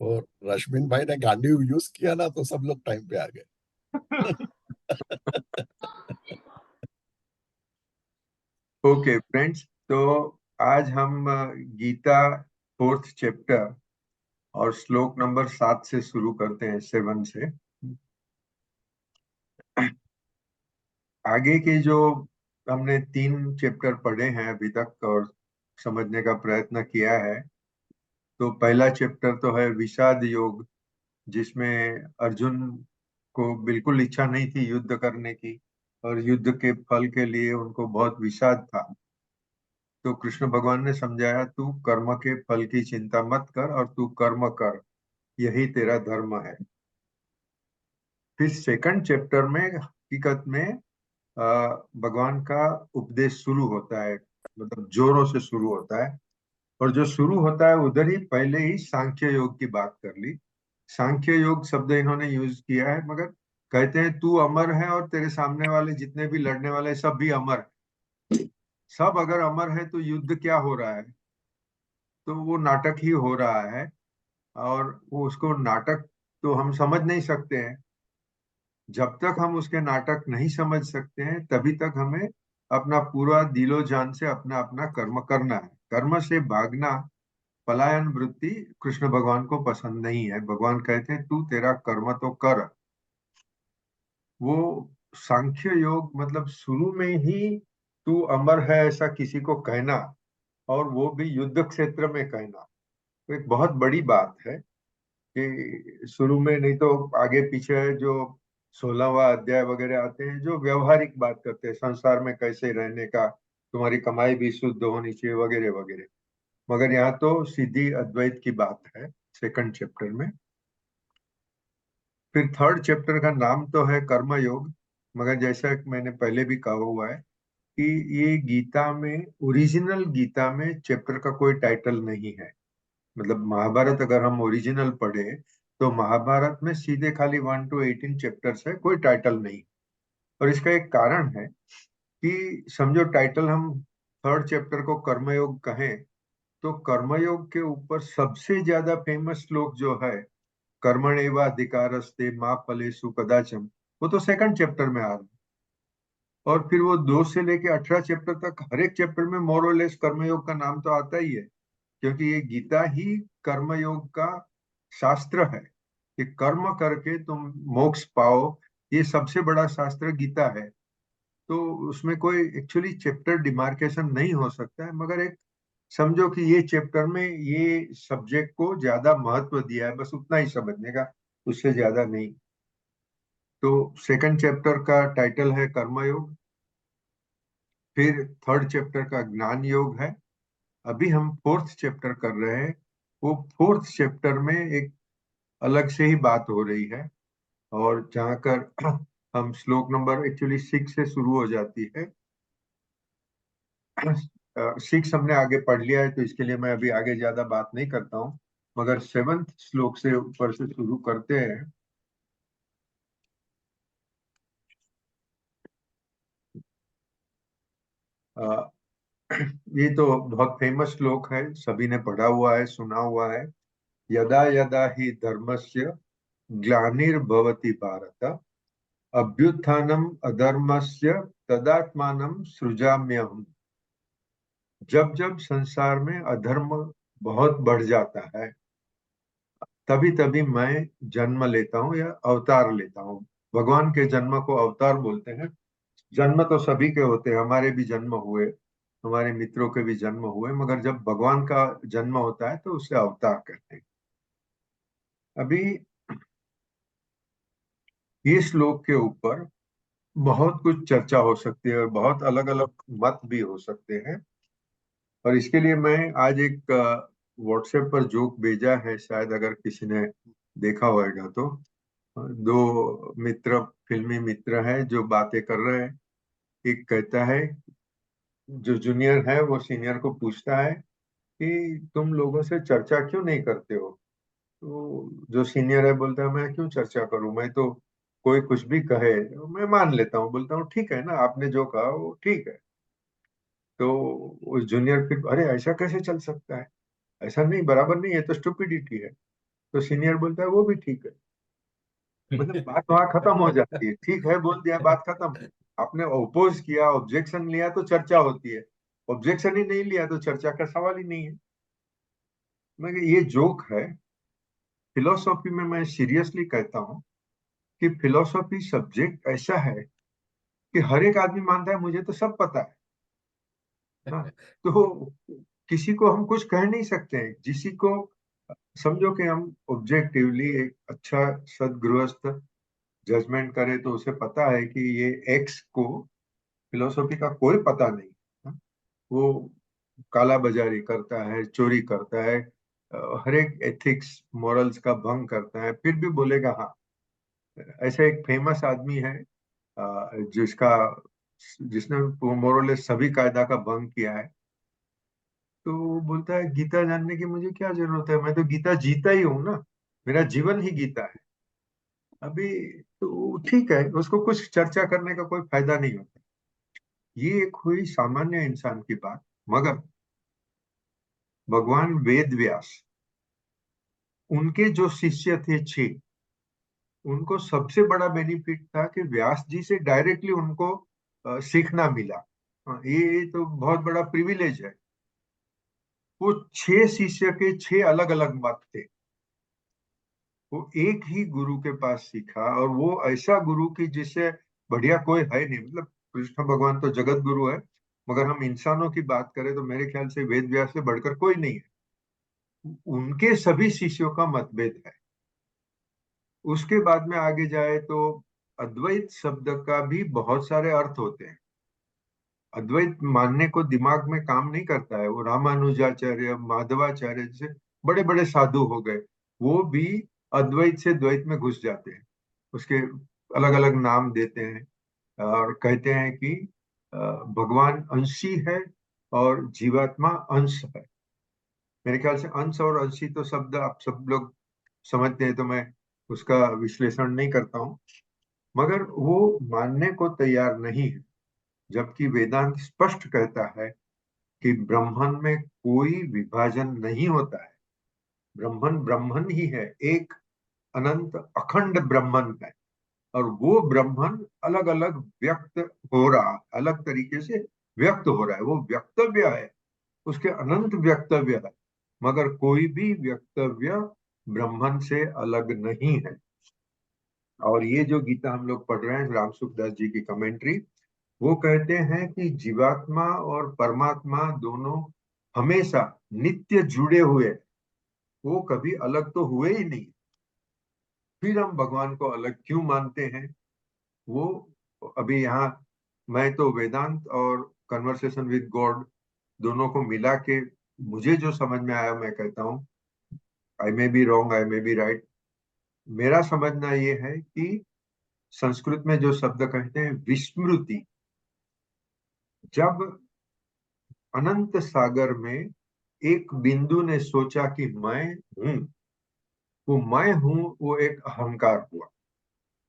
और रश्मिन भाई ने गांधी यूज किया ना तो सब लोग टाइम पे आ गए। ओके फ्रेंड्स, तो आज हम गीता फोर्थ चैप्टर और श्लोक नंबर 7 से शुरू करते हैं, 7 से। आगे के जो हमने 3 चैप्टर पढ़े हैं अभी तक और समझने का प्रयत्न किया है, तो पहला चैप्टर तो है विषाद योग, जिसमें अर्जुन को बिल्कुल इच्छा नहीं थी युद्ध करने की, और युद्ध के फल के लिए उनको बहुत विषाद था। तो कृष्ण भगवान ने समझाया, तू कर्म के फल की चिंता मत कर और तू कर्म कर, यही तेरा धर्म है। फिर सेकंड चैप्टर में हकीकत में भगवान का उपदेश शुरू होता है, मतलब जोरों से शुरू होता है। और जो शुरू होता है उधर ही पहले ही सांख्य योग की बात कर ली। सांख्य योग शब्द इन्होंने यूज किया है, मगर कहते हैं तू अमर है और तेरे सामने वाले जितने भी लड़ने वाले सब भी अमर है। सब अगर अमर है तो युद्ध क्या हो रहा है? तो वो नाटक ही हो रहा है। और वो उसको नाटक तो हम समझ नहीं सकते हैं। जब तक हम उसके नाटक नहीं समझ सकते हैं तभी तक हमें अपना पूरा दिलो जान से अपना अपना कर्म करना है। कर्म से भागना, पलायन वृत्ति कृष्ण भगवान को पसंद नहीं है। भगवान कहते हैं तू तेरा कर्म तो कर। वो सांख्य योग मतलब शुरू में ही तू अमर है ऐसा किसी को कहना, और वो भी युद्ध क्षेत्र में कहना, तो एक बहुत बड़ी बात है कि शुरू में नहीं तो आगे पीछे जो 16वां अध्याय वगैरह आते हैं जो व्यवहारिक बात करते हैं, संसार में कैसे रहने का, तुम्हारी कमाई भी शुद्ध होनी चाहिए वगैरह वगैरह। मगर यहाँ तो सीधी अद्वैत की बात है सेकंड चैप्टर में। फिर थर्ड चैप्टर का नाम तो है कर्म योग, मगर जैसा कि मैंने पहले भी कहा हुआ है कि ये गीता में, ओरिजिनल गीता में चैप्टर का कोई टाइटल नहीं है। मतलब महाभारत अगर हम ओरिजिनल पढ़े तो महाभारत में सीधे खाली 1 to 18 चैप्टर्स है, कोई टाइटल नहीं। और इसका एक कारण है कि समझो टाइटल हम थर्ड चैप्टर को कर्मयोग कहें, तो कर्मयोग के ऊपर सबसे ज्यादा फेमस श्लोक जो है, कर्मणेवा अधिकारस्ते माँ फलेषु कदाचन, वो तो सेकंड चैप्टर में आ रहा है। और फिर वो 2 से लेके 18 चैप्टर तक हर एक चैप्टर में मोर और लेस कर्मयोग का नाम तो आता ही है, क्योंकि ये गीता ही कर्मयोग का शास्त्र है कि कर्म करके तुम मोक्ष पाओ। ये सबसे बड़ा शास्त्र गीता है। तो उसमें कोई एक्चुअली चैप्टर डिमार्केशन नहीं हो सकता है, मगर एक समझो कि ये चैप्टर में ये सब्जेक्ट को ज्यादा महत्व दिया है, बस उतना ही समझने का, उससे ज्यादा नहीं। तो सेकंड चैप्टर का टाइटल है कर्मयोग। फिर थर्ड चैप्टर का ज्ञान योग है। अभी हम फोर्थ चैप्टर कर रहे हैं। वो फोर्थ चैप्टर में एक अलग से ही बात हो रही है, और जहाँ कर हम श्लोक नंबर एक्चुअली 6 से शुरू हो जाती है। 6 हमने आगे पढ़ लिया है तो इसके लिए मैं अभी आगे ज्यादा बात नहीं करता हूँ, मगर 7th श्लोक से ऊपर से शुरू करते हैं। अ, ये तो बहुत फेमस श्लोक है, सभी ने पढ़ा हुआ है, सुना हुआ है। यदा यदा ही धर्मस्य ग्लानिर्भवति भारत, अभ्युत्थानम अधर्मस्य तदात्मानं सृजाम्यहम्। जब जब संसार में अधर्म बहुत बढ़ जाता है, तभी तभी मैं जन्म लेता हूँ या अवतार लेता हूँ। भगवान के जन्म को अवतार बोलते हैं। जन्म तो सभी के होते हैं, हमारे भी जन्म हुए, हमारे मित्रों के भी जन्म हुए, मगर जब भगवान का जन्म होता है तो उसे अवतार कहते हैं। अभी ये श्लोक के ऊपर बहुत कुछ चर्चा हो सकती है और बहुत अलग अलग मत भी हो सकते हैं। और इसके लिए मैं आज एक व्हाट्सएप पर जोक भेजा है, शायद अगर किसी ने देखा होगा तो। दो मित्र, फिल्मी मित्र हैं जो बातें कर रहे हैं। एक कहता है, जो जूनियर है वो सीनियर को पूछता है कि तुम लोगों से चर्चा क्यों नहीं करते हो? तो जो सीनियर है बोलता है, मैं क्यों चर्चा करूं, मैं तो कोई कुछ भी कहे मैं मान लेता हूँ, बोलता हूँ ठीक है ना, आपने जो कहा वो ठीक है। तो उस जूनियर फिर, अरे ऐसा कैसे चल सकता है? ऐसा नहीं, बराबर नहीं है तो स्टुपिडिटी है। तो सीनियर बोलता है वो भी ठीक है। मतलब बात वहां खत्म हो जाती है, ठीक है बोल दिया, बात खत्म। आपने ओपोज किया, ऑब्जेक्शन लिया तो चर्चा होती है, ऑब्जेक्शन ही नहीं लिया तो चर्चा का सवाल ही नहीं है। मगर ये जोक है। फिलोसॉफी में मैं सीरियसली कहता हूँ कि फिलोसॉफी सब्जेक्ट ऐसा है कि हर एक आदमी मानता है मुझे तो सब पता है। हाँ, तो किसी को हम कुछ कह नहीं सकते हैं। किसी को समझो कि हम ऑब्जेक्टिवली एक अच्छा सदगृहस्थ जजमेंट करें तो उसे पता है कि ये एक्स को फिलोसॉफी का कोई पता नहीं। हाँ, वो काला बाजारी करता है, चोरी करता है, हर एक एथिक्स मॉरल्स का भंग करता है, फिर भी बोलेगा हाँ। ऐसा एक फेमस आदमी है जिसका जिसने मोरलेस सभी कायदा का भंग किया है। तो वो बोलता है गीता जानने की मुझे क्या जरूरत है, मैं तो गीता जीता ही हूं ना, मेरा जीवन ही गीता है। अभी तो ठीक है, उसको कुछ चर्चा करने का कोई फायदा नहीं होता। ये एक हुई सामान्य इंसान की बात। मगर भगवान वेद व्यास, उनके जो शिष्य थे 6, उनको सबसे बड़ा बेनिफिट था कि व्यास जी से डायरेक्टली उनको सीखना मिला। ये तो बहुत बड़ा प्रिविलेज है। वो 6 शिष्य के 6 अलग अलग मत थे। वो एक ही गुरु के पास सीखा, और वो ऐसा गुरु की जिससे बढ़िया कोई है नहीं। मतलब कृष्ण भगवान तो जगत गुरु है, मगर हम इंसानों की बात करें तो मेरे ख्याल से वेद व्यास से बढ़कर कोई नहीं है। उनके सभी शिष्यों का मतभेद है। उसके बाद में आगे जाए तो अद्वैत शब्द का भी बहुत सारे अर्थ होते हैं। अद्वैत मानने को दिमाग में काम नहीं करता है। वो रामानुजाचार्य, माधवाचार्य जैसे बड़े बड़े साधु हो गए, वो भी अद्वैत से द्वैत में घुस जाते हैं। उसके अलग अलग नाम देते हैं और कहते हैं कि भगवान अंशी है और जीवात्मा अंश है। मेरे ख्याल से अंश और अंशी तो शब्द आप सब लोग समझते हैं, तो मैं उसका विश्लेषण नहीं करता हूँ। मगर वो मानने को तैयार नहीं है, जबकि वेदांत स्पष्ट कहता है कि ब्रह्मन में कोई विभाजन नहीं होता है। ब्रह्मन ब्रह्मन ही है, एक अनंत अखंड ब्रह्मन है। और वो ब्रह्मन अलग अलग व्यक्त हो रहा, अलग तरीके से व्यक्त हो रहा है, वो व्यक्तव्य है, उसके अनंत व्यक्तव्य है। मगर कोई भी व्यक्तव्य ब्रह्मन से अलग नहीं है। और ये जो गीता हम लोग पढ़ रहे हैं, राम सुखदास जी की कमेंट्री, वो कहते हैं कि जीवात्मा और परमात्मा दोनों हमेशा नित्य जुड़े हुए हैं। वो कभी अलग तो हुए ही नहीं। फिर हम भगवान को अलग क्यों मानते हैं? वो अभी यहाँ मैं तो वेदांत और कन्वर्सेशन विद गॉड दोनों को मिला के मुझे जो समझ में आया मैं कहता हूँ। I may be wrong, I may be right. मेरा समझना ये है कि संस्कृत में जो शब्द कहते हैं विस्मृति, जब अनंत सागर में एक बिंदु ने सोचा कि मैं हूं, वो मैं हूं, वो एक अहंकार हुआ।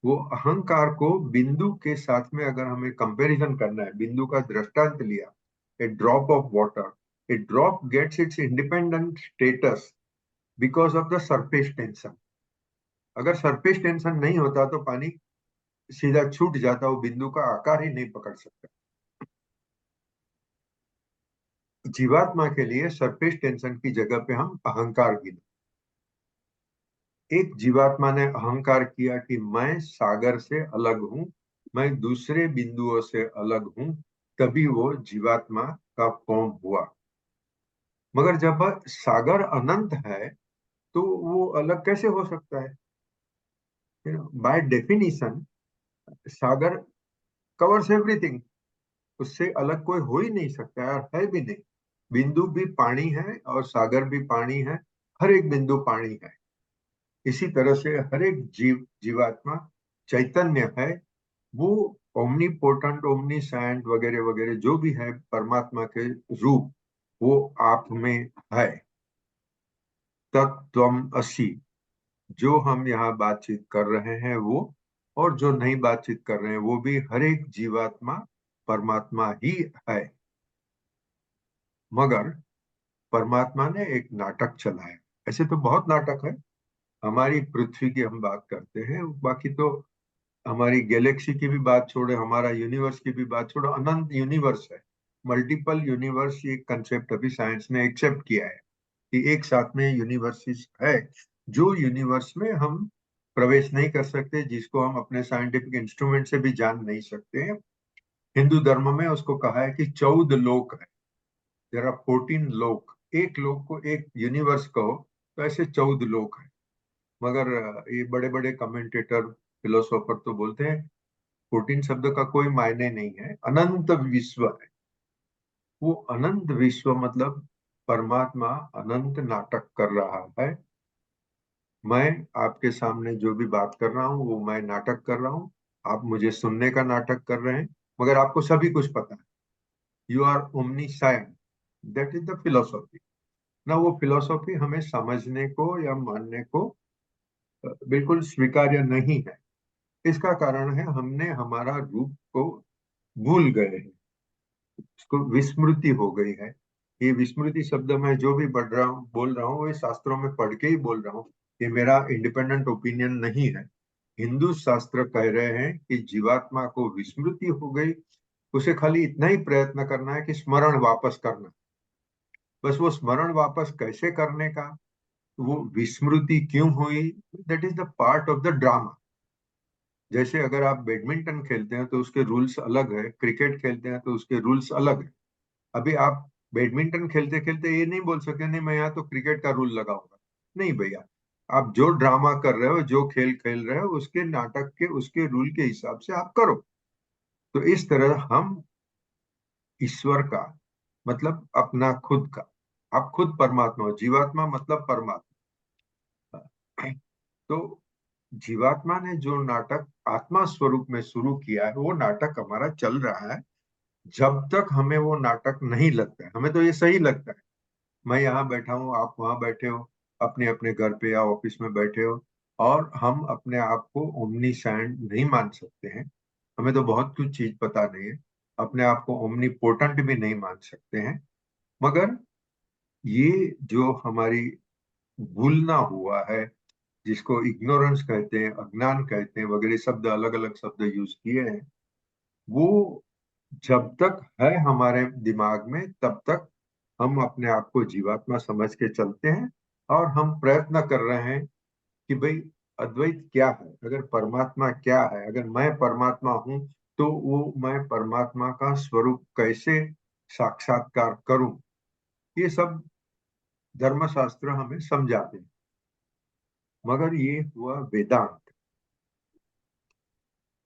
वो अहंकार को बिंदु के साथ में अगर हमें कंपैरिजन करना है, बिंदु का दृष्टांत लिया, a drop of water, a drop gets its independent status because of the surface tension. अगर सरफेस टेंशन नहीं होता तो पानी सीधा छूट जाता, वो बिंदु का आकार ही नहीं पकड़ सकता। जीवात्मा के लिए सरफेस टेंशन की जगह पे हम अहंकार गिने। एक जीवात्मा ने अहंकार किया कि मैं सागर से अलग हूं, मैं दूसरे बिंदुओं से अलग हूं, तभी वो जीवात्मा का फॉर्म हुआ। मगर जब सागर अनंत है तो वो अलग कैसे हो सकता है? By definition Sagar covers everything, उससे अलग कोई हो ही नहीं सकता है, और है भी नहीं। बिंदु भी पानी है और सागर भी पानी है, हर एक बिंदु पानी है। इसी तरह से हर एक जीवात्मा चैतन्य है। वो ओमनीपोटेंट, ओमनीसेंट वगैरह वगैरह जो भी है परमात्मा के रूप, वो आप में है। तत्त्वम असि, जो हम यहाँ बातचीत कर रहे हैं वो, और जो नहीं बातचीत कर रहे हैं वो भी, हर एक जीवात्मा परमात्मा ही है। मगर परमात्मा ने एक नाटक चलाया। ऐसे तो बहुत नाटक है, हमारी पृथ्वी की हम बात करते हैं, बाकी तो हमारी गैलेक्सी की भी बात छोड़े, हमारा यूनिवर्स की भी बात छोड़ो, अनंत यूनिवर्स है। मल्टीपल यूनिवर्स ये कंसेप्ट अभी साइंस ने एक्सेप्ट किया है कि एक साथ में यूनिवर्सेस है, जो यूनिवर्स में हम प्रवेश नहीं कर सकते, जिसको हम अपने साइंटिफिक इंस्ट्रूमेंट से भी जान नहीं सकते हैं। हिंदू धर्म में उसको कहा है कि 14 लोक है। देयर आर 14 लोक। एक लोक को एक यूनिवर्स कहो तो ऐसे 14 लोक है। मगर ये बड़े बड़े कमेंटेटर फिलोसोफर तो बोलते हैं 14 शब्द का कोई मायने नहीं है, अनंत विश्व है। वो अनंत विश्व मतलब परमात्मा अनंत नाटक कर रहा है। मैं आपके सामने जो भी बात कर रहा हूँ वो मैं नाटक कर रहा हूँ, आप मुझे सुनने का नाटक कर रहे हैं, मगर आपको सभी कुछ पता है। You are omniscient, that is the philosophy. ना वो फिलोसॉफी हमें समझने को या मानने को बिल्कुल स्वीकार्य नहीं है। इसका कारण है हमने हमारा रूप को भूल गए हैं, उसको विस्मृति हो गई है। ये विस्मृति शब्द मैं जो भी बढ़ रहा हूँ बोल रहा हूँ वो शास्त्रों में पढ़ के ही बोल रहा हूँ, ये मेरा इंडिपेंडेंट ओपिनियन नहीं है। हिंदू शास्त्र कह रहे हैं कि जीवात्मा को विस्मृति हो गई, उसे खाली इतना ही प्रयत्न करना है कि स्मरण वापस करना। बस वो स्मरण वापस कैसे करने का, वो विस्मृति क्यों हुई, that is the part of the drama. जैसे अगर आप बैडमिंटन खेलते हैं तो उसके रूल्स अलग है, क्रिकेट खेलते हैं तो उसके रूल्स अलग है। अभी आप बैडमिंटन खेलते खेलते ये नहीं बोल सकते नहीं मैं यहाँ तो क्रिकेट का रूल लगाऊंगा। नहीं भैया, आप जो ड्रामा कर रहे हो, जो खेल खेल रहे हो, उसके नाटक के उसके रूल के हिसाब से आप करो। तो इस तरह हम ईश्वर का मतलब अपना खुद का, आप खुद परमात्मा हो, जीवात्मा मतलब परमात्मा। तो जीवात्मा ने जो नाटक आत्मा स्वरूप में शुरू किया है वो नाटक हमारा चल रहा है। जब तक हमें वो नाटक नहीं लगता है, हमें तो ये सही लगता है, मैं यहाँ बैठा हूँ, आप वहां बैठे हो, अपने अपने घर पे या ऑफिस में बैठे हो, और हम अपने आप को ओमनीसेंट नहीं मान सकते हैं। हमें तो बहुत कुछ चीज पता नहीं है, अपने आप को ओमनीपोटेंट भी नहीं मान सकते हैं। मगर ये जो हमारी भूलना हुआ है, जिसको इग्नोरेंस कहते हैं, अज्ञान कहते हैं, वगैरह शब्द अलग अलग शब्द यूज किए हैं, वो जब तक है हमारे दिमाग में तब तक हम अपने आप को जीवात्मा समझ के चलते हैं। और हम प्रयत्न कर रहे हैं कि भाई अद्वैत क्या है, अगर परमात्मा क्या है, अगर मैं परमात्मा हूं तो वो मैं परमात्मा का स्वरूप कैसे साक्षात्कार करूं, ये सब धर्मशास्त्र हमें समझाते हैं। मगर ये हुआ वेदांत।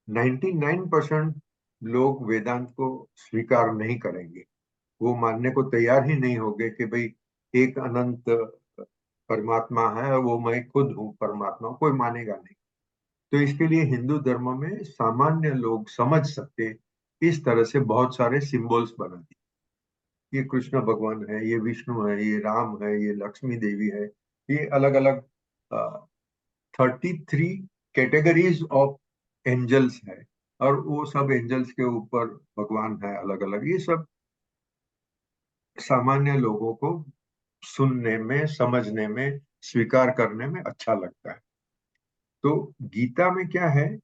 99% लोग वेदांत को स्वीकार नहीं करेंगे, वो मानने को तैयार ही नहीं होंगे कि भाई एक अनंत परमात्मा है, वो मैं खुद हूँ परमात्मा, कोई मानेगा नहीं। तो इसके लिए हिंदू धर्म में सामान्य लोग समझ सके इस तरह से बहुत सारे सिंबल्स बना दिए। ये कृष्ण भगवान है, ये विष्णु है, ये राम है, ये लक्ष्मी देवी है, ये अलग अलग 33 कैटेगरीज ऑफ एंजल्स है, और वो सब एंजल्स के ऊपर भगवान है अलग अलग। ये सब सामान्य लोगों को सुनने में, समझने में, स्वीकार करने में अच्छा लगता है। तो गीता में क्या है,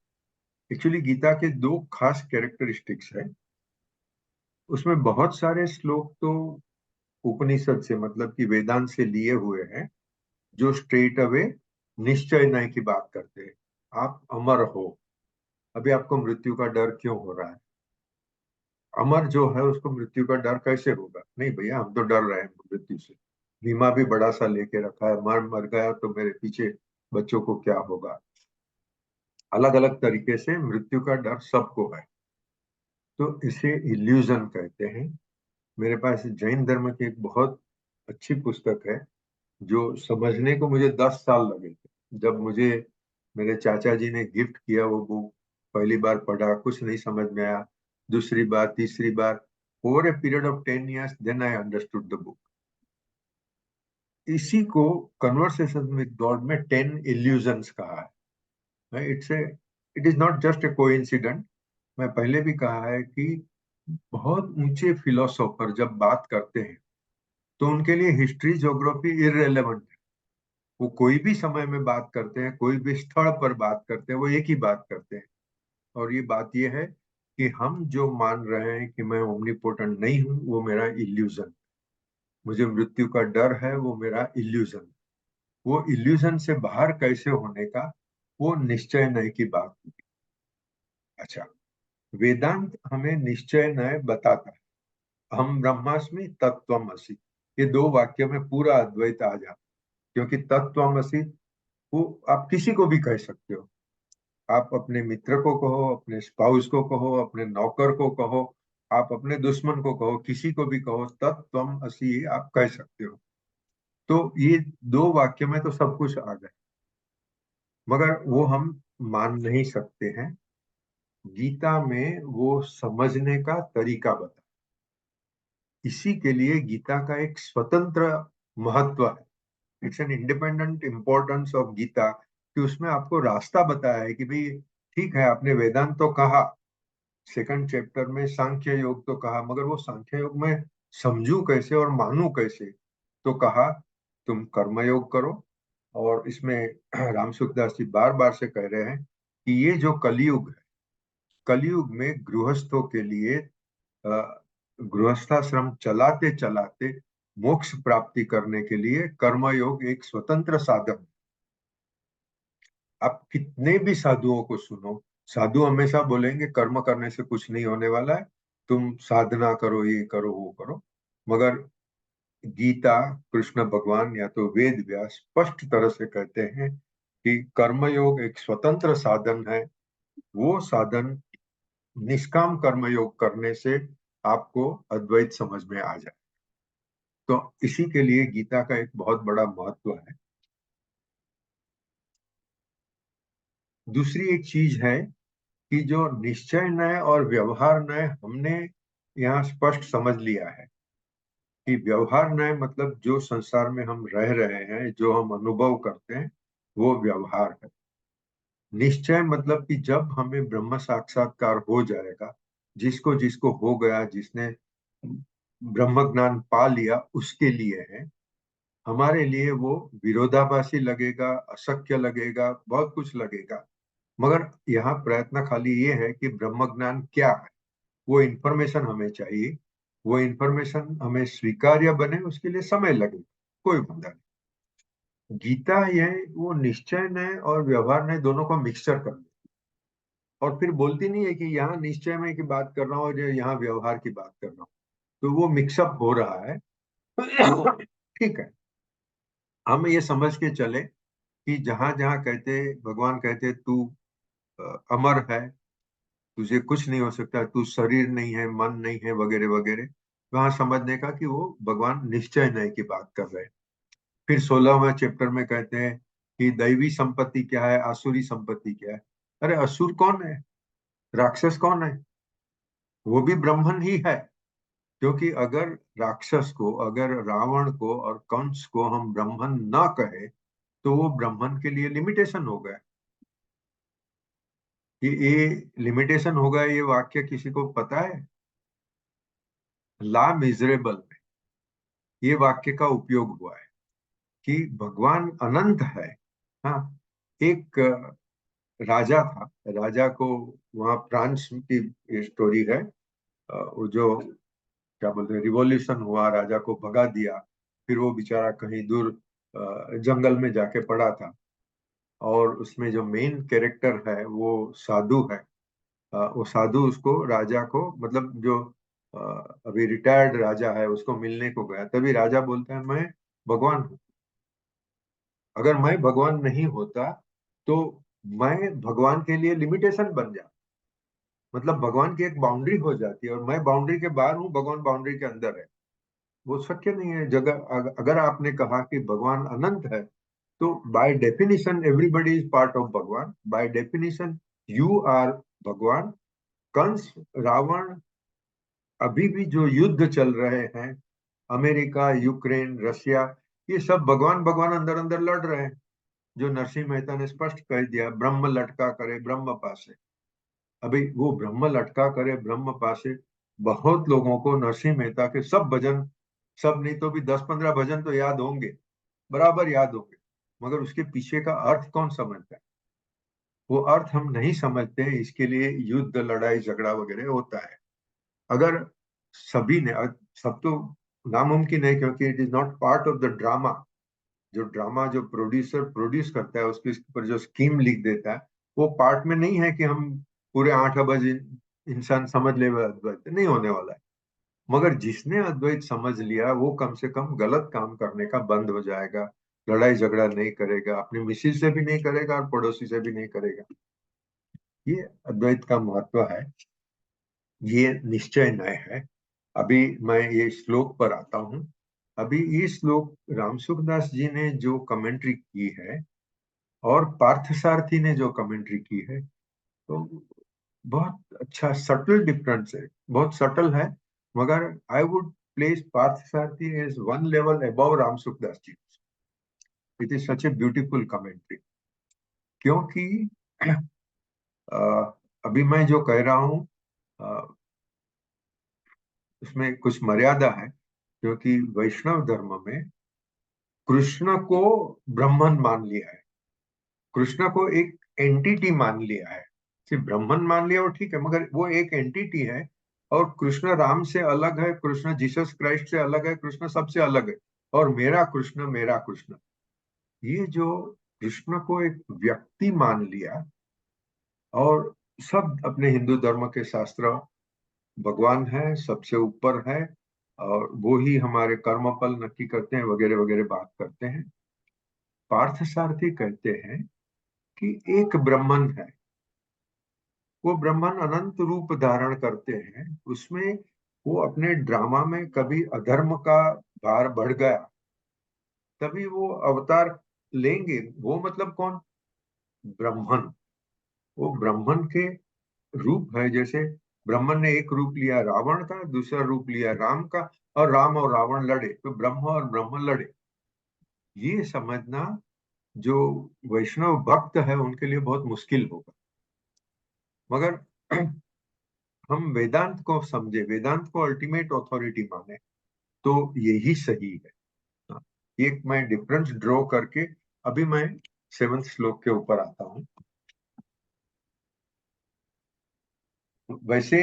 एक्चुअली गीता के दो खास कैरेक्टरिस्टिक्स है। उसमें बहुत सारे श्लोक तो उपनिषद से मतलब कि वेदांत से लिए हुए हैं, जो स्ट्रेट अवे निश्चय नहीं की बात करते हैं। आप अमर हो, अभी आपको मृत्यु का डर क्यों हो रहा है? अमर जो है उसको मृत्यु का डर कैसे होगा? नहीं भैया, हम तो डर रहे हैं मृत्यु से। बीमा भी बड़ा सा लेके रखा है, मर मर गया तो मेरे पीछे बच्चों को क्या होगा। अलग अलग तरीके से मृत्यु का डर सबको है, तो इसे इल्यूजन कहते हैं। मेरे पास जैन धर्म की एक बहुत अच्छी पुस्तक है, जो समझने को मुझे 10 साल लगे थे। जब मुझे मेरे चाचा जी ने गिफ्ट किया वो बुक, पहली बार पढ़ा, कुछ नहीं समझ में आया, दूसरी बार, तीसरी बार, over a period of 10 years then I understood the book. इसी को कन्वर्सेशन विद गॉड में 10 illusions कहा है। It is not just a coincident. मैं पहले भी कहा है कि बहुत ऊंचे फिलोसोफर जब बात करते हैं तो उनके लिए हिस्ट्री ज्योग्राफी इररेलेवेंट है। वो कोई भी समय में बात करते हैं, कोई भी स्थल पर बात करते हैं, वो एक ही बात करते हैं। और ये बात ये है कि हम जो मान रहे हैं कि मैं ओमनीपोटेंट नहीं हूं, वो मेरा इल्यूजन, मुझे मृत्यु का डर है, वो मेरा इल्यूजन। वो इल्यूजन से बाहर कैसे होने का, वो निश्चय नय की बात होगी। अच्छा, वेदांत हमें निश्चय नय बताता है। हम ब्रह्मास्मि तत्त्वमसि, ये दो वाक्य में पूरा अद्वैत आ जाता, क्योंकि तत्त्वमसि वो आप किसी को भी कह सकते हो। आप अपने मित्र को कहो, अपने स्पाउस को कहो, अपने नौकर को कहो, आप अपने दुश्मन को कहो, किसी को भी कहो, तत्त्वम असि आप कह सकते हो। तो ये दो वाक्य में तो सब कुछ आ गए, मगर वो हम मान नहीं सकते हैं। गीता में वो समझने का तरीका बता, इसी के लिए गीता का एक स्वतंत्र महत्व है। It's an independent importance of Gita, कि उसमें आपको रास्ता बताया है कि भाई ठीक है, आपने वेदांत तो कहा, सेकंड चैप्टर में सांख्य योग तो कहा, मगर वो सांख्य योग में समझू कैसे और मानू कैसे? तो कहा तुम कर्मयोग करो। और इसमें राम सुखदास जी बार बार से कह रहे हैं कि ये जो कलयुग है, कलयुग में गृहस्थों के लिए गृहस्थाश्रम चलाते चलाते मोक्ष प्राप्ति करने के लिए कर्मयोग एक स्वतंत्र साधन। आप कितने भी साधुओं को सुनो, साधु हमेशा बोलेंगे कर्म करने से कुछ नहीं होने वाला है, तुम साधना करो, ये करो, वो करो। मगर गीता, कृष्ण भगवान या तो वेद व्यास स्पष्ट तरह से कहते हैं कि कर्मयोग एक स्वतंत्र साधन है। वो साधन निष्काम कर्मयोग करने से आपको अद्वैत समझ में आ जाए। तो इसी के लिए गीता का एक बहुत बड़ा महत्व है। दूसरी एक चीज है कि जो निश्चय न्याय और व्यवहार न्याय हमने यहाँ स्पष्ट समझ लिया है कि व्यवहार न्याय मतलब जो संसार में हम रह रहे हैं, जो हम अनुभव करते हैं, वो व्यवहार है। निश्चय मतलब कि जब हमें ब्रह्म साक्षात्कार हो जाएगा, जिसको जिसको हो गया, जिसने ब्रह्म ज्ञान पा लिया, उसके लिए है। हमारे लिए वो विरोधाभासी लगेगा, अशक्य लगेगा, बहुत कुछ लगेगा। मगर यहाँ प्रयत्न खाली ये है कि ब्रह्म ज्ञान क्या है, वो इंफॉर्मेशन हमें चाहिए। वो इंफॉर्मेशन हमें स्वीकार्य बने, उसके लिए समय लगे, कोई बंधन नहीं। गीता ये वो निश्चय नय और व्यवहार नय दोनों को मिक्सचर कर दे, और फिर बोलती नहीं है कि यहाँ निश्चय में की बात कर रहा हूँ और यहाँ व्यवहार की बात कर रहा हूँ। तो वो मिक्सअप हो रहा है। ठीक है, हम ये समझ के चले कि जहां जहां कहते, भगवान कहते तू अमर है, तुझे कुछ नहीं हो सकता, तू शरीर नहीं है, मन नहीं है, वगैरह वगैरह, वहां समझने का कि वो भगवान निश्चय नहीं की बात कर रहे हैं। फिर 16वें चैप्टर में कहते हैं कि दैवी संपत्ति क्या है, आसुरी संपत्ति क्या है। अरे असुर कौन है, राक्षस कौन है? वो भी ब्राह्मण ही है। क्योंकि अगर राक्षस को, अगर रावण को और कंस को हम ब्राह्मण ना कहे, तो वो ब्राह्मण के लिए लिमिटेशन हो गया। ये लिमिटेशन होगा, ये वाक्य किसी को पता है? ला मिजरेबल में ये वाक्य का उपयोग हुआ है कि भगवान अनंत है। हाँ, एक राजा था, राजा को, वहाँ फ्रांस की स्टोरी है, वो जो क्या बोलते हैं, रिवॉल्यूशन हुआ, राजा को भगा दिया, फिर वो बेचारा कहीं दूर जंगल में जाके पड़ा था। और उसमें जो मेन कैरेक्टर है वो साधु है। वो साधु उसको, राजा को, मतलब जो अ, अभी रिटायर्ड राजा है, उसको मिलने को गया। तभी राजा बोलता है मैं भगवान हूँ, अगर मैं भगवान नहीं होता तो मैं भगवान के लिए लिमिटेशन बन जाता, मतलब भगवान की एक बाउंड्री हो जाती है और मैं बाउंड्री के बाहर हूँ, भगवान बाउंड्री के अंदर है। वो शक्य नहीं है। जगह अगर आपने कहा कि भगवान अनंत है, तो by definition everybody is part of भगवान, बाय डेफिनेशन यू आर भगवान। कंस, रावण, अभी भी जो युद्ध चल रहे हैं, अमेरिका, यूक्रेन, रशिया, ये सब भगवान भगवान अंदर अंदर लड़ रहे हैं। जो नरसिंह मेहता ने स्पष्ट कह दिया, ब्रह्म लटका करे ब्रह्म पासे। अभी वो ब्रह्म लटका करे ब्रह्म पासे, बहुत लोगों को नरसिंह मेहता के सब भजन सब नहीं तो भी 10-15 भजन तो याद होंगे, बराबर याद होंगे, मगर उसके पीछे का अर्थ कौन समझता है? वो अर्थ हम नहीं समझते हैं, इसके लिए युद्ध, लड़ाई झगड़ा वगैरह होता है। अगर सभी ने, सब तो नामुमकिन है, क्योंकि it is not part of the drama. जो ड्रामा जो प्रोड्यूसर प्रोड्यूस करता है, उसके ऊपर जो स्कीम लिख देता है, वो पार्ट में नहीं है कि हम पूरे 8 अरब इंसान समझ ले, अद्वैत नहीं होने वाला है। मगर जिसने अद्वैत समझ लिया, वो कम से कम गलत काम करने का बंद हो जाएगा, लड़ाई झगड़ा नहीं करेगा, अपनी मिसिज से भी नहीं करेगा और पड़ोसी से भी नहीं करेगा। ये अद्वैत का महत्व है, ये निश्चय नय है। अभी मैं ये श्लोक पर आता हूँ। अभी ये श्लोक रामसुखदास जी ने जो कमेंट्री की है और पार्थसारथी ने जो कमेंट्री की है, तो बहुत अच्छा सटल डिफरेंस है, बहुत सटल है। मगर I would place Parthasarathy as one level above Ramsukhdas ji. It is such a beautiful commentary, क्योंकि अ, अभी मैं जो कह रहा हूँ, उसमें कुछ मर्यादा है, क्योंकि वैष्णव धर्म में कृष्ण को ब्रह्मन मान लिया है, कृष्ण को एक एंटिटी मान लिया है। सिर्फ ब्रह्मन मान लिया वो ठीक है, मगर वो एक एंटिटी है। और कृष्ण राम से अलग है, कृष्ण जीसस क्राइस्ट से अलग है, कृष्ण सबसे अलग है। और मेरा कृष्ण, मेरा कृष्ण, ये जो कृष्ण को एक व्यक्ति मान लिया, और सब अपने हिंदू धर्म के शास्त्र, भगवान है, सबसे ऊपर है, और वो ही हमारे कर्म फल नक्की करते हैं, वगैरह वगैरह बात करते हैं। पार्थसारथी कहते हैं कि एक ब्रह्मन है, वो ब्रह्मन अनंत रूप धारण करते हैं। उसमें वो अपने ड्रामा में कभी अधर्म का भार बढ़ गया, तभी वो अवतार लेंगे। वो मतलब कौन? ब्रह्मन। वो ब्रह्मन के रूप है। जैसे ब्रह्मन ने एक रूप लिया रावण का, दूसरा रूप लिया राम का, और राम और रावण लड़े तो ब्रह्म और ब्रह्म लड़े। ये समझना जो वैष्णव भक्त है उनके लिए बहुत मुश्किल होगा। मगर हम वेदांत को समझे, वेदांत को अल्टीमेट ऑथोरिटी माने, तो यही सही है। हाँ, एक मैं डिफरेंस ड्रॉ करके अभी मैं 7th श्लोक के ऊपर आता हूँ। वैसे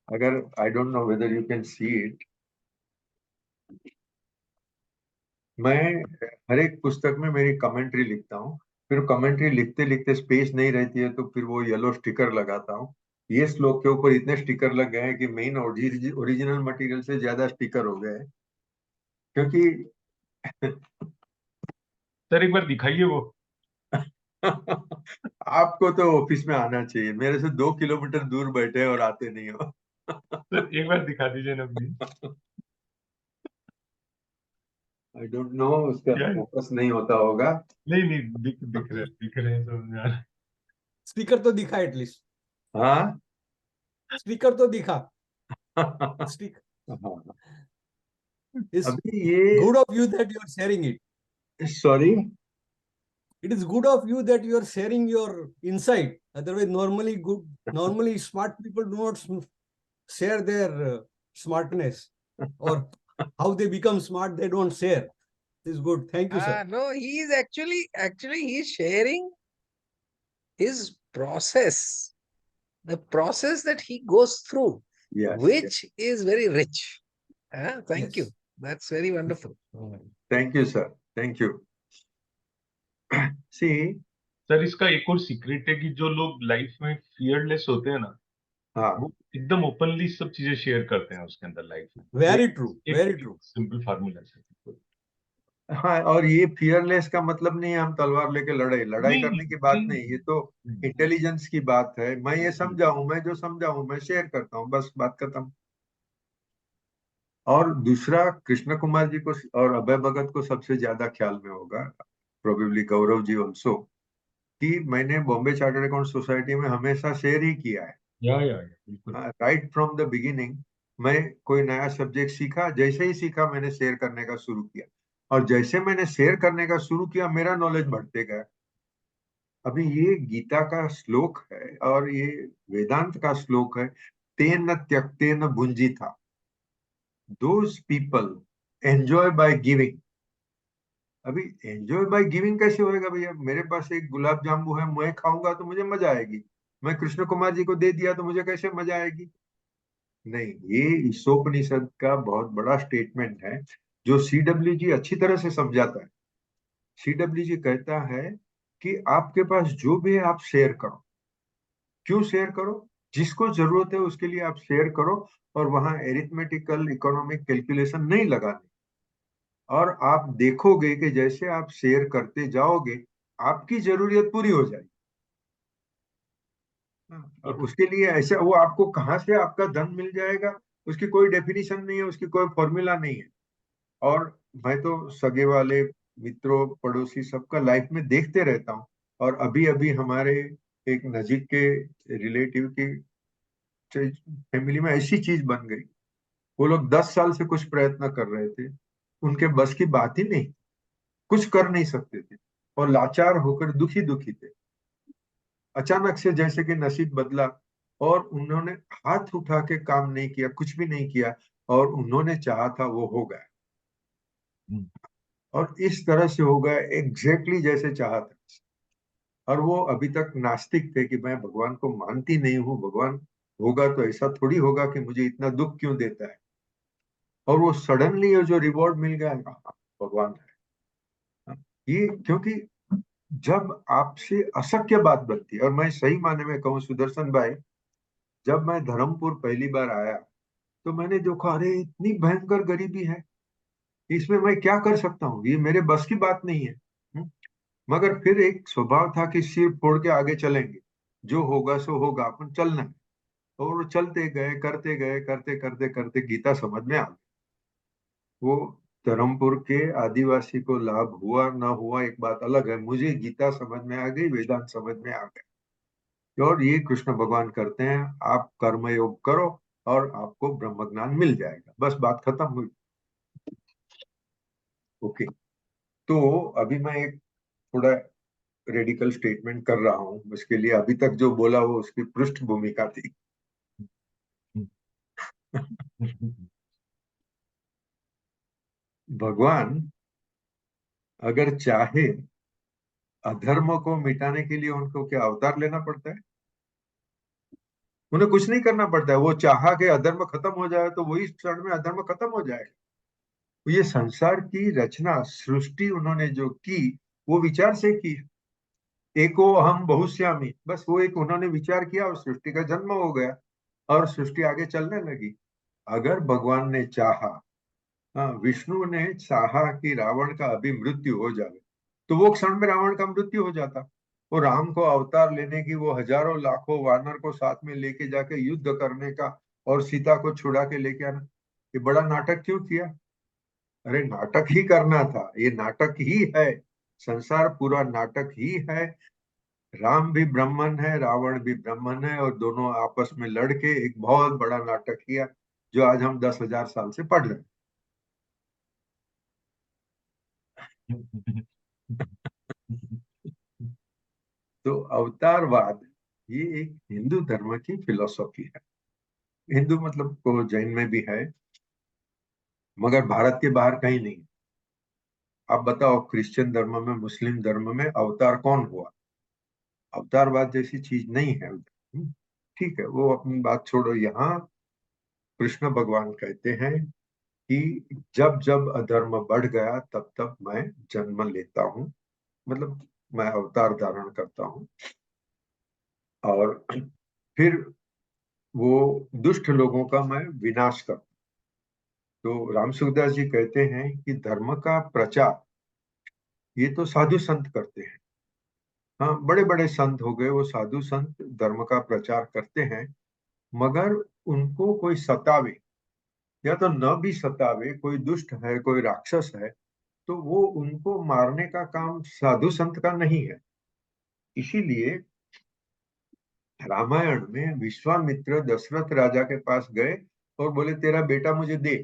अगर I don't know whether you can see it, मैं हर एक पुस्तक में मेरी कमेंट्री लिखता हूँ। फिर कमेंट्री लिखते लिखते स्पेस नहीं रहती है, तो फिर वो येलो स्टिकर लगाता हूँ। ये श्लोक के ऊपर इतने स्टिकर लग गए हैं कि मेन ओरिजिनल मटेरियल से ज्यादा स्टिकर हो गए हैं, क्योंकि सर एक बार दिखाइए वो। आपको तो ऑफिस में आना चाहिए, मेरे से 2 किलोमीटर दूर बैठे और आते नहीं हो। सर एक बार दिखा दीजिए ना प्लीज। आई डोंट नो, उसका क्या है? फोकस नहीं होता होगा। नहीं नहीं, दिख रहे हैं, समझ में आ रहा स्पीकर तो दिखा एटलीस्ट, हाँ। स्पीकर तो दिखा। स्पीक इज अभी ये, good of you that you are sharing it. Sorry, It is good of you that you are sharing your insight. Otherwise, normally smart people do not share their smartness, or how they become smart. They don't share. It is good. Thank you, sir. No, he is actually he's sharing his process, the process that he goes through, yes, which is very rich. Thank you. Yes. That's very wonderful. Thank you sir, thank you. See, sir इसका एक और secret है कि जो लोग life में fearless होते हैं ना, हाँ, वो एकदम ओपनली सब चीजें शेयर करते हैं उसके अंदर लाइफ में। Very true. Very एक true. सिंपल फार्मूला है। हाँ। और ये फियरलेस का मतलब नहीं है हम तलवार लेके लड़ाई नहीं करने की बात नहीं, ये तो नहीं, इंटेलिजेंस की बात है। मैं ये समझा हूं, मैं जो समझा हूं मैं शेयर करता हूँ, बस बात खत्म। और दूसरा, कृष्ण कुमार जी को और अभय भगत को सबसे ज्यादा ख्याल में होगा, प्रोबेबली गौरव जी ऑल्सो, कि मैंने बॉम्बे चार्टर्ड अकाउंट सोसाइटी में हमेशा शेयर ही किया है। बिल्कुल। Right from the beginning. मैं कोई नया सब्जेक्ट सीखा, जैसे ही सीखा मैंने शेयर करने का शुरू किया, और जैसे मैंने शेयर करने का शुरू किया मेरा नॉलेज बढ़ते गया। अभी ये गीता का श्लोक है और ये वेदांत का श्लोक है, तेन त्यक्तेन भुंजी था। those people enjoy by giving. अभी एंजॉय बाय गिविंग कैसे होएगा भैया? मेरे पास एक गुलाब जामुन है, मैं खाऊंगा तो मुझे मजा आएगी, मैं कृष्ण कुमार जी को दे दिया तो मुझे कैसे मजा आएगी? नहीं, ये ईशोपनिषद का बहुत बड़ा स्टेटमेंट है जो सीडब्ल्यू जी अच्छी तरह से समझाता है। सीडब्ल्यू जी कहता है कि आपके पास जो भी है आप शेयर करो। क्यों शेयर करो? जिसको जरूरत है उसके लिए आप शेयर करो, और वहां एरिथमेटिकल इकोनॉमिक कैलकुलेशन नहीं लगानी। और आप देखोगे कि जैसे आप शेयर करते जाओगे आपकी जरूरत पूरी हो जाएगी। और उसके लिए ऐसा, वो आपको कहाँ से आपका धन मिल जाएगा उसकी कोई डेफिनेशन नहीं है, उसकी कोई फॉर्मूला नहीं है। और मैं तो सगे वाले मित्रों पड़ोसी सबका लाइफ में देखते रहता हूँ। और अभी अभी हमारे एक नजीक के रिलेटिव की फैमिली में ऐसी चीज बन गई, वो लोग 10 साल से कुछ प्रयत्न कर रहे थे, उनके बस की बात ही नहीं, कुछ कर नहीं सकते थे और लाचार होकर दुखी दुखी थे। अचानक से जैसे कि नसीब बदला और उन्होंने हाथ उठा के काम नहीं किया, कुछ भी नहीं किया, और उन्होंने चाहा था वो हो गया। और इस तरह से हो गया एग्जैक्टली जैसे चाहा था। और वो अभी तक नास्तिक थे कि मैं भगवान को मानती नहीं हूँ, भगवान होगा तो ऐसा थोड़ी होगा कि मुझे इतना दुख क्यों देता है। और वो सडनली जो रिवॉर्ड मिल गया, हाँ, भगवान है। ये क्योंकि जब आपसे अशक्य बात बनती है, और मैं सही माने में कहूँ सुदर्शन भाई, जब मैं धर्मपुर पहली बार आया तो मैंने देखा, अरे इतनी भयंकर गरीबी है, इसमें मैं क्या कर सकता हूँ, ये मेरे बस की बात नहीं है। मगर फिर एक स्वभाव था कि सिर फोड़ के आगे चलेंगे, जो होगा सो होगा, अपन चलना है। और चलते गए, करते गए, करते करते करते गीता समझ में आ गई। वो धर्मपुर के आदिवासी को लाभ हुआ ना हुआ एक बात अलग है, मुझे गीता समझ में आ गई, वेदांत समझ में आ गए। और ये कृष्ण भगवान करते हैं, आप कर्म योग करो और आपको ब्रह्म ज्ञान मिल जाएगा, बस बात खत्म हुई। ओके, तो अभी मैं एक थोड़ा रेडिकल स्टेटमेंट कर रहा हूँ, उसके लिए अभी तक जो बोला वो उसकी पृष्ठ भूमिका थी। भगवान अगर चाहे अधर्म को मिटाने के लिए उनको क्या अवतार लेना पड़ता है? उन्हें कुछ नहीं करना पड़ता है, वो चाहा कि अधर्म खत्म हो जाए तो वही क्षण में अधर्म खत्म हो जाएगा। तो ये संसार की रचना, सृष्टि उन्होंने जो की वो विचार से की। एको हम बहुश्यामी, बस वो एक उन्होंने विचार किया और सृष्टि का जन्म हो गया और सृष्टि आगे चलने लगी। अगर भगवान ने चाहा, हाँ, विष्णु ने चाहा कि रावण का अभी मृत्यु हो जाए तो वो क्षण में रावण का मृत्यु हो जाता। वो राम को अवतार लेने की, वो हजारों लाखों वानर को साथ में लेके जाके युद्ध करने का और सीता को छुड़ा के लेके आना, ये बड़ा नाटक क्यों किया? अरे नाटक ही करना था, ये नाटक ही है, संसार पूरा नाटक ही है। राम भी ब्राह्मण है, रावण भी ब्राह्मण है, और दोनों आपस में लड़के एक बहुत बड़ा नाटक किया जो आज हम 10,000 साल से पढ़ रहे हैं। तो अवतारवाद ये एक हिंदू धर्म की फिलॉसफी है। हिंदू मतलब को जैन में भी है, मगर भारत के बाहर कहीं नहीं। आप बताओ, क्रिश्चियन धर्म में, मुस्लिम धर्म में अवतार कौन हुआ? अवतारवाद जैसी चीज नहीं है उधर। ठीक है, वो अपनी बात छोड़ो। यहाँ कृष्ण भगवान कहते हैं कि जब जब अधर्म बढ़ गया तब तब मैं जन्म लेता हूँ, मतलब मैं अवतार धारण करता हूँ। और फिर वो दुष्ट लोगों का मैं विनाश करता हूँ। तो राम सुखदास जी कहते हैं कि धर्म का प्रचार ये तो साधु संत करते हैं। हाँ, बड़े बड़े संत हो गए, वो साधु संत धर्म का प्रचार करते हैं, मगर उनको कोई सतावे या तो न भी सतावे, कोई दुष्ट है, कोई राक्षस है, तो वो उनको मारने का काम साधु संत का नहीं है। इसीलिए रामायण में विश्वामित्र दशरथ राजा के पास गए और बोले, तेरा बेटा मुझे दे,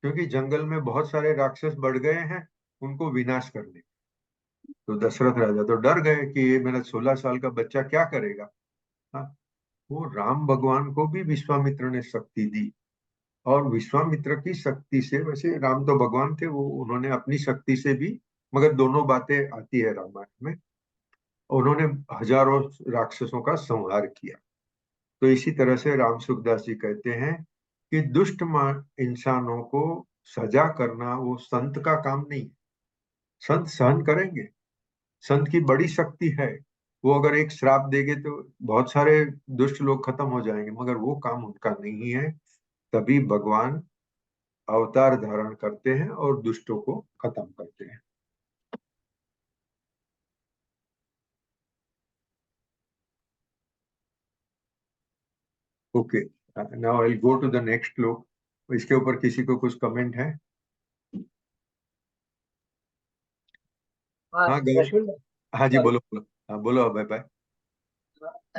क्योंकि जंगल में बहुत सारे राक्षस बढ़ गए हैं, उनको विनाश करने। तो दशरथ राजा तो डर गए कि ये मेरा 16 साल का बच्चा क्या करेगा। हाँ, वो राम भगवान को भी विश्वामित्र ने शक्ति दी और विश्वामित्र की शक्ति से, वैसे राम तो भगवान थे, वो उन्होंने अपनी शक्ति से भी, मगर दोनों बातें आती है रामायण में, उन्होंने हजारों राक्षसों का संहार किया। तो इसी तरह से राम सुखदास जी कहते हैं कि दुष्ट इंसानों को सजा करना वो संत का काम नहीं है। संत सहन करेंगे, संत की बड़ी शक्ति है, वो अगर एक श्राप देंगे तो बहुत सारे दुष्ट लोग खत्म हो जाएंगे, मगर वो काम उनका नहीं है। तभी भगवान अवतार धारण करते हैं और दुष्टों को खत्म करते हैं। Okay, now I will go to the next shloka. इसके ऊपर किसी को कुछ कमेंट है? हाँ हाँ गौरव, रश्मि हाँ जी सॉरी बोलो बोलो, हाँ बोलो अभय भाई।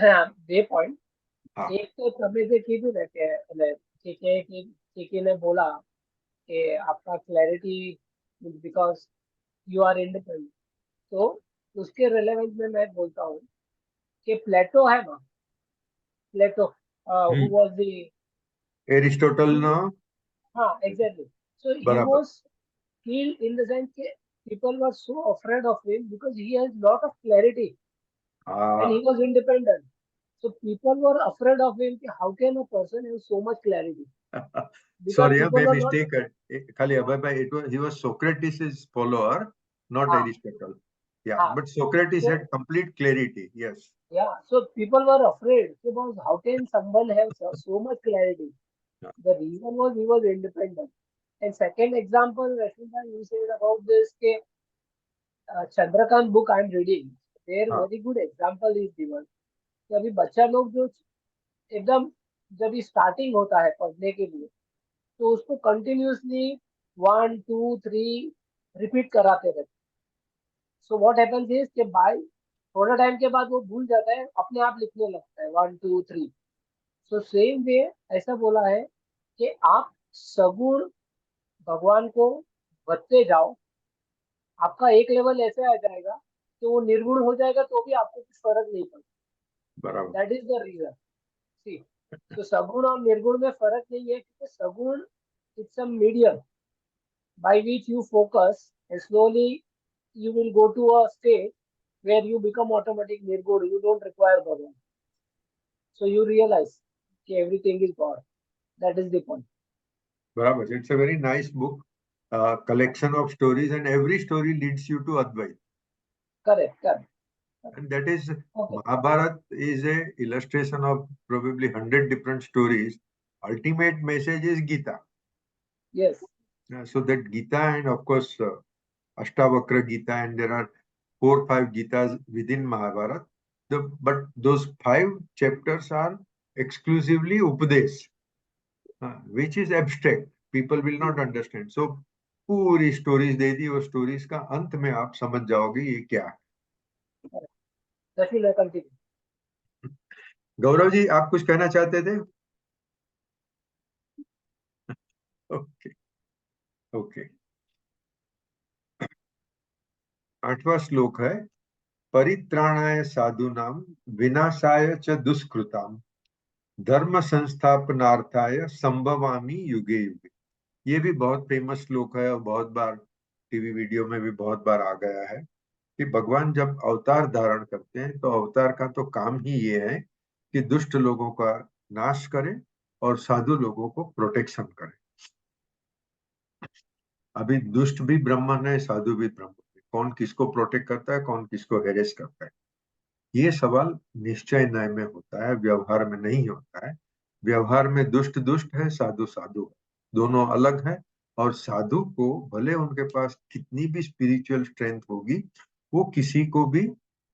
हाँ 2 पॉइंट। हाँ एक तो તમે જે કીધું ને કે એટલે કે ने बोला कि आपका clarity because you are independent, तो उसके रिलेवेंस में मैं बोलता हूँ कि प्लेटो है ना, प्लेटो हु वाज द एरिस्टोटल ना, हाँ एग्जैक्टली, सो ही बराबर। Was killed in the sense that people were so afraid of him because he has lot of clarity and he हाँ was independent. So people were afraid of him. कि How can a person have so much clarity? Because sorry, people मैं were not. Mistake है, खाली अभय भाई, it was he was Socrates is follower, not हाँ, Aristotle. या हाँ. But Socrates So had complete clarity, yes. yeah, so people were afraid because how can someone have so much clarity? The reason was he was independent. And second example, Rashmika, you said about this के Chandrakant book I am reading. There हाँ very good example is given. कि अभी बच्चा लोग जो एकदम जब starting होता है पढ़ने के लिए, तो उसको कंटिन्यूअसली 1 2 3 रिपीट कराते रहते। सो व्हाट हैपेंस इज कि बाय थोड़ा टाइम के बाद वो भूल जाता है, अपने आप लिखने लगता है 1 2 3। सो सेम वे ऐसा बोला है कि आप सगुण भगवान को बढ़ते जाओ, आपका एक लेवल ऐसे आ जाएगा कि वो निर्गुण हो जाएगा तो भी आपको कुछ फर्क नहीं पड़ता। बराबर। That is the reason. See, तो सगुण और निर्गुण में फर्क नहीं है, क्योंकि सगुण it's a medium by which you focus, and slowly you will go to a state where you become automatic nirguna. You don't require Bhagavan. So you realize that everything is God. That is the point. बराबर, it's a very nice book, collection of stories and every story leads you to Advait, Correct, correct. and that is Okay. Mahabharat is a illustration of probably 100 different stories. Ultimate message is Gita. Yes, So that Gita, and of course Ashtavakra Gita, and there are 4 5 Gitas within Mahabharata. But those 5 chapters are exclusively Upadesh, which is abstract. People will not understand. So पूरी stories they दी, और stories का अंत में आप समझ जाओगे ये क्या है। that will continue. Gaurav ji, आप कुछ कहना चाहते थे? Okay okay. 8वां श्लोक है, परित्राणाय साधूनां विनाशाय च दुष्कृताम धर्म संस्थापनार्थाय संभवामि युगे युगे। ये भी बहुत फेमस श्लोक है और बहुत बार टीवी वीडियो में भी बहुत बार आ गया है कि भगवान जब अवतार धारण करते हैं तो अवतार का तो काम ही ये है कि दुष्ट लोगों का नाश करें और साधु लोगों को प्रोटेक्शन करें। अभी दुष्ट भी ब्राह्मण है, साधु भी ब्राह्मण है, कौन किसको प्रोटेक्ट करता है, कौन किसको हेरेस करता है, ये सवाल निश्चय न्याय में होता है, व्यवहार में नहीं होता है। व्यवहार में दुष्ट दुष्ट है, साधु साधु है, दोनों अलग है। और साधु को भले उनके पास कितनी भी स्पिरिचुअल स्ट्रेंथ होगी, वो किसी को भी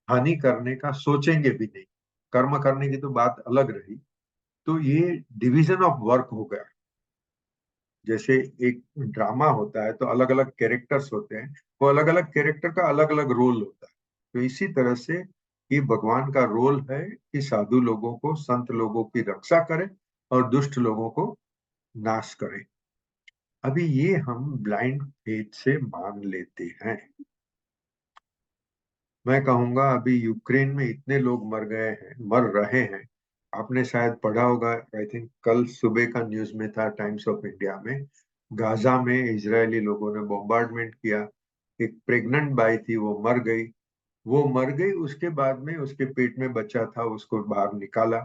हानि करने का सोचेंगे भी नहीं। कर्म करने की तो बात अलग रही। तो ये डिवीजन ऑफ वर्क हो गया। जैसे एक ड्रामा होता है तो अलग अलग कैरेक्टर्स होते हैं, वो अलग अलग कैरेक्टर का अलग अलग रोल होता है। तो इसी तरह से ये भगवान का रोल है कि साधु लोगों को, संत लोगों की रक्षा करे और दुष्ट लोगों को नाश करे। अभी ये हम ब्लाइंड फेथ से मान लेते हैं। मैं कहूंगा अभी यूक्रेन में इतने लोग मर गए हैं, मर रहे हैं, आपने शायद पढ़ा होगा, आई थिंक कल सुबह का न्यूज में था, टाइम्स ऑफ इंडिया में, गाजा में इजरायली लोगों ने बॉम्बार्डमेंट किया, एक प्रेग्नेंट बाई थी, वो मर गई। वो मर गई, उसके बाद में उसके पेट में बच्चा था, उसको बाहर निकाला।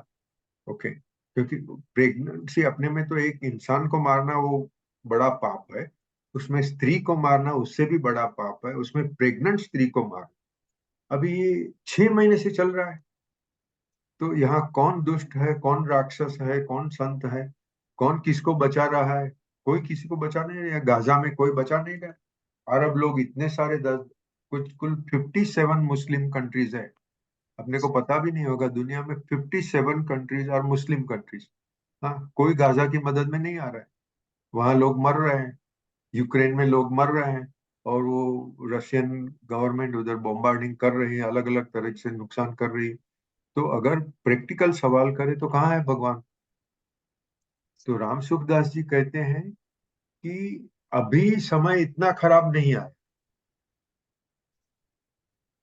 ओके, क्योंकि प्रेगनेंसी अपने में तो, एक इंसान को मारना वो बड़ा पाप है, उसमें स्त्री को मारना उससे भी बड़ा पाप है, उसमें प्रेग्नेंट स्त्री को मारना, अभी ये 6 महीने से चल रहा है। तो यहाँ कौन दुष्ट है, कौन राक्षस है, कौन संत है, कौन किसको बचा रहा है? कोई किसी को बचा नहीं रहा। गाजा में कोई बचा नहीं रहा। अरब लोग इतने सारे, 10 कुछ कुल 57 मुस्लिम कंट्रीज है। अपने को पता भी नहीं होगा, दुनिया में 57 कंट्रीज और मुस्लिम कंट्रीज। हाँ, कोई गाजा की मदद में नहीं आ रहा है। वहां लोग मर रहे हैं, यूक्रेन में लोग मर रहे हैं, और वो रशियन गवर्नमेंट उधर बॉम्बार्डिंग कर रही है, अलग अलग तरह से नुकसान कर रही है। तो अगर प्रैक्टिकल सवाल करें तो कहाँ है भगवान? तो राम सुखदास जी कहते हैं कि अभी समय इतना खराब नहीं आया,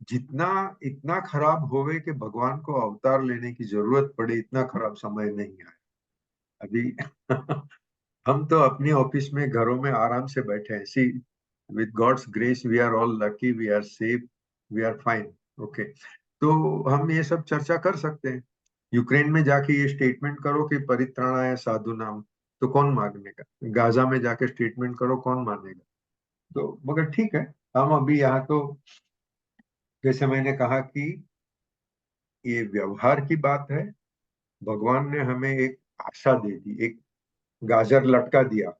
जितना इतना खराब होवे कि भगवान को अवतार लेने की जरूरत पड़े, इतना खराब समय नहीं आया अभी। हम तो अपनी ऑफिस में, घरों में आराम से बैठे हैं। See, with God's grace we are all lucky, we are safe, we are fine. Okay, तो हम ये सब चर्चा कर सकते हैं। यूक्रेन में जाके ये स्टेटमेंट करो कि परित्राणाय साधु नाम, तो कौन मानेगा? गाजा में जाके स्टेटमेंट करो, कौन मानेगा? तो मगर ठीक है, हम अभी यहाँ तो, जैसे मैंने कहा कि ये व्यवहार की बात है। भगवान ने हमें एक आशा दे दी, एक गाजर लटका दिया,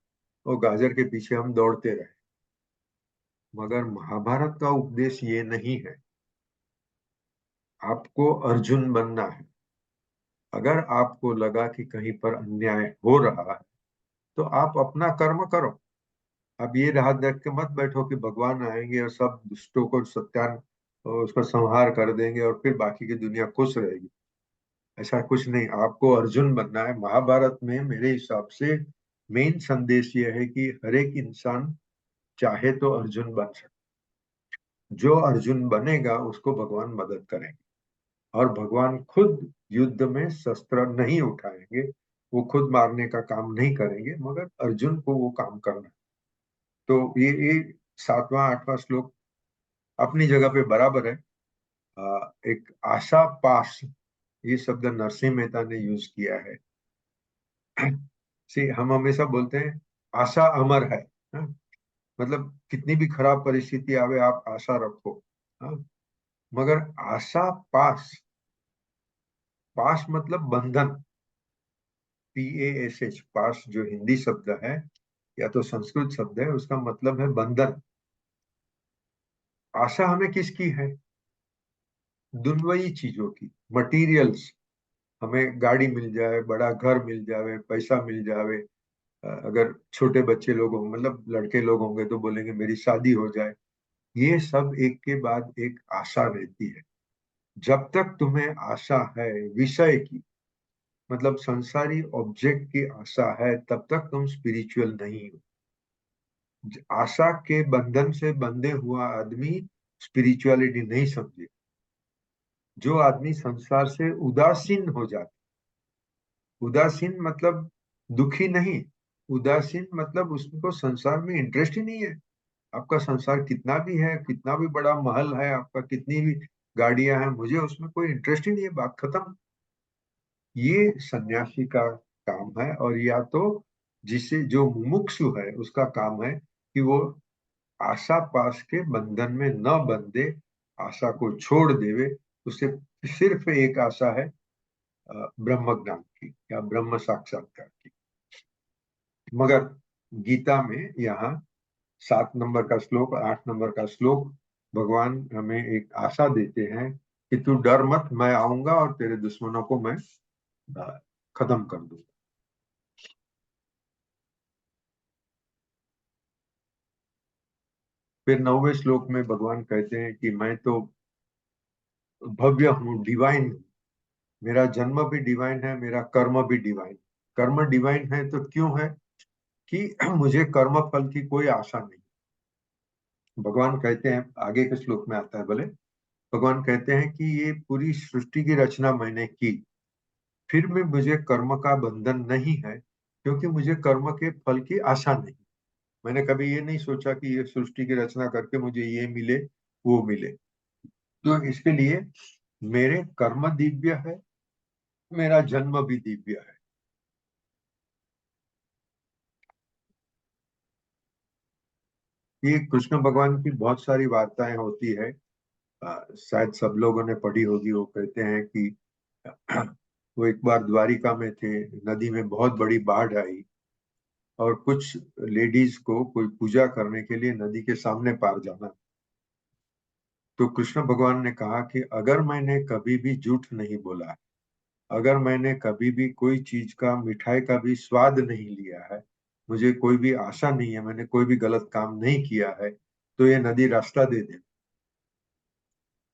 और गाजर के पीछे हम दौड़ते रहे। मगर महाभारत का उपदेश ये नहीं है। आपको अर्जुन बनना है। अगर आपको लगा कि कहीं पर अन्याय हो रहा है, तो आप अपना कर्म करो। अब ये राह देख के मत बैठो कि भगवान आएंगे और सब दुष्टों को और उसका संहार कर देंगे और फिर बाकी की दुनिया खुश रहेगी। ऐसा कुछ नहीं, आपको अर्जुन बनना है। महाभारत में मेरे हिसाब से मेन संदेश यह है कि हर एक इंसान चाहे तो अर्जुन बन सकता। जो अर्जुन बनेगा उसको भगवान मदद करेंगे, और भगवान खुद युद्ध में शस्त्र नहीं उठाएंगे, वो खुद मारने का काम नहीं करेंगे, मगर अर्जुन को वो काम करना है। तो ये 7वां 8वां श्लोक अपनी जगह पे बराबर है। एक आशा पास, ये शब्द नरसिंह मेहता ने यूज किया है। सी, हम हमेशा बोलते हैं आशा अमर है, हाँ? मतलब कितनी भी खराब परिस्थिति आवे, आप आशा रखो, हाँ? मगर आशा पास, पास मतलब बंधन, PASH, पास जो हिंदी शब्द है या तो संस्कृत शब्द है, उसका मतलब है बंधन। आशा हमें किसकी है? दुन्वयी चीजों की, मटीरियल्स। हमें गाड़ी मिल जाए, बड़ा घर मिल जाए, पैसा मिल जाए। अगर छोटे बच्चे लोग होंगे, मतलब लड़के लोग होंगे, तो बोलेंगे मेरी शादी हो जाए। ये सब एक के बाद एक आशा रहती है। जब तक तुम्हें आशा है विषय की, मतलब संसारी ऑब्जेक्ट की आशा है, तब तक तुम स्पिरिचुअल नहीं हो। आशा के बंधन से बंधे हुआ आदमी स्पिरिचुअलिटी नहीं समझे। जो आदमी संसार से उदासीन हो जाता, उदासीन मतलब दुखी नहीं, उदासीन मतलब उसको संसार में इंटरेस्ट ही नहीं है। आपका संसार कितना भी है, कितना भी बड़ा महल है, आपका कितनी भी गाड़ियां हैं, मुझे उसमें कोई इंटरेस्ट ही नहीं है, बात खत्म। ये सन्यासी का काम है। और या तो जिसे, जो मुमुक्षु है, उसका काम है कि वो आशा पास के बंधन में न बंधे, आशा को छोड़ देवे। उसे सिर्फ एक आशा है, ब्रह्म ज्ञान की या ब्रह्म साक्षात्कार की। मगर गीता में यहाँ 7 नंबर का श्लोक, 8 नंबर का श्लोक, भगवान हमें एक आशा देते हैं कि तू डर मत, मैं आऊंगा और तेरे दुश्मनों को मैं खत्म कर दूंगा। फिर 9वें श्लोक में भगवान कहते हैं कि मैं तो भव्य हूँ, डिवाइन हूँ। मेरा जन्म भी डिवाइन है, मेरा कर्म भी डिवाइन। कर्म डिवाइन है तो क्यों है? कि मुझे कर्म फल की कोई आशा नहीं। भगवान कहते हैं, आगे के श्लोक में आता है, बोले भगवान कहते हैं कि ये पूरी सृष्टि की रचना मैंने की, फिर में मुझे कर्म का बंधन नहीं है, क्योंकि मुझे कर्म के फल की आशा नहीं। मैंने कभी ये नहीं सोचा कि ये सृष्टि की रचना करके मुझे ये मिले वो मिले। तो इसके लिए मेरे कर्म दिव्य है, मेरा जन्म भी दिव्य है। ये कृष्ण भगवान की बहुत सारी वार्ताएं होती है, शायद सब लोगों ने पढ़ी होगी। वो कहते हैं कि वो एक बार द्वारिका में थे, नदी में बहुत बड़ी बाढ़ आई और कुछ लेडीज को कोई पूजा करने के लिए नदी के सामने पार जाना। तो कृष्ण भगवान ने कहा कि अगर मैंने कभी भी झूठ नहीं बोला, अगर मैंने कभी भी कोई चीज का, मिठाई का भी स्वाद नहीं लिया है, मुझे कोई भी आशा नहीं है, मैंने कोई भी गलत काम नहीं किया है, तो ये नदी रास्ता दे दे।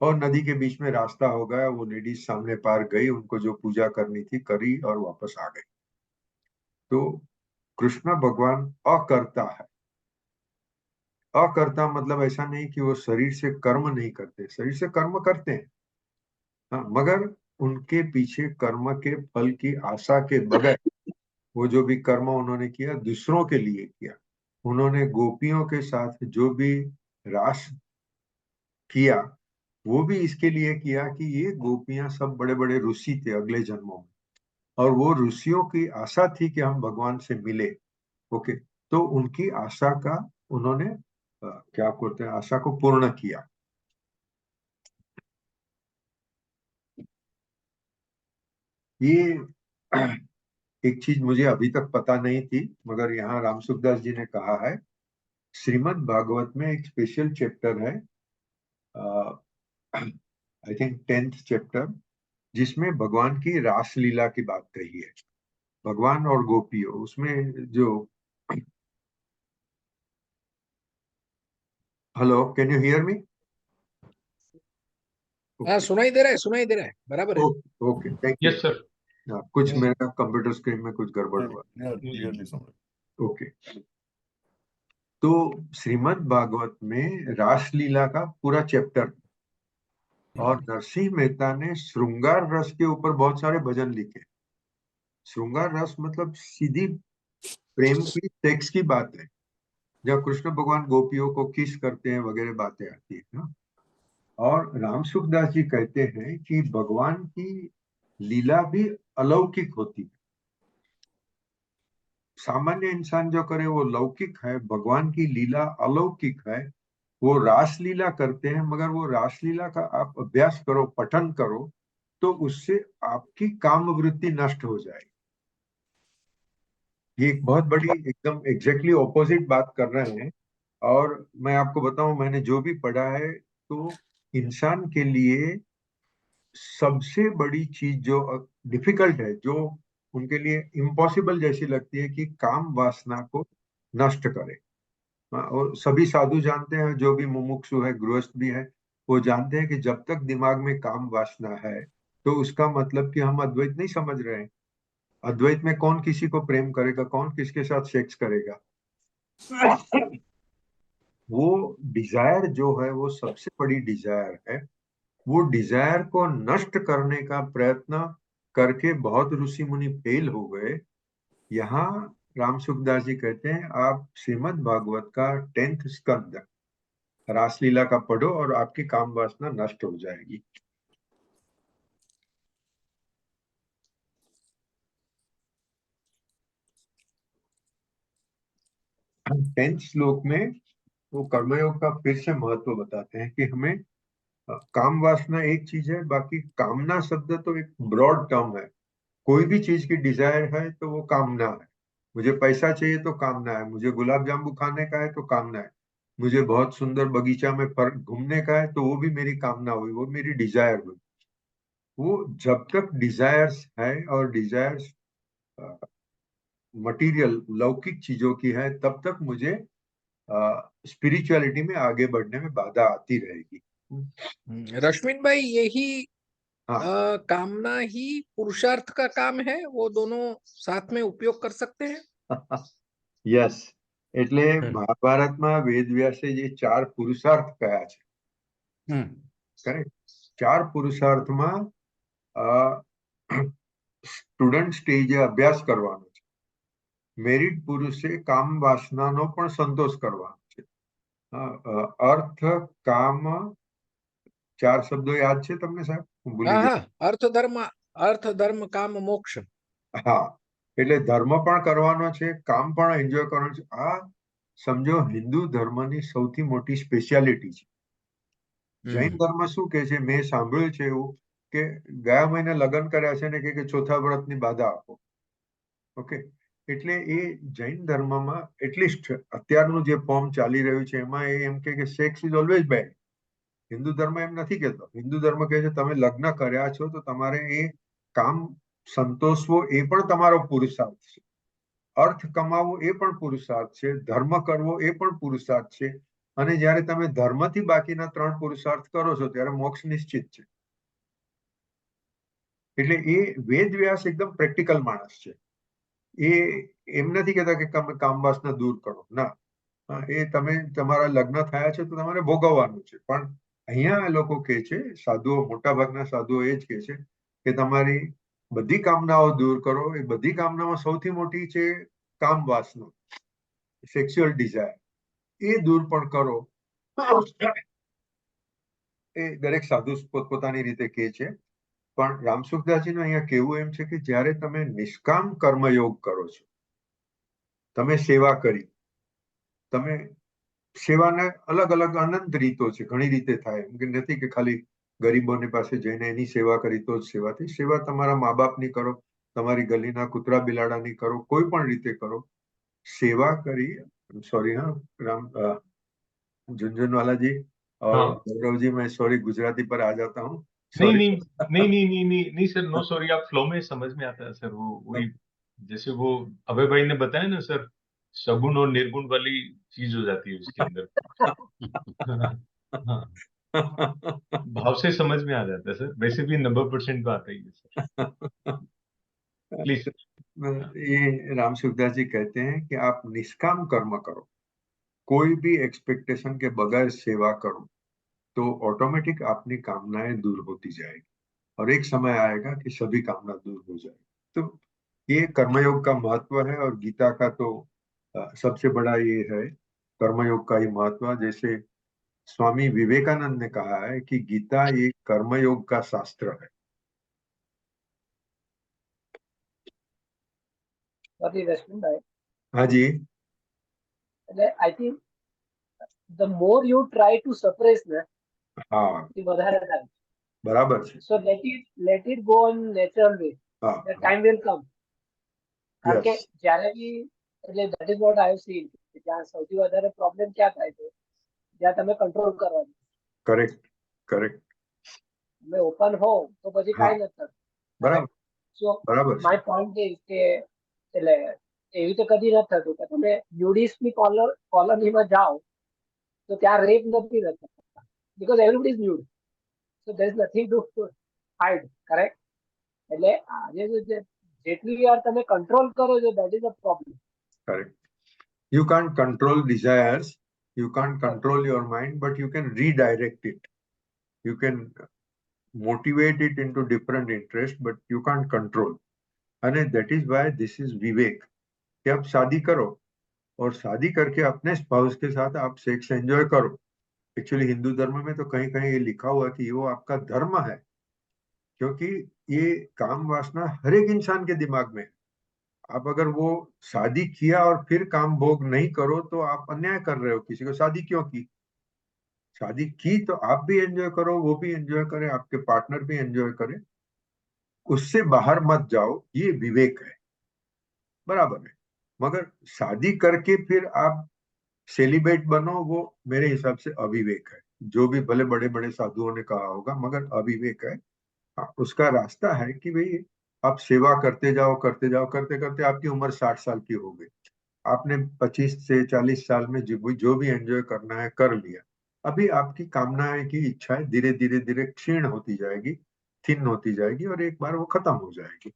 और नदी के बीच में रास्ता हो गया, वो लेडीज सामने पार गई, उनको जो पूजा करनी थी करी और वापस आ गई। तो कृष्ण भगवान अकर्ता है। अकर्ता मतलब ऐसा नहीं कि वो शरीर से कर्म नहीं करते, शरीर से कर्म करते हैं, हाँ, मगर उनके पीछे कर्म के फल की आशा के बगैर वो जो भी कर्म उन्होंने किया दूसरों के लिए किया। उन्होंने गोपियों के साथ जो भी रास किया वो भी इसके लिए किया कि ये गोपियां सब बड़े बड़े ऋषि थे अगले जन्मों में, और वो ऋषियों की आशा थी कि हम भगवान से मिले। ओके, तो उनकी आशा का उन्होंने क्या कहते हैं, आशा को पूर्ण किया। ये एक चीज मुझे अभी तक पता नहीं थी, मगर यहाँ राम सुखदास जी ने कहा है। श्रीमद् भागवत में एक स्पेशल चैप्टर है, आई थिंक 10th चैप्टर, जिसमें भगवान की रासलीला की बात कही है, भगवान और गोपियों। उसमें जो, hello, can you hear me? हाँ, सुनाई दे रहा है, बराबर है। Okay, thank you. Yes sir. कुछ मेरा कंप्यूटर स्क्रीन में कुछ गड़बड़ हुआ। क्लियरली समझ। ओके, तो श्रीमद् भागवत में रासलीला का पूरा चैप्टर, और नरसिंह मेहता ने श्रृंगार रस के ऊपर बहुत सारे भजन लिखे। श्रृंगार रस मतलब सीधी प्रेम की, सेक्स की बात है, जब कृष्ण भगवान गोपियों को किस करते हैं वगैरह बातें आती है ना। और राम सुखदास जी कहते हैं कि भगवान की लीला भी अलौकिक होती है। सामान्य इंसान जो करे वो लौकिक है, भगवान की लीला अलौकिक है। वो रासलीला करते हैं, मगर वो रासलीला का आप अभ्यास करो, पठन करो, तो उससे आपकी काम वृत्ति नष्ट हो जाएगी। ये एक बहुत बड़ी, एकदम एग्जैक्टली ऑपोजिट बात कर रहे हैं। और मैं आपको बताऊं, मैंने जो भी पढ़ा है, तो इंसान के लिए सबसे बड़ी चीज जो डिफिकल्ट है, जो उनके लिए इम्पॉसिबल जैसी लगती है, कि काम वासना को नष्ट करे। और सभी साधु जानते हैं, जो भी मुमुक्षु है, गृहस्थ भी है, वो जानते हैं कि जब तक दिमाग में काम वासना है, तो उसका मतलब कि हम अद्वैत नहीं समझ रहे हैं। अद्वैत में कौन किसी को प्रेम करेगा, कौन किसके साथ सेक्स करेगा? वो डिजायर जो है, वो सबसे बड़ी डिजायर है। वो डिजायर को नष्ट करने का प्रयत्न करके बहुत ऋषि मुनि फेल हो गए। यहाँ राम सुखदास जी कहते हैं, आप श्रीमद् भागवत का 10th स्कंद रासलीला का पढ़ो और आपकी काम वासना नष्ट हो जाएगी। 10th श्लोक में वो कर्मयोग का फिर से महत्व बताते हैं कि हमें काम वासना एक चीज है, बाकी कामना शब्द तो एक ब्रॉड टर्म है। कोई भी चीज की डिजायर है तो वो कामना है। मुझे पैसा चाहिए तो कामना है, मुझे गुलाब जामुन खाने का है तो कामना है, मुझे बहुत सुंदर बगीचा में घूमने का है तो वो भी मेरी कामना हुई, वो मेरी डिजायर हुई। वो जब तक डिजायर्स है, और डिजायर्स मटेरियल लौकिक चीजों की है, तब तक मुझे स्पिरिचुअलिटी में आगे बढ़ने में बाधा आती रहेगी। रश्मिन भाई, यही हाँ, कामना ही पुरुषार्थ का काम है, वो दोनों साथ में उपयोग कर सकते हैं। યસ, એટલે મહાભારતમાં વેદવ્યાસે જે 4 પુરુષાર્થ કયા છે, કરેક્ટ? 4 પુરુષાર્થમાં સ્ટુડન્ટ સ્ટેજે અભ્યાસ કરવાનો છે. મેરિડ પુરુષે કામ વાસનાનો પણ સંતોષ કરવાનો છે. અર્થ, કામ, 4 શબ્દો યાદ છે તમને સાહેબ? હું ભૂલી હા ગયો. હા અર્થ ધર્મ કામ મોક્ષ. હા, એટલે ધર્મ પણ કરવાનો છે, કામ પણ એન્જોય કરવાનું છે. આ સમજો હિન્દુ ધર્મની સૌથી મોટી સ્પેશિયાલિટી છે. જૈન ધર્મ શું કે છે, મેં સાંભળ્યું છે એવું કે ગયા મહિને લગ્ન કર્યા છે ને કે ચોથા વ્રતની બાધા આપો. ઓકે, એટલે એ જૈન ધર્મમાં એટલીસ્ટ અત્યારનું જે ફોર્મ ચાલી રહ્યું છે એમાં એ એમ કે sex is always bad. Hindu ધર્મ એમ નથી કહેતો. હિન્દુ ધર્મ કહે છે તમે લગ્ન કર્યા છો તો તમારે એ કામ સંતોષવો એ પણ તમારો પુરુષાર્થ છે. અર્થ કમાવવો એ પણ પુરુષાર્થ છે. ધર્મ કરવો એ પણ પુરુષાર્થ છે. અને જ્યારે તમે ધર્મથી બાકીના 3 પુરુષાર્થ કરો છો ત્યારે મોક્ષ નિશ્ચિત છે. એટલે એ વેદ વ્યાસ એકદમ પ્રેક્ટિકલ માણસ છે. એ એમ નથી કહેતા કે તમે કામ વાસના દૂર કરો. ના, એ તમે તમારા લગ્ન થયા છે તો તમારે ભોગવવાનું છે. પણ અહીંયા લોકો કહે છે, સાધુઓ, મોટાભાગના સાધુઓ એ જ કહે છે કે તમારી બધી કામનાઓ દૂર કરો. એ બધી કામનામાં સૌથી મોટી છે કામ વાસના, સેક્સ્યુઅલ ડિઝાયર. એ દૂર પણ કરો. એ દરેક સાધુ પોતપોતાની રીતે કહે છે. પણ રામસુખદાસજીનું અહીંયા કહેવું એમ છે કે જ્યારે તમે નિષ્કામ કર્મયોગ કરો છો, તમે સેવા કરી, તમે સેવાના અલગ અલગ અનંત રીતો છે, ઘણી રીતે થાય. એમ કે નથી કે ખાલી ગરીબોની પાસે જઈને એની સેવા કરી તો જ સેવા થઈ. સેવા તમારા મા બાપની કરો, તમારી ગલીના કૂતરા બિલાડાની કરો, કોઈ પણ રીતે કરો. સેવા કરી, સોરી હા राम झुंझुनवाला जी और हाँ गौरव जी, मैं सॉरी गुजराती पर आ जाता हूँ. नहीं सॉरी. नहीं नहीं नहीं नहीं नहीं नहीं सर, नो सॉरी, आप फ्लो में समझ में आता है सर। वो वही जैसे वो अभय भाई ने बताया ना सर, सगुण और निर्गुण वाली चीज हो जाती है उसके अंदर। हाँ, भाव से समझ में आ जाता है सर। वैसे भी 90% तो आता ही है सर। प्लीज। ये राम सुखदास जी कहते हैं कि आप निष्काम कर्म करो, कोई भी एक्सपेक्टेशन के बगैर सेवा करो, तो ऑटोमेटिक अपनी कामनाएं दूर होती जाएगी और एक समय आएगा कि सभी कामना दूर हो जाएगी. तो ये कर्मयोग का महत्व है और गीता का तो सबसे बड़ा ये है कर्मयोग का ही महत्व. जैसे स्वामी विवेकानंद ने कहा है कि गीता ये कर्मयोग का शास्त्र है. Sorry, Rashminbhai. हाँ जी. I think the more you try to suppress, हाँ, the વધારે થાય. બરાબર છે. So let it go on natural way. હા, The time will come. કારણ કે yes, જ્યારે બી એટલે that is what I have seen. જ્યાં સૌથી વધારે પ્રોબ્લેમ ક્યાં થાય છે, જ્યાં તમે કંટ્રોલ કરવાનું. correct, correct. તમે ઓપન હો તો પછી હા, કાંઈ નથી થતું. બરાબર, સો બરાબર છે. માય પોઈન્ટ ઇઝ કે એટલે એવી તો કદી નથી થતું કે તમે ન્યુડિસ્ટની કોલોનીમાં જાઓ તો ત્યાં રેપ નથી થતા, because everybody is nude. So there is nothing to hide, correct? એટલે આજે જેટલી વાર તમે કંટ્રોલ કરો છો, that is a problem. Correct. You can't control desires, you can't control your mind, but you can redirect it. You can motivate it into different interests, but you can't control. And that is why this is विवेक. कि आप शादी करो और शादी करके अपने spouse के साथ आप सेक्स एंजॉय करो. एक्चुअली हिंदू धर्म में तो कहीं कहीं ये लिखा हुआ कि वो आपका धर्म है, क्योंकि ये काम वासना हर एक इंसान के दिमाग में है. आप अगर वो शादी किया और फिर काम भोग नहीं करो तो आप अन्याय कर रहे हो. किसी को शादी क्यों की? शादी की तो आप भी एंजॉय करो, वो भी एंजॉय करे, आपके पार्टनर भी एंजॉय करे. उससे बाहर मत जाओ, ये विवेक है. बराबर है. मगर शादी करके फिर आप सेलिब्रेट बनो, वो मेरे हिसाब से अविवेक है. जो भी भले बड़े बड़े साधुओं ने कहा होगा, मगर अविवेक है. हाँ, उसका रास्ता है कि भाई आप सेवा करते जाओ, करते जाओ, करते करते आपकी उम्र 60 साल की हो गई. आपने 25 से 40 साल में जो भी एंजॉय करना है कर लिया. अभी आपकी कामनाएं की इच्छाएं धीरे धीरे धीरे क्षीण होती जाएगी, थिन होती जाएगी और एक बार वो खत्म हो जाएगी.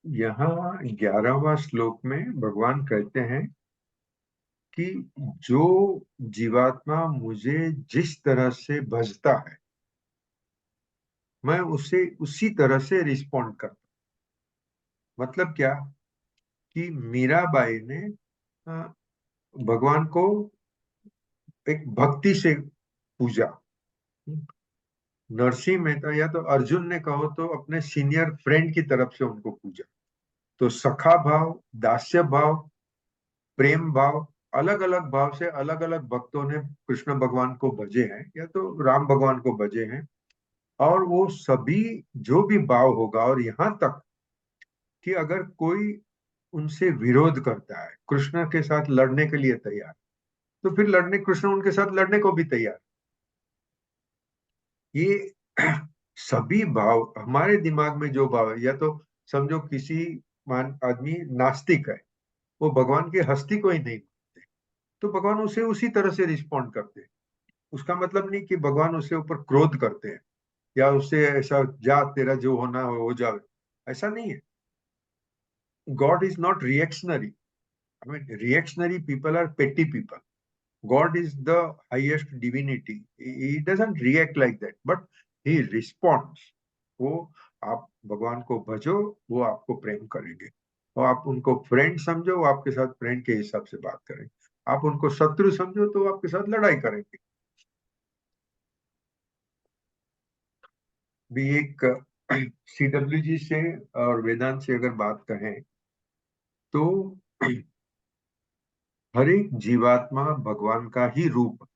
यहाँ 11वां श्लोक में भगवान कहते हैं कि जो जीवात्मा मुझे जिस तरह से भजता है मैं उसे उसी तरह से रिस्पॉन्ड करता हूं। मतलब क्या कि मीराबाई ने अ, भगवान को एक भक्ति से पूजा। नरसिंह मेहता या तो अर्जुन ने कहो तो अपने सीनियर फ्रेंड की तरफ से उनको पूजा। तो सखा भाव, दास्य भाव, प्रेम भाव, अलग अलग भाव से अलग अलग भक्तों ने कृष्ण भगवान को भजे हैं या तो राम भगवान को भजे हैं। और वो सभी जो भी भाव होगा, और यहाँ तक कि अगर कोई उनसे विरोध करता है, कृष्ण के साथ लड़ने के लिए तैयार, तो फिर लड़ने, कृष्ण उनके साथ लड़ने को भी तैयार। ये सभी भाव हमारे दिमाग में जो भाव है, या तो समझो किसी मान आदमी नास्तिक है, वो भगवान की हस्ती को ही नहीं मानते, तो भगवान उसे उसी तरह से रिस्पॉन्ड करते हैं। उसका मतलब नहीं कि भगवान उसके ऊपर क्रोध करते हैं या उससे ऐसा जा तेरा जो होना हो जाए, ऐसा नहीं है। God is not reactionary. I mean reactionary people are petty people. God is the highest divinity. He doesn't react like that, but he responds. वो आप भगवान को भजो, वो आपको प्रेम करेंगे। और आप उनको फ्रेंड समझो, वो आपके साथ फ्रेंड के हिसाब से बात करेंगे। आप उनको शत्रु समझो तो वो आपके साथ लड़ाई करेंगे। भी एक CWG से और वेदांत से अगर बात करें तो हर एक जीवात्मा भगवान का ही रूप।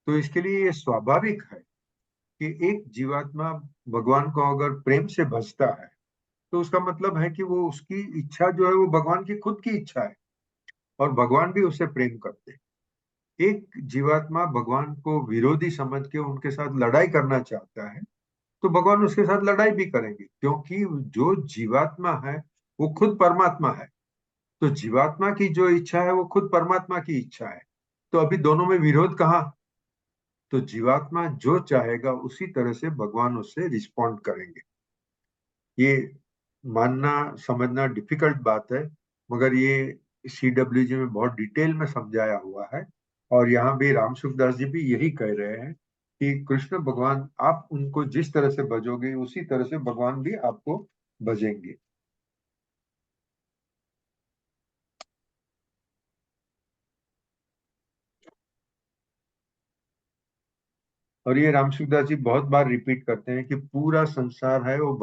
तो इसके लिए ये स्वाभाविक है कि एक जीवात्मा भगवान को अगर प्रेम से भजता है तो उसका मतलब है कि वो उसकी इच्छा जो है वो भगवान की खुद की इच्छा है, और भगवान भी उससे प्रेम करते हैं। एक जीवात्मा भगवान को विरोधी समझ के उनके साथ लड़ाई करना चाहता है तो भगवान उसके साथ लड़ाई भी करेंगे, क्योंकि जो जीवात्मा है वो खुद परमात्मा है। तो जीवात्मा की जो इच्छा है वो खुद परमात्मा की इच्छा है। तो अभी दोनों में विरोध कहाँ? तो जीवात्मा जो चाहेगा उसी तरह से भगवान उससे रिस्पॉन्ड करेंगे। ये मानना समझना डिफिकल्ट बात है, मगर ये CWG में बहुत डिटेल में समझाया हुआ है। और यहाँ भी राम सुखदास जी भी यही कह रहे हैं कि कृष्ण भगवान आप उनको जिस तरह से भजोगे उसी तरह से भगवान भी आपको भजेंगे। और ये राम सुखदास जी बहुत बार रिपीट करते हैं कि पूरा संसार है वो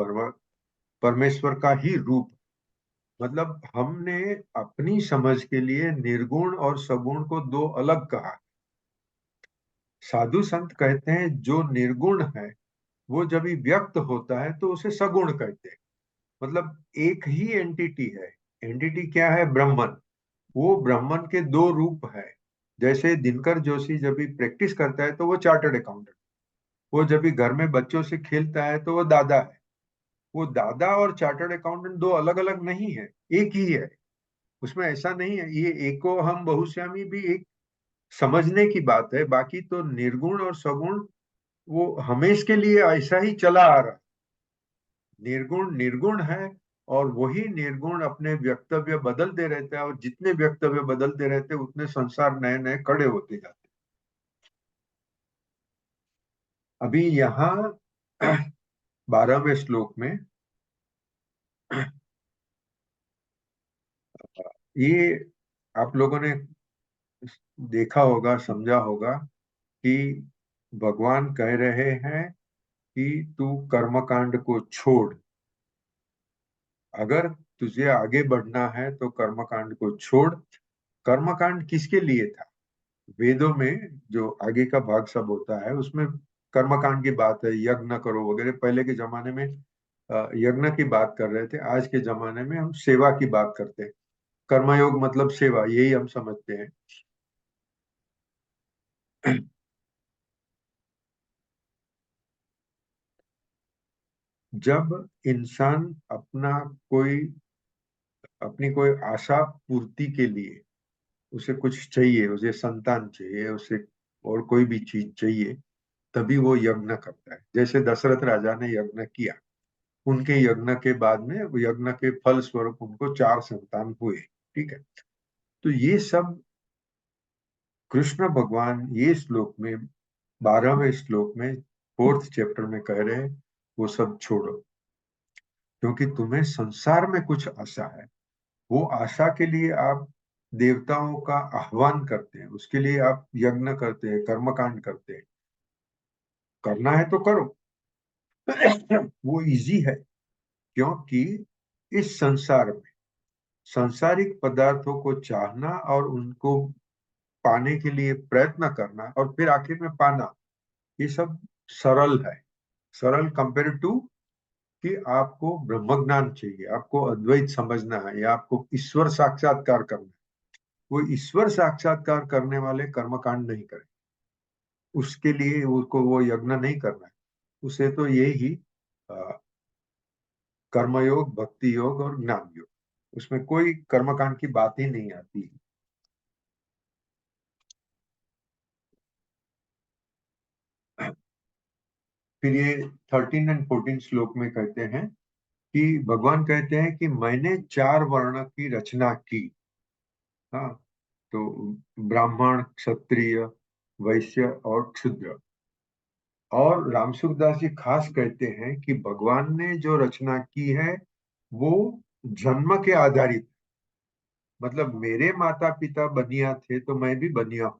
परमेश्वर का ही रूप। मतलब हमने अपनी समझ के लिए निर्गुण और सगुण को दो अलग कहा। साधु संत कहते हैं जो निर्गुण है वो जब भी व्यक्त होता है तो उसे सगुण कहते हैं। मतलब एक ही एंटिटी है। एंटिटी क्या है? ब्रह्मन। वो ब्रह्मन के दो रूप है। जैसे दिनकर जोशी जब भी प्रैक्टिस करता है तो वो चार्टर्ड अकाउंटेंट, वो जब भी घर में बच्चों से खेलता है तो वो दादा है। वो दादा और चार्टर्ड अकाउंटेंट दो अलग अलग नहीं है, एक ही है। उसमें ऐसा नहीं है। ये एको हम बहुश्यामी भी एक समझने की बात है। बाकी तो निर्गुण और सगुण वो हमेश के लिए ऐसा ही चला आ रहा। निर्गुण निर्गुण है, और वही निर्गुण अपने वक्तव्य बदलते रहता है, और जितने वक्तव्य बदलते रहते हैं उतने संसार नए नए खड़े होते जाते हैं। अभी यहाँ 12वें श्लोक में ये आप लोगों ने देखा होगा, समझा होगा कि भगवान कह रहे हैं कि तू कर्मकांड को छोड़। अगर तुझे आगे बढ़ना है तो कर्मकांड को छोड़। कर्मकांड किसके लिए था? वेदों में जो आगे का भाग सब होता है उसमें कर्मकांड की बात है, यज्ञ करो वगैरह। पहले के जमाने में यज्ञ की बात कर रहे थे, आज के जमाने में हम सेवा की बात करते हैं। कर्मयोग मतलब सेवा, यही हम समझते हैं। जब इंसान अपनी कोई आशा पूर्ति के लिए उसे कुछ चाहिए, उसे संतान चाहिए, उसे और कोई भी चीज चाहिए, तभी वो यज्ञ करता है। जैसे दशरथ राजा ने यज्ञ किया। उनके यज्ञ के बाद में यज्ञ के फल स्वरूप उनको 4 संतान हुए। ठीक है, तो ये सब कृष्ण भगवान ये श्लोक में 12वें श्लोक में 4th चैप्टर में कह रहे हैं, वो सब छोड़ो, क्योंकि तुम्हें संसार में कुछ आशा है। वो आशा के लिए आप देवताओं का आह्वान करते हैं, उसके लिए आप यज्ञ करते हैं, कर्मकांड करते हैं। करना है तो करो। वो इजी है, क्योंकि इस संसार में सांसारिक पदार्थों को चाहना और उनको पाने के लिए प्रयत्न करना और फिर आखिर में पाना, ये सब सरल है। सरल कंपेयर टू कि आपको ब्रह्म ज्ञान चाहिए, आपको अद्वैत समझना है, या आपको ईश्वर साक्षात्कार करना है। वो ईश्वर साक्षात्कार करने वाले कर्मकांड नहीं करें, उसके लिए उसको वो यज्ञ नहीं करना है। उसे तो ये ही कर्मयोग, भक्ति योग और ज्ञान योग, उसमें कोई कर्मकांड की बात ही नहीं आती। फिर ये 13 और 14 श्लोक में कहते हैं कि भगवान कहते हैं कि मैंने 4 वर्ण की रचना की। हाँ, तो ब्राह्मण, क्षत्रिय, वैश्य और क्षुद्र। और रामसुखदास जी खास कहते हैं कि भगवान ने जो रचना की है वो जन्म के आधारित, मतलब मेरे माता पिता बनिया थे तो मैं भी बनिया हूं,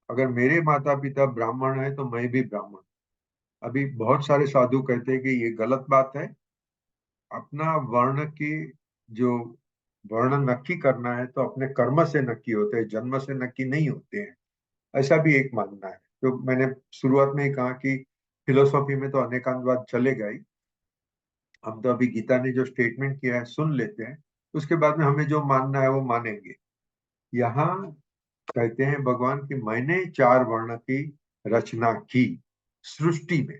अगर मेरे माता पिता ब्राह्मण है तो मैं भी ब्राह्मण। अभी बहुत सारे साधु कहते हैं कि ये गलत बात है। अपना वर्ण की जो वर्ण नक्की करना है तो अपने कर्म से नक्की होते हैं, जन्म से नक्की नहीं होते हैं, ऐसा भी एक मानना है। तो मैंने शुरुआत में ही कहा कि फिलोसॉफी में तो अनेकांतवाद चलेगा ही। हम तो अभी गीता ने जो स्टेटमेंट किया है सुन लेते हैं, उसके बाद में हमें जो मानना है वो मानेंगे। यहाँ कहते हैं भगवान कि मैंने 4 वर्ण की रचना की सृष्टि में।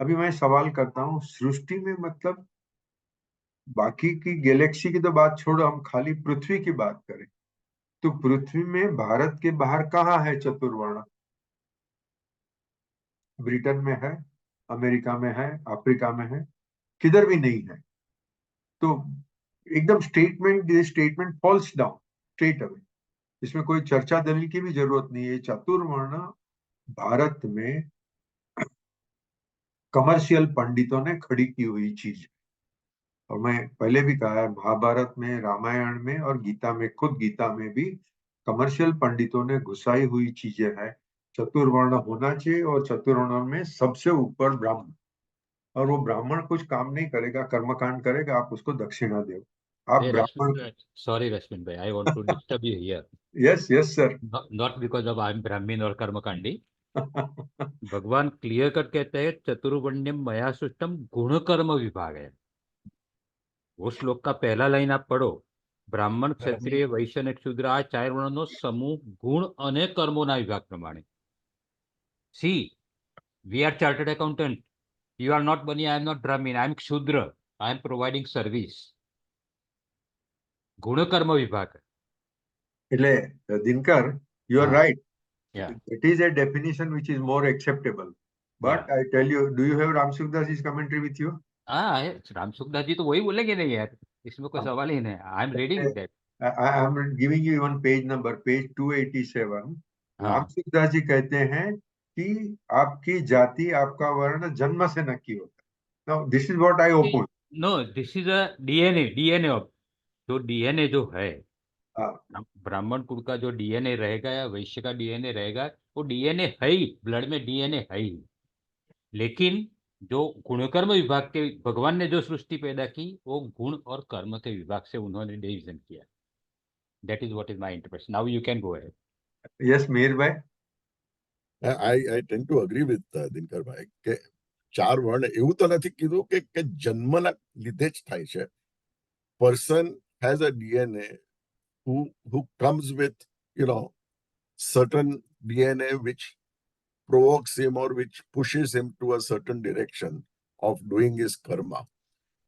अभी मैं सवाल करता हूँ, सृष्टि में मतलब बाकी की गैलेक्सी की तो बात छोड़ो, हम खाली पृथ्वी की बात करें तो पृथ्वी में भारत के बाहर कहाँ है चतुर्वर्ण? ब्रिटेन में है, अमेरिका में है, अफ्रीका में है, किधर भी नहीं है। तो एकदम statement falls down straight away, इसमें कोई चर्चा दलील की भी जरूरत नहीं है। चतुर्वर्ण भारत में कमर्शियल पंडितों ने खड़ी की हुई चीज है। और मैं पहले भी कहा है, महाभारत में, रामायण में और गीता में, खुद गीता में भी कमर्शियल पंडितों ने घुसाई हुई चीजें हैं। चतुर्वर्ण होना चाहिए और चतुर्वर्ण में सबसे ऊपर ब्राह्मण, और वो ब्राह्मण कुछ काम नहीं करेगा, कर्मकांड करेगा, आप उसको दक्षिणा दो। आप Hey, ब्राह्मण। sorry, Rashmin bhai, I want to disturb you here. Yes yes sir. Not because of I'm Brahmin or Karmakandi. भगवान क्लियर कट कहते हैं चतुर्वर्ण्यम मया सृष्टम गुण कर्म विभाग है। वो श्लोक का पहला लाइन आप पढ़ो, ब्राह्मण, क्षत्रिय, वैश्य અને क्षुद्र આ 4 વર્ણનો સમૂહ ગુણ અને કર્મોના વિભાગ પ્રમાણે. See, we are chartered accountant. You are not Bani, I am not Brahmin, I am Kshudra. I am providing service. ગુણ કર્મ વિભાગ. એટલે દિનકર, you are right. Yeah. It is a definition which is more acceptable. But Yeah. I tell you, do you have Ram Sukhdas's commentary with you? हाँ, राम सुखदास जी तो वही बोलेंगे नहीं यार, इसमें कोई सवाल ही नहीं। I am reading that. I am giving you even page number, page 287. हाँ। राम सुखदास जी कहते हैं कि आपकी जाति, आपका वर्ण जन्म से नक्की होता है। Now this is what I oppose. No, this is a DNA of, जो डीएनए जो है, हाँ, ब्राह्मण कुल का जो डीएनए रहेगा या वैश्य का डीएनए रहेगा, वो डीएनए है ही, ब्लड में डीएनए है ही। लेकिन जो गुणकर्म विभाग के भगवान ने जो सृष्टि पैदा की, वो गुण और कर्म के विभाग से उन्होंने डिवीजन किया। That is what is my interpretation. Now you can go ahead. yes मेहर भाई। I tend to agree with દિનકર ભાઈ કે 4 વર્ણ એવું તો નથી કીધું કે જન્મના લીધે જ થાય છે. Person has a DNA who comes with, you know, certain DNA which provokes him or which pushes him to a certain direction of doing his karma.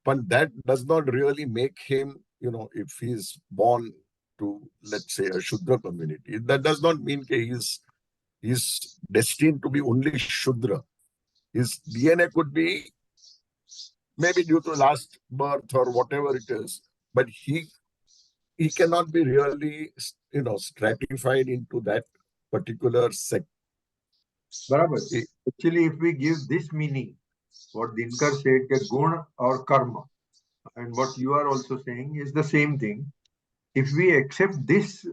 But that does not really make him, you know, if he's born to, let's say, a Shudra community, that does not mean that he's destined to be only Shudra. His DNA could be maybe due to last birth or whatever it is, but he cannot be really, stratified into that particular sect. बराबर. He- Actually, if we give this meaning, what Dinkar said, that gun or karma, and what you are also saying is the same thing. If we accept this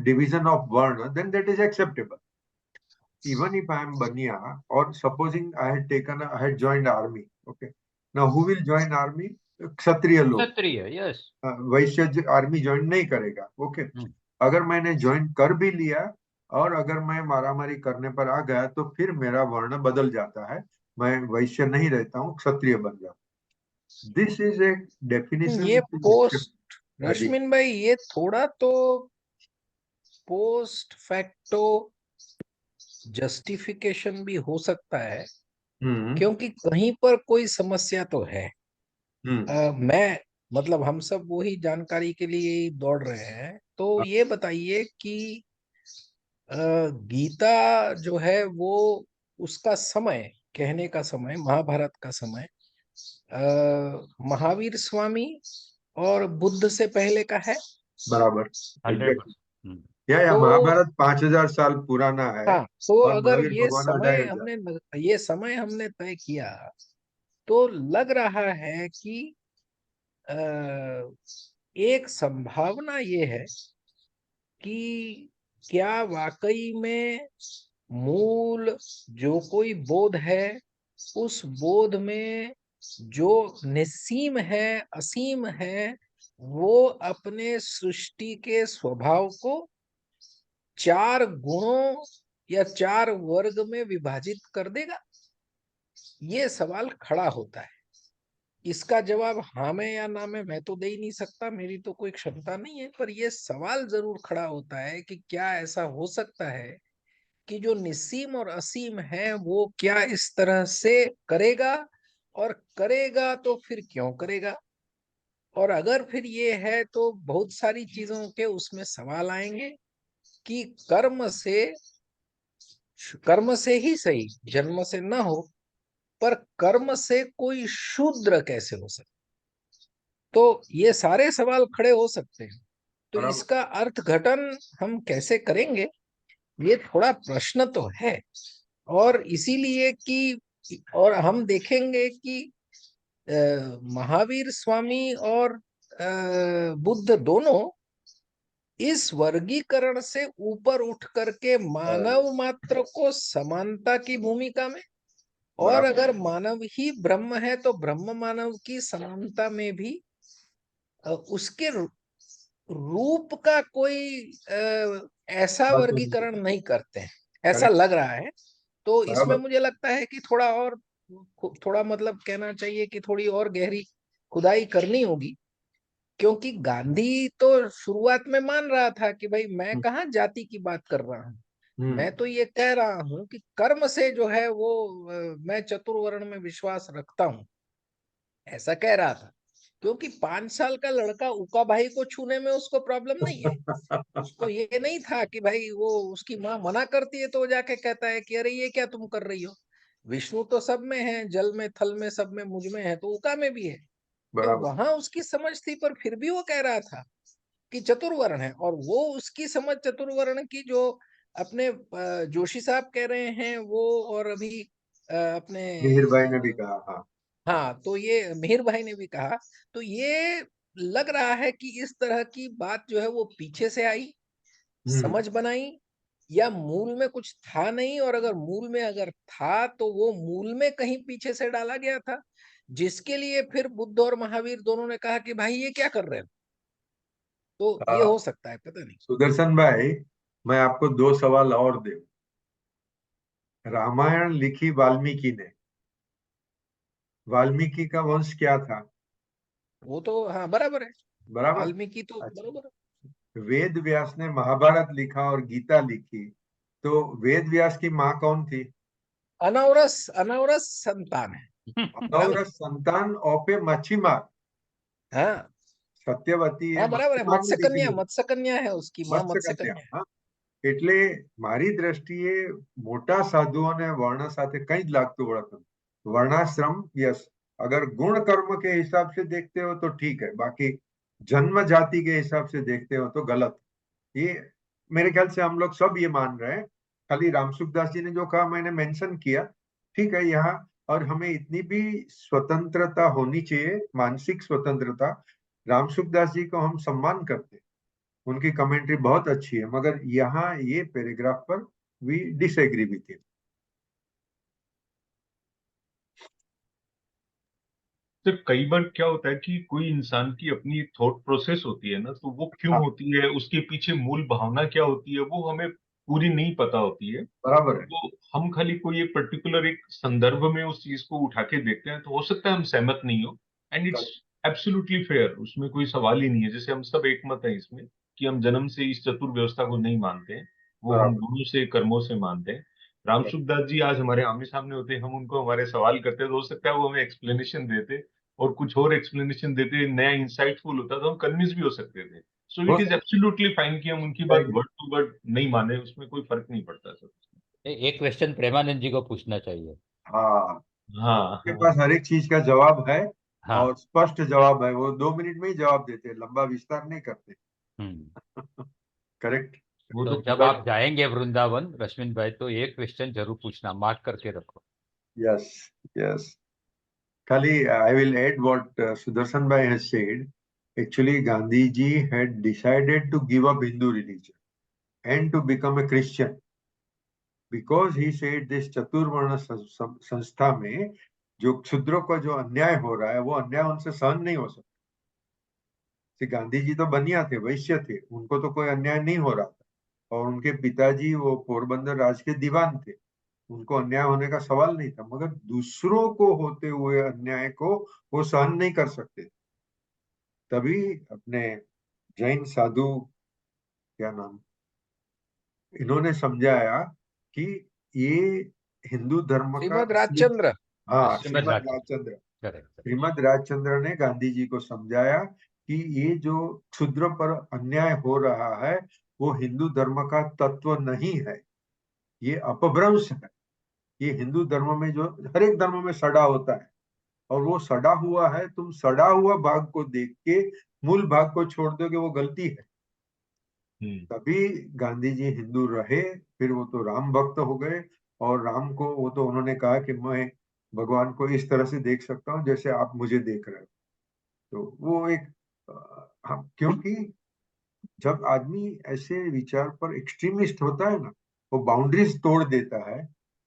division of Varna, then that is acceptable. Even if I am Baniya, or supposing I had joined army. Okay. Now who will join army? Kshatriya log. Kshatriya, yes. Vysya army join नहीं करेगा. Okay. अगर मैंने join कर भी लिया और अगर मैं मारामारी करने पर आ गया तो फिर मेरा वर्ण बदल जाता है. मैं वैश्य नहीं रहता हूँ, क्षत्रिय बन जाता हूँ. This is a definition. ये पोस्ट रश्मिन भाई, ये थोड़ा तो पोस्ट फैक्टो जस्टिफिकेशन भी हो सकता है, क्योंकि कहीं पर कोई समस्या तो है. मैं मतलब हम सब वही जानकारी के लिए ही दौड़ रहे हैं. तो ये बताइए कि गीता जो है वो उसका समय, कहने का समय, महाभारत का समय महावीर स्वामी और बुद्ध से पहले का है. बराबर. 100%. या तो- महाभारत 5000 साल पुराना है. हाँ, तो और अगर महावीर ये भगवान समय 2500. ये समय हमने तय किया तो लग रहा है कि एक संभावना ये है कि क्या वाकई में मूल जो कोई बोध है, उस बोध में जो निस्सीम है, असीम है, वो अपने सृष्टि के स्वभाव को 4 गुणों या 4 वर्ग में विभाजित कर देगा. ये सवाल खड़ा होता है. इसका जवाब हाँ में या ना में मैं तो दे ही नहीं सकता, मेरी तो कोई क्षमता नहीं है, पर यह सवाल जरूर खड़ा होता है कि क्या ऐसा हो सकता है कि जो निस्सीम और असीम है वो क्या इस तरह से करेगा, और करेगा तो फिर क्यों करेगा. और अगर फिर ये है तो बहुत सारी चीजों के उसमें सवाल आएंगे कि कर्म से ही सही, जन्म से ना हो, पर कर्म से कोई शूद्र कैसे हो सकता. तो ये सारे सवाल खड़े हो सकते हैं. तो बराबर. इसका अर्थघटन हम कैसे करेंगे, ये थोड़ा प्रश्न तो है. और इसीलिए कि और हम देखेंगे कि महावीर स्वामी और बुद्ध दोनों इस वर्गीकरण से ऊपर उठ करके मानव मात्र को समानता की भूमिका में, और बराबर. अगर मानव ही ब्रह्म है तो ब्रह्म मानव की समानता में भी उसके रूप का कोई ऐसा बात वर्गीकरण नहीं करते हैं, ऐसा Correct. लग रहा है. तो इसमें बराबर. मुझे लगता है कि थोड़ा मतलब कहना चाहिए कि थोड़ी और गहरी खुदाई करनी होगी, क्योंकि गांधी तो शुरुआत में मान रहा था कि भाई मैं कहाँ जाति की बात कर रहा हूँ, मैं तो ये कह रहा हूँ कि कर्म से जो है वो मैं चतुर्वर्ण में विश्वास रखता हूँ, ऐसा कह रहा था. क्योंकि 5 साल का लड़का उका भाई को छूने में उसको प्रॉब्लम नहीं है. उसको ये नहीं था कि भाई वो उसकी माँ मना करती है तो वो जाके कहता है कि अरे ये क्या तुम कर रही हो, विष्णु तो सब में है, जल में, थल में, सब में, मुझ में है, तो उका में भी है. तो बराबर. वहां उसकी समझ थी, पर फिर भी वो कह रहा था कि चतुर्वर्ण है. और वो उसकी समझ चतुर्वर्ण की जो अपने जोशी साहब कह रहे हैं वो, और अभी अपने मिहिर भाई ने भी कहा. हाँ. हाँ, तो ये मिहिर भाई ने भी कहा. तो ये लग रहा है कि इस तरह की बात जो है वो पीछे से आई, समझ बनाई, या मूल में कुछ था नहीं, और अगर मूल में अगर था तो वो मूल में कहीं पीछे से डाला गया था, जिसके लिए फिर बुद्ध और महावीर दोनों ने कहा कि भाई ये क्या कर रहे हो. तो ये हो सकता है, पता नहीं. सुदर्शन भाई, मैं आपको 2 सवाल और दे. रामायण लिखी वाल्मीकि ने. वाल्मीकि का वंश क्या था? वो तो हाँ बराबर है, बराबर. वाल्मीकि तो अच्छा. बराबर है. वेद व्यास ने महाभारत लिखा और गीता लिखी, तो वेद व्यास की माँ कौन थी? अनौरस संतान है. और संतान ओपे मच्छीमार हाँ सत्यवती हाँ बराबर है, मत्स्य मत्स्य कन्या है उसकी माँ, मत्स्य कन्या. कन्या. હા. એટલે મારી દ્રષ્ટિએ મોટા સાધુઓને વર્ણ સાથે કંઈ જ લાગતું વળગતું. વર્ણાશ્રમ યસ, अगर गुण कर्म के हिसाब से देखते हो तो ठीक है, बाकी जन्म जाति के हिसाब से देखते हो तो गलत। ये मेरे ख्याल से हम लोग सब ये मान रहे हैं। खाली रामसुखदास जी ने जो कहा मैंने मेंशन किया, ठीक है यहाँ। और हमें इतनी भी स्वतंत्रता होनी चाहिए, मानसिक स्वतंत्रता। रामसुखदास जी को हम सम्मान करते हैं, उनकी कमेंट्री बहुत अच्छी है, मगर यहाँ ये पैराग्राफ पर we disagree with him. Sir कई बार क्या होता है कि कोई इंसान की अपनी थॉट प्रोसेस होती है ना, तो वो क्यों हाँ, होती है, उसके पीछे मूल भावना क्या होती है, वो हमें पूरी नहीं पता होती है। बराबर है। तो हम खाली कोई एक पर्टिकुलर एक संदर्भ में उस चीज को उठा के देखते हैं, तो हो सकता है हम सहमत नहीं हो, एंड इट्स एब्सोल्युटली फेयर, उसमें कोई सवाल ही नहीं है। जैसे हम सब एकमत हैं इसमें कि हम जन्म से इस चतुर व्यवस्था को नहीं मानते हैं, वो हम बराबर। गुरु से कर्मों से मानते हैं। रामसुखदास जी आज हमारे आमने सामने होते, हम उनको हमारे सवाल करते, तो हो सकता है वो हमें एक्सप्लेनेशन देते, और कुछ और एक्सप्लेनेशन देते, नया इंसाइटफुल होता, तो हम कन्विंस भी हो सकते थे। सो हो इट इज एब्सोल्युटली फाइन कि हम उनकी बात वर्ड टू वर्ड नहीं माने, उसमें कोई फर्क नहीं पड़ता सर। एक क्वेश्चन प्रेमानंद जी को पूछना चाहिए। हाँ, हाँ के हाँ पास हर एक चीज का जवाब है, हाँ। और स्पष्ट जवाब है। वो 2 मिनट में ही जवाब देते हैं, लंबा विस्तार नहीं करते। करेक्ट। वो तो तो जब पूरा। आप जाएंगे वृंदावन रश्मिन भाई, तो एक क्वेश्चन जरूर पूछना, मार्क करके रखो। Yes, yes. खाली I will add what Sudarshan Bhai has said. Actually, Gandhiji had decided to give up Hindu religion and to become a Christian, because he said this चतुर्वर्ण संस्था में जो क्षुद्रों का जो अन्याय हो रहा है, वो अन्याय उनसे सहन नहीं हो सकता। गांधी जी तो बनिया थे, वैश्य थे, उनको तो कोई अन्याय नहीं हो रहा था, और उनके पिताजी वो पोरबंदर राज के दीवान थे, उनको अन्याय होने का सवाल नहीं था, मगर दूसरों को होते हुए अन्याय को वो सहन नहीं कर सकते। तभी अपने जैन साधु, क्या नाम, इन्होंने समझाया कि ये हिंदू धर्म का श्रीमद असली। राजचंद्र। हाँ, श्रीमद श्रीमद राज राजचंद्र। करेक्ट। श्रीमद राजचंद्र ने गांधी जी को समझाया कि ये जो क्षुद्र पर अन्याय हो रहा है, वो हिंदू धर्म का तत्व नहीं है, ये अपभ्रंश है। ये हिंदू धर्म में जो हर एक धर्म में सड़ा होता है, और वो सड़ा हुआ है, तुम सड़ा हुआ भाग को देख के मूल भाग को छोड़ दोगे, वो गलती है। तभी गांधी जी हिंदू रहे, फिर वो तो राम भक्त हो गए, और राम को वो तो उन्होंने कहा कि मैं भगवान को इस तरह से देख सकता हूँ जैसे आप मुझे देख रहे हो। तो वो एक हम, क्योंकि जब आदमी ऐसे विचार पर एक्सट्रीमिस्ट होता है ना, वो बाउंड्रीज तोड़ देता है,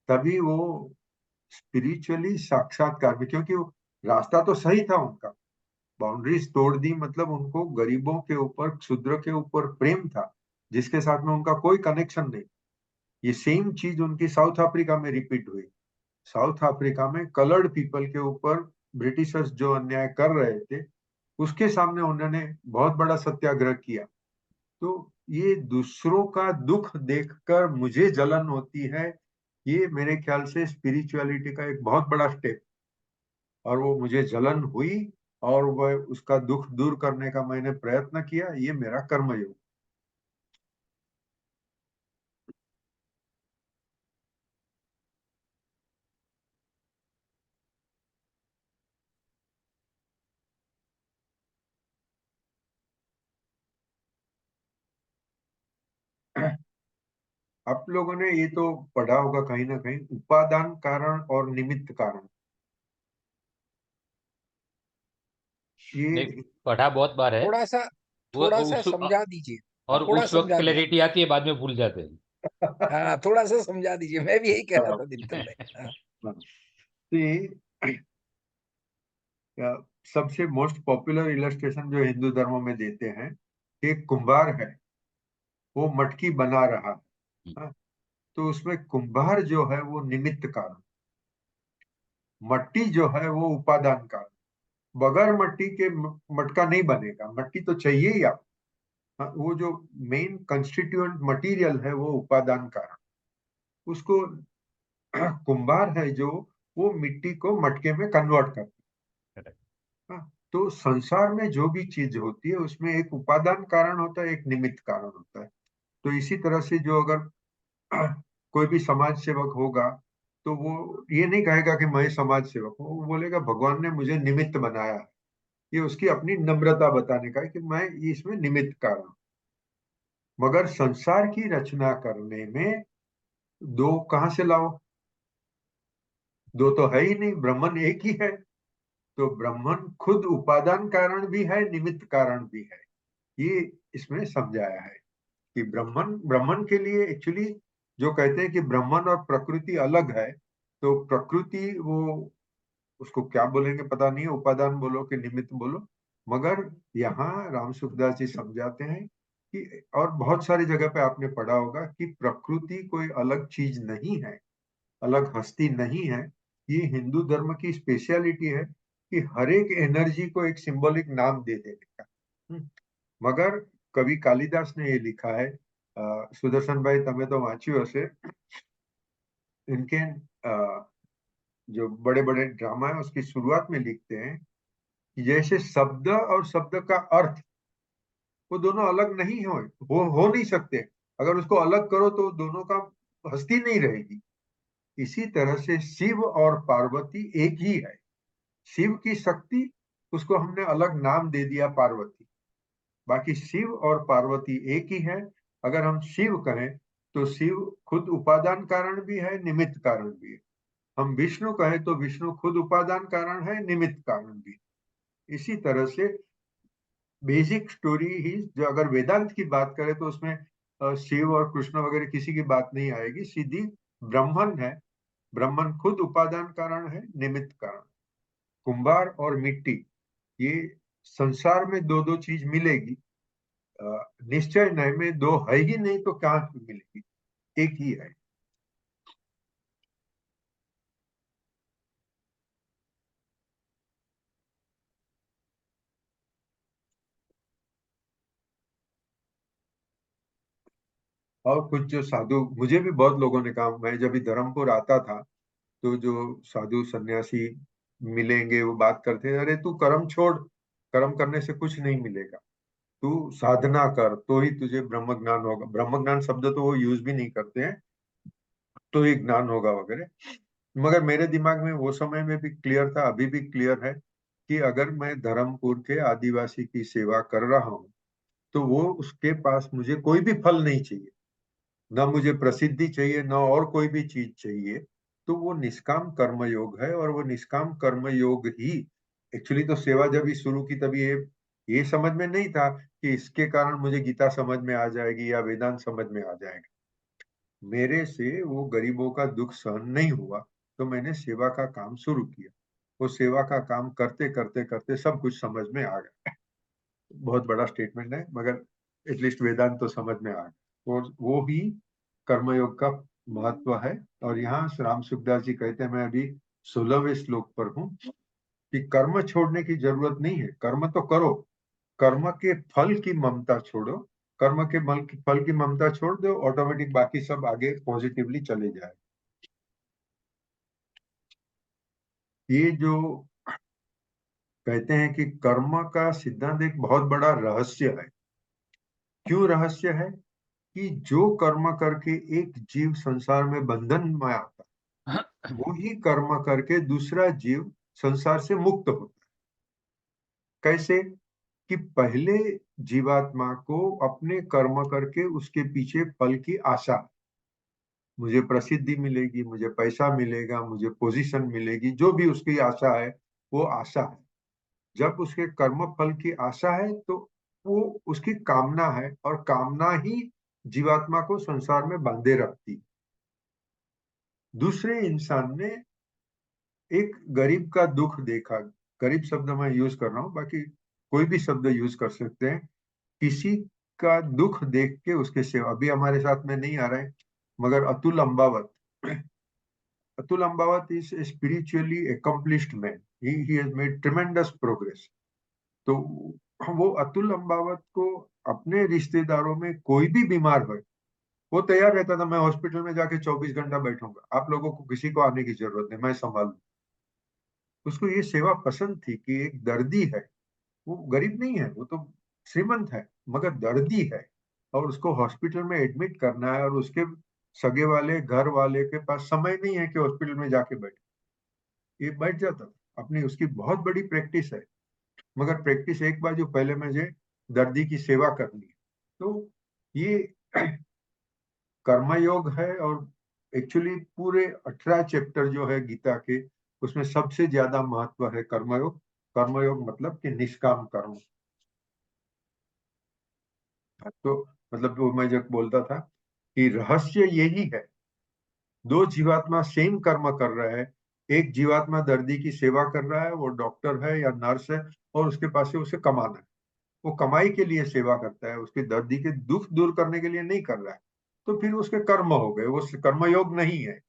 तभी वो स्पिरिचुअली साक्षात्कार में, क्योंकि वो रास्ता तो सही था उनका, बाउंड्रीज तोड़ दी, मतलब उनको गरीबों के ऊपर, क्षुद्र के ऊपर प्रेम था, जिसके साथ में उनका कोई कनेक्शन नहीं। ये सेम चीज उनकी साउथ अफ्रीका में रिपीट हुई। साउथ अफ्रीका में कलर्ड पीपल के ऊपर ब्रिटिशर्स जो अन्याय कर रहे थे, उसके सामने उन्होंने बहुत बड़ा सत्याग्रह किया। तो ये दूसरों का दुख देखकर मुझे जलन होती है, ये मेरे ख्याल से स्पिरिचुअलिटी का एक बहुत बड़ा स्टेप, और वो मुझे जलन हुई, और वह उसका दुख दूर करने का मैंने प्रयत्न किया, ये मेरा कर्मयोग। आप लोगों ने ये तो पढ़ा होगा कहीं ना कहीं, उपादान कारण और निमित्त कारण। नहीं, ये पढ़ा बहुत बार है। थोड़ा सा वो थोड़ा सा उस समझा दीजिए। और थोड़ा उस वक्त समझा दीजिए। क्लैरिटी आती है, बाद में भूल जाते हैं। हाँ, थोड़ा सा समझा दीजिए, मैं भी यही कह रहा था दिनकर भाई। हाँ। सबसे मोस्ट पॉपुलर इलस्ट्रेशन जो हिंदू धर्म में देते हैं, एक कुंभार है, वो मटकी बना रहा है, हाँ? तो उसमें कुंभार जो है वो निमित्त कारण, मट्टी जो है वो उपादान कारण। बगैर मट्टी के मटका नहीं बनेगा, मट्टी तो चाहिए ही आप, हाँ? वो जो मेन कंस्टिट्यूएंट मटेरियल है वो उपादान कारण, उसको कुंभार है जो वो मिट्टी को मटके में कन्वर्ट करता है, हाँ? तो संसार में जो भी चीज होती है उसमें एक उपादान कारण होता है, एक निमित्त कारण होता है। तो इसी तरह से जो अगर कोई भी समाज सेवक होगा, तो वो ये नहीं कहेगा कि मैं समाज सेवक हूँ, वो बोलेगा भगवान ने मुझे निमित्त बनाया है। ये उसकी अपनी नम्रता बताने का है कि मैं इसमें निमित्त कारण हूं। मगर संसार की रचना करने में दो कहाँ से लाओ? दो तो है ही नहीं, ब्रह्मन एक ही है। तो ब्रह्मन खुद उपादान कारण भी है, निमित्त कारण भी है। ये इसमें समझाया है कि ब्रह्मन ब्रह्मन के लिए एक्चुअली जो कहते हैं कि ब्रह्मन और प्रकृति अलग है, तो प्रकृति वो उसको क्या बोलेंगे पता नहीं, उपादान बोलो कि निमित्त बोलो। मगर यहाँ राम सुखदास जी समझाते हैं कि, और बहुत सारी जगह पे आपने पढ़ा होगा कि प्रकृति कोई अलग चीज नहीं है, अलग हस्ती नहीं है। ये हिंदू धर्म की स्पेशलिटी है कि हर एक एनर्जी को एक सिंबॉलिक नाम दे देने का। मगर कवि कालिदास ने ये लिखा है, सुदर्शन भाई तमे तो वांच्યું हશે, इनके जो बड़े बड़े ड्रामा है उसकी शुरुआत में लिखते हैं कि जैसे शब्द और शब्द का अर्थ वो दोनों अलग नहीं हो नहीं सकते। अगर उसको अलग करो तो दोनों का हस्ती नहीं रहेगी। इसी तरह से शिव और पार्वती एक ही है। शिव की शक्ति, उसको हमने अलग नाम दे दिया पार्वती, बाकी शिव और पार्वती एक ही है। अगर हम शिव कहें तो शिव खुद उपादान कारण भी है, निमित्त कारण भी है। हम विष्णु कहें तो विष्णु खुद उपादान कारण है, निमित्त कारण भी है। इसी तरह से बेसिक स्टोरी ही, जो अगर वेदांत की बात करें तो उसमें शिव और कृष्ण वगैरह किसी की बात नहीं आएगी, सीधी ब्रह्मन है। ब्रह्मन खुद उपादान कारण है, निमित्त कारण। कुंभार और मिट्टी, ये संसार में दो दो चीज मिलेगी, निश्चय नहीं में दो है ही नहीं तो क्या मिलेगी, एक ही है। और कुछ जो साधु, मुझे भी बहुत लोगों ने कहा, मैं जब भी धर्मपुर आता था तो जो साधु सन्यासी मिलेंगे वो बात करते, अरे तू कर्म छोड़, कर्म करने से कुछ नहीं मिलेगा, तू साधना कर तो ही तुझे ब्रह्म ज्ञान होगा। ब्रह्म ज्ञान शब्द तो वो यूज भी नहीं करते हैं, तो ही ज्ञान होगा वगैरह। मगर मेरे दिमाग में वो समय में भी क्लियर था, अभी भी क्लियर है कि अगर मैं धर्मपुर के आदिवासी की सेवा कर रहा हूँ तो वो उसके पास मुझे कोई भी फल नहीं चाहिए, ना मुझे प्रसिद्धि चाहिए, ना और कोई भी चीज चाहिए। तो वो निष्काम कर्म योग है, और वो निष्काम कर्म योग ही एक्चुअली, तो सेवा जब ही शुरू की तभी ये समझ में नहीं था कि इसके कारण मुझे गीता समझ में आ जाएगी या वेदांत समझ में आ जाएगा। मेरे से वो गरीबों का दुख सहन नहीं हुआ, तो मैंने सेवा का काम शुरू किया। वो सेवा का काम करते करते करते सब कुछ समझ में आ गया। बहुत बड़ा स्टेटमेंट है, मगर एटलीस्ट वेदांत तो समझ में आ गया। और वो ही कर्मयोग का महत्व है। और यहाँ राम सुखदास जी कहते हैं, मैं अभी 16वें श्लोक पर हूँ, कि कर्म छोड़ने की जरूरत नहीं है, कर्म तो करो, कर्म के फल की ममता छोड़ो। कर्म के फल की ममता छोड़ दो, ऑटोमेटिक बाकी सब आगे पॉजिटिवली चले जाए। ये जो कहते हैं कि कर्म का सिद्धांत एक बहुत बड़ा रहस्य है। क्यों रहस्य है? कि जो कर्म करके एक जीव संसार में बंधन में आता है, वो ही कर्म करके दूसरा जीव संसार से मुक्त होता है। कैसे? कि पहले जीवात्मा को अपने कर्म करके उसके पीछे फल की आशा, मुझे प्रसिद्धि मिलेगी, मुझे पैसा मिलेगा, मुझे पोजीशन मिलेगी, जो भी उसकी आशा है वो आशा है। जब उसके कर्म फल की आशा है तो वो उसकी कामना है, और कामना ही जीवात्मा को संसार में बांधे रखती। दूसरे इंसान ने एक गरीब का दुख देखा, गरीब शब्द मैं यूज कर रहा हूँ, बाकी कोई भी शब्द यूज कर सकते हैं। किसी का दुख देख के उसके सेवा, अभी हमारे साथ में नहीं आ रहा है, मगर Atul Ambawat, Atul Ambawat is a spiritually accomplished man. He has made tremendous progress. तो वो अतुल अम्बावत को अपने रिश्तेदारों में कोई भी बीमार हो, वो तैयार रहता था, मैं हॉस्पिटल में जाके 24 घंटा बैठूंगा, आप लोगों को किसी को आने की जरूरत नहीं, मैं संभाल। उसको ये सेवा पसंद थी कि एक दर्दी है, वो गरीब नहीं है, वो तो श्रीमंत है, मगर दर्दी है, और उसको हॉस्पिटल में एडमिट करना है, और उसके सगे वाले घर वाले के पास समय नहीं है कि हॉस्पिटल में जाके बैठे, ये बैठ जाता था अपनी, उसकी बहुत बड़ी प्रैक्टिस है। मगर प्रैक्टिस एक बाजू, पहले मुझे दर्दी की सेवा करनी है। तो ये कर्मयोग है। और एक्चुअली पूरे 18 चैप्टर जो है गीता के, उसमें सबसे ज्यादा महत्व है कर्मयोग। कर्मयोग मतलब कि निष्काम कर्म। तो मतलब वो मैं जब बोलता था कि रहस्य यही है, दो जीवात्मा सेम कर्म कर रहे हैं। एक जीवात्मा दर्दी की सेवा कर रहा है, वो डॉक्टर है या नर्स है, और उसके पास से उसे कमाना है, वो कमाई के लिए सेवा करता है, उसके दर्दी के दुख दूर करने के लिए नहीं कर रहा है। तो फिर उसके कर्म हो गए, वो कर्मयोग नहीं है।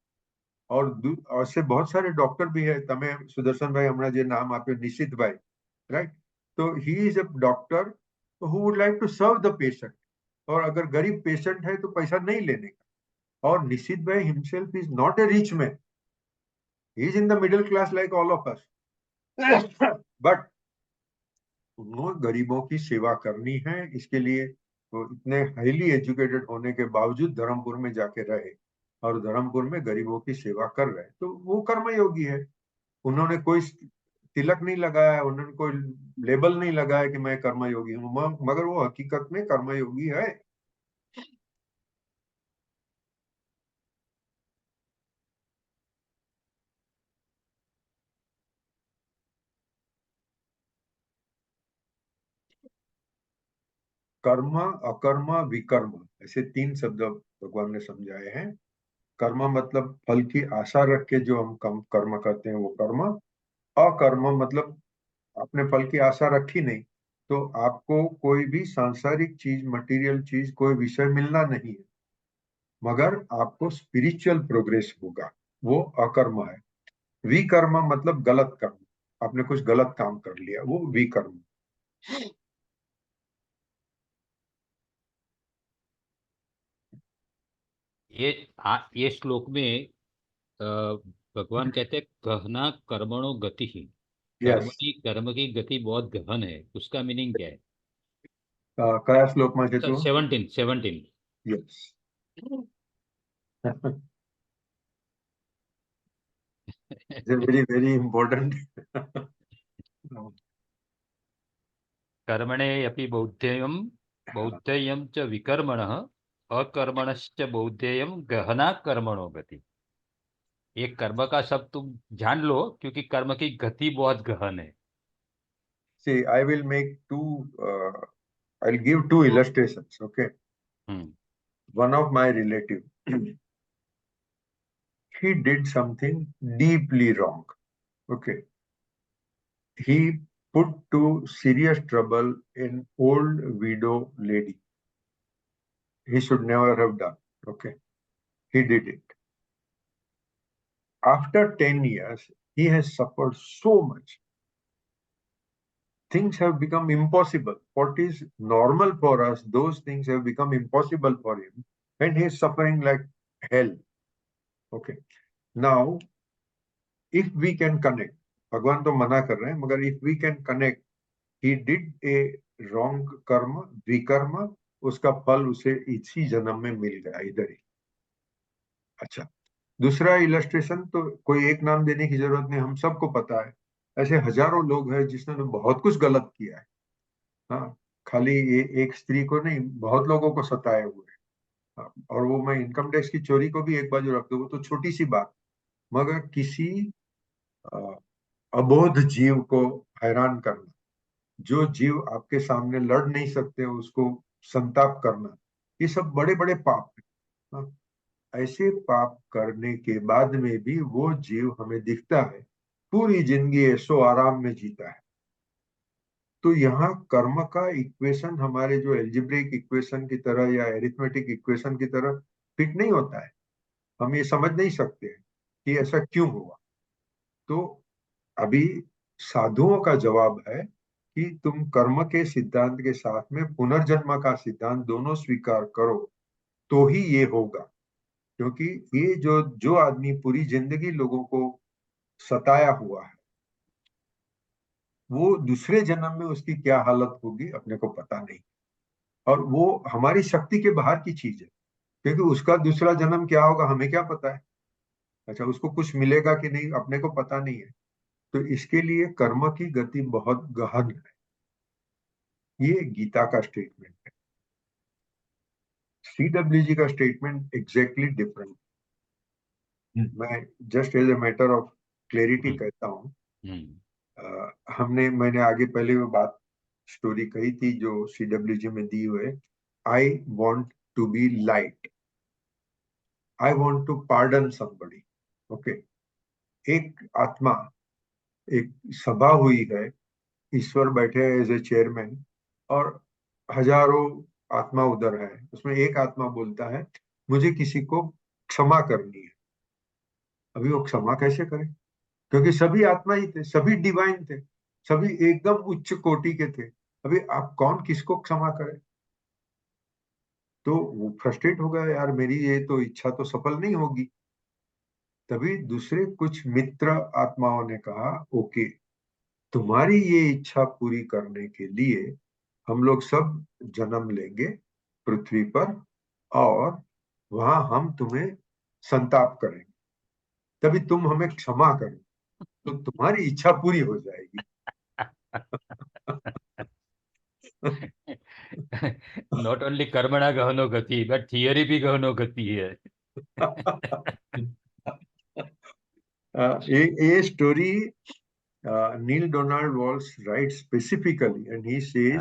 और से बहुत सारे डॉक्टर भी है, तमे सुदर्शन भाई हमारा जो नाम आप निशित भाई, राइट। तो he is a doctor who would like to serve the patient, और अगर गरीब पेशेंट है तो पैसा नहीं लेने का। और निशित भाई himself is not a rich man, he is in the middle class like all of us, but उन्होंने गरीबों की सेवा करनी है, इसके लिए वो इतने हाईली एजुकेटेड होने के बावजूद धर्मपुर में जाके रहे, और धर्मपुर में गरीबों की सेवा कर रहे, तो वो कर्मयोगी है। उन्होंने कोई तिलक नहीं लगाया, उन्होंने कोई लेबल नहीं लगाया कि मैं कर्मयोगी हूँ, मगर वो हकीकत में कर्मयोगी है। कर्म, अकर्म, विकर्म, ऐसे 3 शब्द भगवान ने समझाए हैं। कर्म मतलब फल की आशा रख के जो हम कर्म करते हैं वो कर्म। अकर्म मतलब आपने फल की आशा रखी नहीं, तो आपको कोई भी सांसारिक चीज, मटेरियल चीज, कोई विषय मिलना नहीं है, मगर आपको स्पिरिचुअल प्रोग्रेस होगा, वो अकर्म है। विकर्म मतलब गलत कर्म, आपने कुछ गलत काम कर लिया, वो विकर्म। ये श्लोक में अ, भगवान कहते हैं गहना कर्मणो गति ही। यस। कर्म की गति बहुत गहन है, उसका मीनिंग क्या है? कया श्लोक में थे तू? 17 यस। Very very important. कर्मणे अपि बौद्धेयम बौद्धेयम च विकर्मणः अकर्मणश्च बौद्धेयम गहना कर्मणो गति। ये कर्म का शब्द तुम जान लो, क्योंकि कर्म की गति बहुत गहन है। See, I will make I'll give 2 illustrations, okay? Hmm. One of my relative, he did something deeply wrong, okay? He put to serious trouble an old widow lady. He should never have done, okay? He did it. After 10 years, he has suffered so much. Things have become impossible. What is normal for us, those things have become impossible for him, and he is suffering like hell. Okay. Now, if we can connect, भगवान तो मना कर रहे हैं, मगर if we can connect, he did a wrong कर्म, विकर्म, उसका फल उसे इसी जन्म में मिल गया इधर ही। अच्छा, दूसरा इलस्ट्रेशन तो कोई एक नाम देने की जरूरत नहीं, हम सबको पता है। ऐसे हजारों लोग हैं जिन्होंने बहुत कुछ गलत किया है। हाँ, खाली ये एक स्त्री को नहीं, बहुत लोगों को सताए हुए हैं। हाँ, और वो मैं इनकम टैक्स की चोरी को भी एक बाजू रख दूं, वो तो छोटी सी बात, मगर किसी अबोध जीव को हैरान करना, जो जीव आपके सामने लड़ नहीं सकते उसको संताप करना, ये सब बड़े बड़े पाप है। हाँ, ऐसे पाप करने के बाद में भी वो जीव हमें दिखता है, पूरी जिंदगी ऐशो आराम में जीता है। तो यहाँ कर्म का इक्वेशन हमारे जो एल्जेब्रिक इक्वेशन की तरह या एरिथमेटिक इक्वेशन की तरह फिट नहीं होता है। हम ये समझ नहीं सकते हैं कि ऐसा क्यों हुआ। तो अभी साधुओं का जवाब है कि तुम कर्म के सिद्धांत के साथ में पुनर्जन्म का सिद्धांत दोनों स्वीकार करो, तो ही ये होगा। क्योंकि ये जो जो आदमी पूरी जिंदगी लोगों को सताया हुआ है, वो दूसरे जन्म में उसकी क्या हालत होगी अपने को पता नहीं, और वो हमारी शक्ति के बाहर की चीज है। क्योंकि उसका दूसरा जन्म क्या होगा हमें क्या पता है। अच्छा, उसको कुछ मिलेगा कि नहीं अपने को पता नहीं है। तो इसके लिए कर्म की गति बहुत गहन है। ये गीता का स्टेटमेंट है। CWG का स्टेटमेंट एग्जैक्टली डिफरेंट। मैं just as a matter of clarity कहता हूँ। मैंने आगे पहले वो बात स्टोरी कही थी जो CWG में दी हुए। I want to be light, I want to pardon somebody. Okay, एक आत्मा, एक सभा हुई है, ईश्वर बैठे हैं एज ए चेयरमैन, और हजारों आत्मा उधर है। उसमें एक आत्मा बोलता है मुझे किसी को क्षमा करनी है। अभी वो क्षमा कैसे करे, क्योंकि सभी आत्मा ही थे, सभी डिवाइन थे, सभी एकदम उच्च कोटि के थे। अभी आप कौन किसको क्षमा करे। तो वो फ्रस्ट्रेट हो गया, यार मेरी ये तो इच्छा तो सफल नहीं होगी। तभी दूसरे कुछ मित्र आत्माओं ने कहा ओके, तुम्हारी ये इच्छा पूरी करने के लिए हम लोग सब जन्म लेंगे पृथ्वी पर, और वहां हम तुम्हें संताप करेंगे, तभी तुम हमें क्षमा करो तो तुम्हारी इच्छा पूरी हो जाएगी। नॉट ओनली कर्मणा गहनो गति बट थियरी भी गहनो गति है। ये story Neale Donald Walsch write specifically, and he says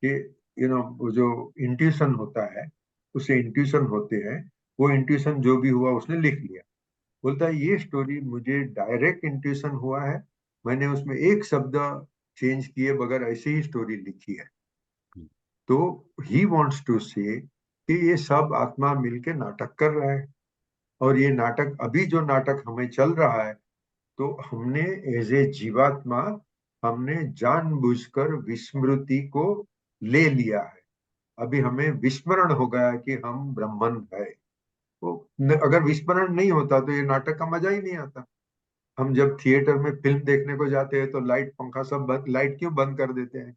कि वो जो इंट्यूशन होता है उसे इंट्यूशन होते हैं, वो इंट्यूशन जो भी हुआ उसने लिख लिया। बोलता है ये स्टोरी मुझे डायरेक्ट इंट्यूशन हुआ है, मैंने उसमें एक शब्द चेंज किए बगैर ऐसे ही स्टोरी लिखी है। तो ही वांट्स टू से कि ये सब आत्मा मिलके नाटक कर रहा है, और ये नाटक, अभी जो नाटक हमें चल रहा है, तो हमने एज ए जीवात्मा हमने जानबूझकर विस्मृति को ले लिया है। अभी हमें विस्मरण हो गया कि हम ब्रह्मन है। तो अगर विस्मरण नहीं होता तो ये नाटक का मजा ही नहीं आता। हम जब थिएटर में फिल्म देखने को जाते हैं तो लाइट पंखा सब लाइट क्यों बंद कर देते हैं,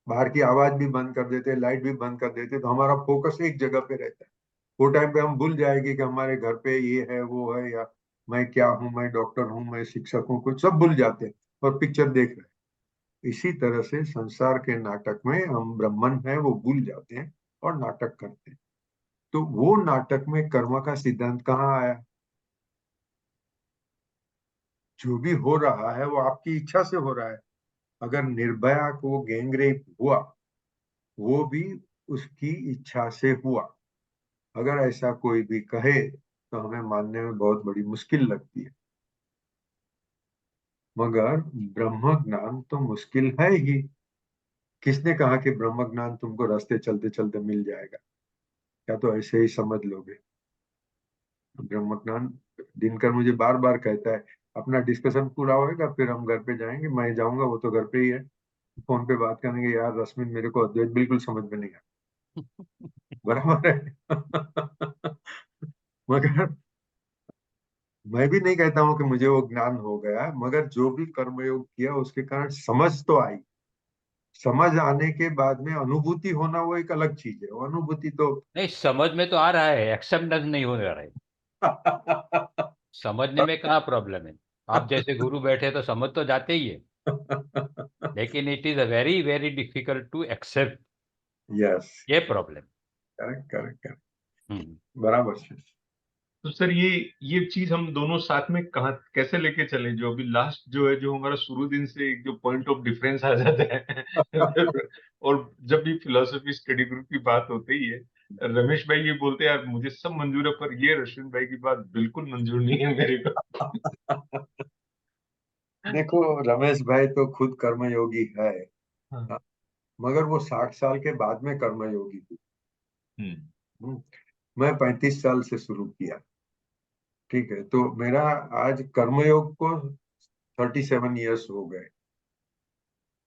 बाहर की आवाज भी बंद कर देते हैं, लाइट भी बंद कर देते हैं, तो हमारा फोकस एक जगह पे रहता है। वो टाइम पे हम भूल जाएंगे कि हमारे घर पे ये है वो है, या मैं क्या हूँ, मैं डॉक्टर हूँ, मैं शिक्षक हूँ, कुछ सब भूल जाते हैं और पिक्चर देख रहे हैं। इसी तरह से संसार के नाटक में हम ब्रह्मन है वो भूल जाते हैं और नाटक करते हैं। तो वो नाटक में कर्म का सिद्धांत कहाँ आया। जो भी हो रहा है वो आपकी इच्छा से हो रहा है। अगर निर्भया को गैंगरेप हुआ, वो भी उसकी इच्छा से हुआ। अगर ऐसा कोई भी कहे तो हमें मानने में बहुत बड़ी मुश्किल लगती है, मगर ब्रह्म ज्ञान तो मुश्किल है ही। किसने कहा कि ब्रह्म ज्ञान तुमको रास्ते चलते चलते मिल जाएगा, क्या तो ऐसे ही समझ लोगे। ब्रह्म ज्ञान, दिनकर मुझे बार बार कहता है अपना डिस्कशन पूरा होएगा फिर हम घर पे जाएंगे, मैं जाऊंगा, वो तो घर पे ही है, फोन पे बात करेंगे, यार रश्मिन मेरे को अद्वैत बिल्कुल समझ में नहीं आया। बराबर है। मगर मैं भी नहीं कहता हूं कि मुझे वो ज्ञान हो गया, मगर जो भी कर्मयोग किया उसके कारण समझ तो आई। समझ आने के बाद में अनुभूति होना वो एक अलग चीज है, वो अनुभूति तो नहीं, समझ में तो आ रहा है, एक्सेप्टेंस नहीं हो रहा है। समझने में कहाँ प्रॉब्लम है, आप जैसे गुरु बैठे तो समझ तो जाते ही है, लेकिन it is a very very difficult to accept, yes, ये प्रॉब्लम। करेक्ट करेक्ट करेक्ट, बराबर से। तो सर ये चीज हम दोनों साथ में कहाँ कैसे लेके चले, जो अभी लास्ट जो है, जो हमारा शुरू दिन से एक जो पॉइंट ऑफ डिफरेंस आ जाता है और जब भी फिलोसफी स्टडी ग्रुप की बात होती है, रमेश भाई ये बोलते हैं यार मुझे सब मंजूर है पर ये रश्मिन भाई की बात बिल्कुल मंजूर नहीं है मेरे को। देखो, रमेश भाई तो खुद कर्मयोगी है, हाँ। मगर वो 60 साल के बाद में कर्मयोगी हुई। हम्म। मैं 35 साल से शुरू किया, ठीक है, तो मेरा आज कर्मयोग को 37 ईयर्स हो गए।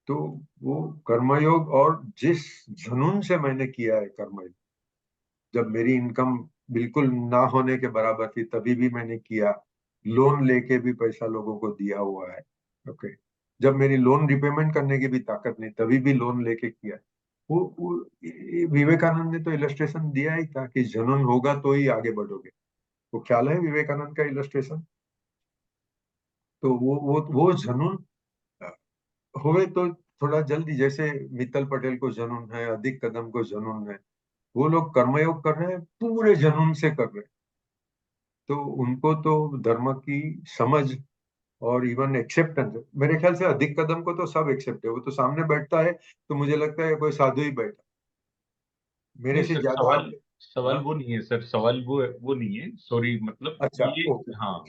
तो वो कर्मयोग, और जिस जुनून से मैंने किया है कर्मयोग, जब मेरी इनकम बिल्कुल ना होने के बराबर थी तभी भी मैंने किया, लोन लेके भी पैसा लोगों को दिया हुआ है। ओके, जब मेरी लोन रिपेमेंट करने की भी ताकत नहीं तभी भी लोन लेके किया। विवेकानंद ने तो इलस्ट्रेशन दिया ही था कि जुनून होगा तो ही आगे बढ़ोगे। वो ख्याल है विवेकानंद का इलस्ट्रेशन? तो वो जुनून होवे तो थोड़ा जल्दी, जैसे मित्तल पटेल को जुनून है, अधिक कदम को जुनून है, वो लोग कर्मयोग कर रहे हैं, पूरे जुनून से कर रहे हैं। तो उनको तो धर्म की समझ और इवन एक्सेप्टेंस, मेरे ख्याल से अधिक कदम को तो सब एक्सेप्ट है। वो तो सामने बैठता है तो मुझे लगता है कोई साधु ही बैठा, मेरे नहीं से सर, ज्यादा। सवाल सवाल हाँ? वो नहीं है सर, सवाल वो नहीं है, सॉरी, मतलब अच्छा, ये, ओके। हाँ,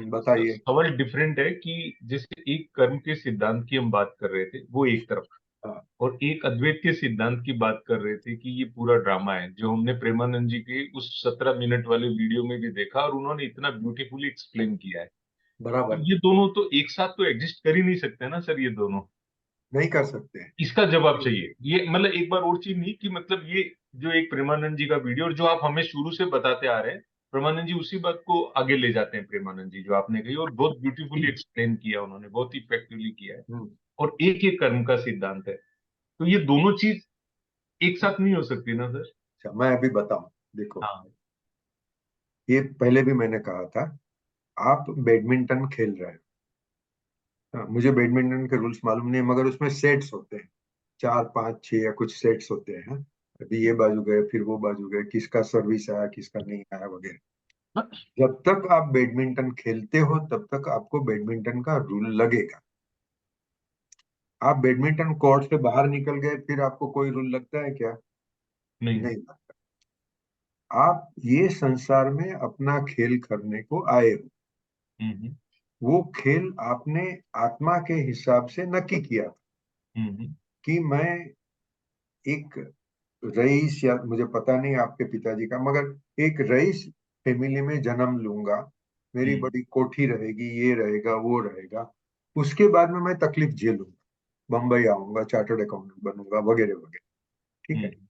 बताइए। सवाल डिफरेंट है कि जैसे एक कर्म के सिद्धांत की हम बात कर रहे थे, वो एक तरफ, हाँ, और एक अद्वैत के सिद्धांत की बात कर रहे थे कि ये पूरा ड्रामा है, जो हमने प्रेमानंद जी के उस 17 मिनट वाले वीडियो में भी देखा, और उन्होंने इतना ब्यूटीफुली एक्सप्लेन किया है। तो बराबर। ये दोनों तो एक साथ तो एग्जिस्ट कर ही नहीं सकते ना सर, ये दोनों। नहीं कर सकते हैं। इसका जवाब चाहिए, ये मतलब एक बार और चीज नहीं कि मतलब ये जो एक प्रेमानंद जी का वीडियो, और जो आप हमें शुरू से बताते आ रहे हैं, प्रेमानंद जी उसी बात को आगे ले जाते हैं, प्रेमानंद जी जो आपने कही, और बहुत ब्यूटीफुली एक्सप्लेन किया उन्होंने, बहुत इफेक्टिवली किया है, हम्म, और एक एक कर्म का सिद्धांत है, तो ये दोनों चीज एक साथ नहीं हो सकती ना सर। अच्छा, मैं अभी बताऊं। देखो, हाँ। ये पहले भी मैंने कहा था, आप बैडमिंटन खेल रहे हैं। हाँ, मुझे बैडमिंटन के रूल्स मालूम नहीं है, मगर उसमें सेट्स होते हैं, 4 5 6 या कुछ सेट्स होते हैं। हाँ? अभी ये बाजू गए, फिर वो बाजू गए, किसका सर्विस आया, किसका नहीं आया, वगैरह। जब तक आप बैडमिंटन खेलते हो तब तक आपको बैडमिंटन का रूल लगेगा। आप बैडमिंटन कोर्ट से बाहर निकल गए, फिर आपको कोई रूल लगता है क्या? नहीं। नहीं लगता। आप ये संसार में अपना खेल करने को आए हो। हम्म। वो खेल आपने आत्मा के हिसाब से नक्की किया हम्म। कि मैं एक रईस, या मुझे पता नहीं आपके पिताजी का, मगर एक रईस फैमिली में जन्म लूंगा, मेरी हम्म। बड़ी कोठी रहेगी, ये रहेगा, वो रहेगा, उसके बाद में मैं तकलीफ झेलूंगा, बम्बई आऊंगा, चार्टर्ड अकाउंटेंट बनूंगा, वगैरह वगैरह। ठीक है। हम्म।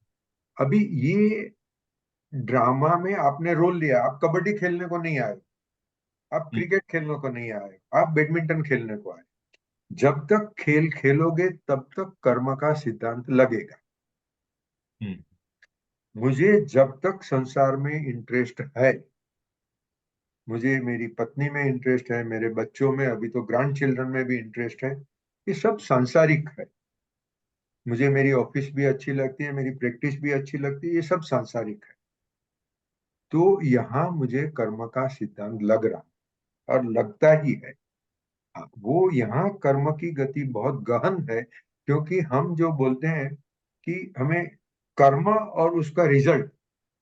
अभी ये ड्रामा में आपने रोल लिया। आप कबड्डी खेलने को नहीं आए, आप हम्म। क्रिकेट खेलने को नहीं आए, आप बैडमिंटन खेलने को आए। जब तक खेल खेलोगे तब तक कर्म का सिद्धांत लगेगा। हम्म। मुझे जब तक संसार में इंटरेस्ट है, मुझे मेरी पत्नी में इंटरेस्ट है, मेरे बच्चों में, अभी तो ग्रैंड चिल्ड्रन में भी इंटरेस्ट है, ये सब सांसारिक है। मुझे मेरी ऑफिस भी अच्छी लगती है, मेरी प्रैक्टिस भी अच्छी लगती है, ये सब सांसारिक है। तो यहाँ मुझे कर्म का सिद्धांत लग रहा, और लगता ही है। हाँ, वो यहाँ कर्म की गति बहुत गहन है, क्योंकि हम जो बोलते हैं कि हमें कर्म और उसका रिजल्ट,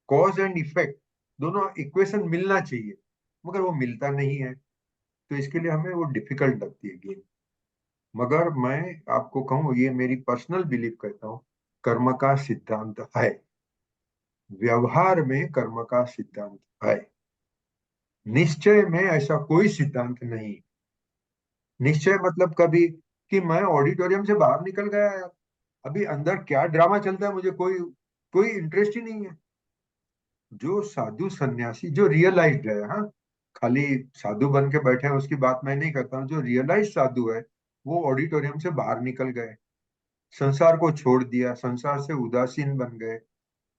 कॉज एंड इफेक्ट, दोनों इक्वेशन मिलना चाहिए, मगर वो मिलता नहीं है। तो इसके लिए हमें वो डिफिकल्ट लगती है गेम। मगर मैं आपको कहूँ, ये मेरी पर्सनल बिलीफ कहता हूँ, कर्म का सिद्धांत है। व्यवहार में कर्म का सिद्धांत है। निश्चय में ऐसा कोई सिद्धांत नहीं। निश्चय मतलब कभी कि मैं ऑडिटोरियम से बाहर निकल गया यार, अभी अंदर क्या ड्रामा चलता है मुझे कोई कोई इंटरेस्ट ही नहीं है। जो साधु सन्यासी जो रियलाइज्ड है, हाँ, खाली साधु बन के बैठे हैं उसकी बात मैं नहीं करता हूँ, जो रियलाइज साधु है, वो ऑडिटोरियम से बाहर निकल गए, संसार को छोड़ दिया, संसार से उदासीन बन गए,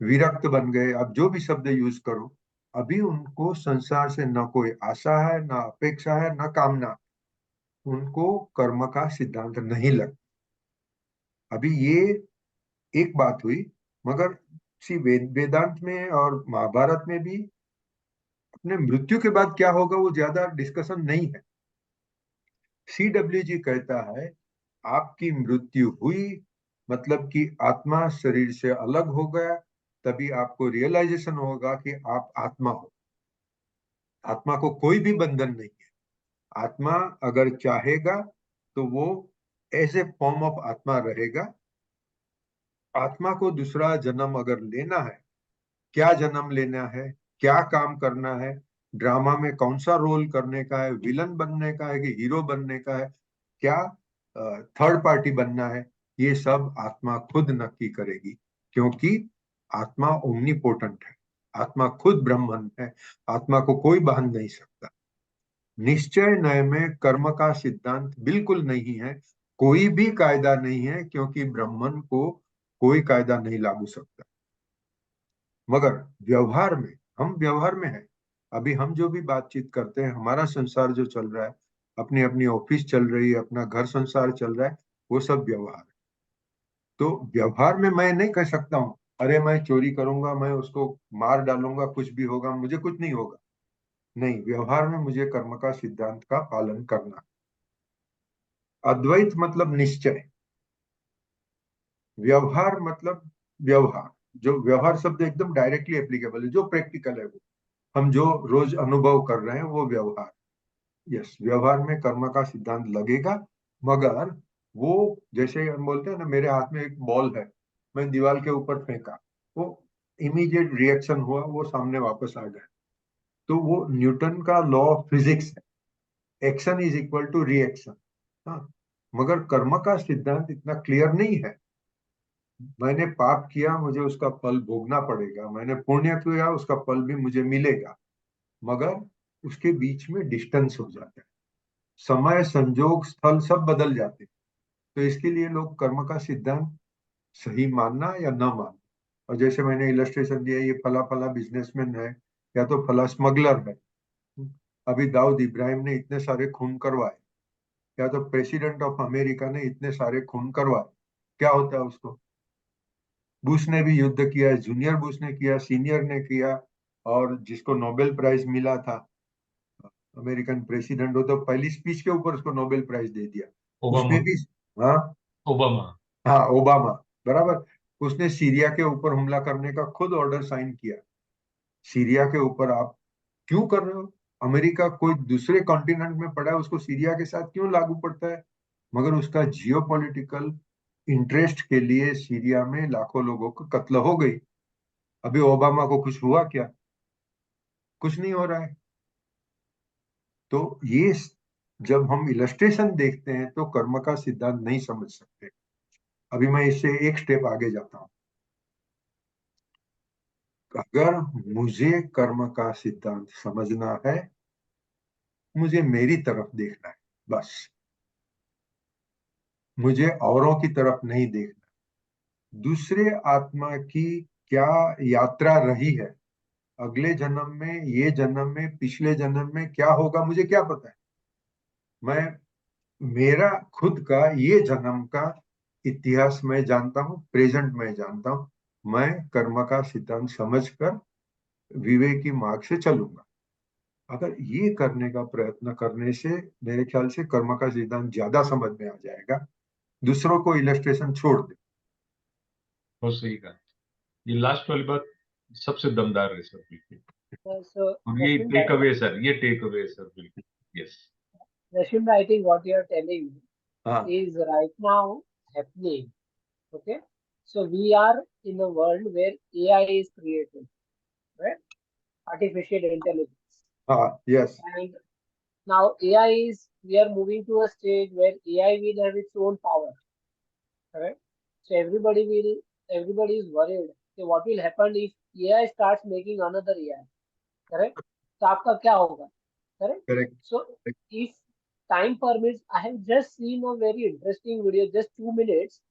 विरक्त बन गए, आप जो भी शब्द यूज करो। अभी उनको संसार से न कोई आशा है, न अपेक्षा है, न कामना। उनको कर्म का सिद्धांत नहीं लगता। अभी ये एक बात हुई, मगर वेदांत में और महाभारत में भी अपने मृत्यु के बाद क्या होगा वो ज्यादा डिस्कशन नहीं है। CWG कहता है आपकी मृत्यु हुई मतलब कि आत्मा शरीर से अलग हो गया, तभी आपको रियलाइजेशन होगा कि आप आत्मा हो। आत्मा को कोई भी बंधन नहीं है। आत्मा अगर चाहेगा तो वो एज ए फॉर्म ऑफ आत्मा रहेगा। आत्मा को दूसरा जन्म अगर लेना है, क्या जन्म लेना है, क्या काम करना है, ड्रामा में कौन सा रोल करने का है, विलन बनने का है कि हीरो बनने का है, क्या थर्ड पार्टी बनना है, ये सब आत्मा खुद नक्की करेगी। क्योंकि आत्मा ओमनीपोटेंट है, आत्मा खुद ब्रह्मन है, आत्मा को कोई बांध नहीं सकता। निश्चय नय में कर्म का सिद्धांत बिल्कुल नहीं है, कोई भी कायदा नहीं है, क्योंकि ब्राह्मण को कोई कायदा नहीं लागू सकता। मगर व्यवहार में, हम व्यवहार में हैं। अभी हम जो भी बातचीत करते हैं, हमारा संसार जो चल रहा है, अपनी अपनी ऑफिस चल रही है, अपना घर संसार चल रहा है, वो सब व्यवहार है। तो व्यवहार में मैं नहीं कह सकता हूँ अरे मैं चोरी करूंगा, मैं उसको मार डालूंगा, कुछ भी होगा, मुझे कुछ नहीं होगा। नहीं, व्यवहार में मुझे कर्म का सिद्धांत का पालन करना। अद्वैत मतलब निश्चय, व्यवहार मतलब व्यवहार। जो व्यवहार शब्द एकदम डायरेक्टली एप्लीकेबल है, जो प्रैक्टिकल है, वो हम जो रोज अनुभव कर रहे हैं वो व्यवहार। यस, व्यवहार में कर्म का सिद्धांत लगेगा। मगर वो, जैसे हम बोलते हैं ना, मेरे हाथ में एक बॉल है, मैं दीवार के ऊपर फेंका, वो इमीडिएट रिएक्शन हुआ, वो सामने वापस आ गया। तो वो न्यूटन का लॉ ऑफ फिजिक्स है, action is equal to reaction. हाँ, मगर कर्म का सिद्धांत इतना क्लियर नहीं है। मैंने पाप किया, मुझे उसका फल भोगना पड़ेगा, मैंने पुण्य किया, उसका फल भी मुझे मिलेगा। मगर उसके बीच में डिस्टेंस हो जाता है, समय, संजोग, स्थल सब बदल जाते हैं। तो इसके लिए लोग कर्म का सिद्धांत सही मानना या न मानना। और जैसे मैंने इलस्ट्रेशन दिया, ये फला फला बिजनेसमैन है या तो फला स्मगलर है। अभी दाऊद इब्राहिम ने इतने सारे खून करवाए, या तो प्रेसिडेंट ऑफ अमेरिका ने इतने सारे खून करवाए, क्या होता है उसको? बुश ने भी युद्ध किया, जूनियर बुश ने किया, सीनियर ने किया, और जिसको नोबेल प्राइज मिला था, अमेरिकन प्रेसिडेंट हो, तो पहली स्पीच के ऊपर उसको नोबेल प्राइज दे दिया। ओबामा। उसने भी, हाँ ओबामा। हाँ, ओबामा, बराबर। उसने सीरिया के ऊपर हमला करने का खुद ऑर्डर साइन किया। सीरिया के ऊपर आप क्यों कर रहे हो? अमेरिका कोई दूसरे कॉन्टिनेंट में पड़ा है, उसको सीरिया के साथ क्यों लागू पड़ता है? मगर उसका जियोपॉलिटिकल इंटरेस्ट के लिए सीरिया में लाखों लोगों को कत्ल हो गई। अभी ओबामा को कुछ हुआ क्या? कुछ नहीं हो रहा है। तो ये जब हम इलस्ट्रेशन देखते हैं तो कर्म का सिद्धांत नहीं समझ सकते। अभी मैं इससे एक स्टेप आगे जाता हूं। अगर मुझे कर्म का सिद्धांत समझना है, मुझे मेरी तरफ देखना है, बस। मुझे औरों की तरफ नहीं देखना। दूसरे आत्मा की क्या यात्रा रही है, अगले जन्म में, ये जन्म में, पिछले जन्म में क्या होगा, मुझे क्या पता है? मैं, मेरा खुद का ये जन्म का इतिहास मैं जानता हूँ, प्रेजेंट में जानता हूँ। मैं कर्म का सिद्धांत समझकर विवेकी मार्ग से चलूंगा। अगर ये करने का प्रयत्न करने से मेरे ख्याल से कर्म का सिद्धांत ज्यादा समझ में आ जाएगा। दूसरों को इलस्ट्रेशन छोड़ दे। बहुत सही कहा। ये लास्ट वाली बात सबसे दमदार है सर, बिल्कुल। So, और ये Rashmi take bhai, away sir, ये टेक अवे सर, बिल्कुल। Yes. Rashmi bhai, I think what you are telling हाँ, is right now happening. Okay, so we are in a world where AI is created, right? Artificial intelligence, हाँ, yes, and now AI is, we are moving to a stage where AI will have its own power, correct? So everybody is worried. Okay, what will happen if AI starts making another AI, correct? तो आपका क्या होगा, correct? Correct. So if time permits, I have just seen a very interesting video, just 2 minutes.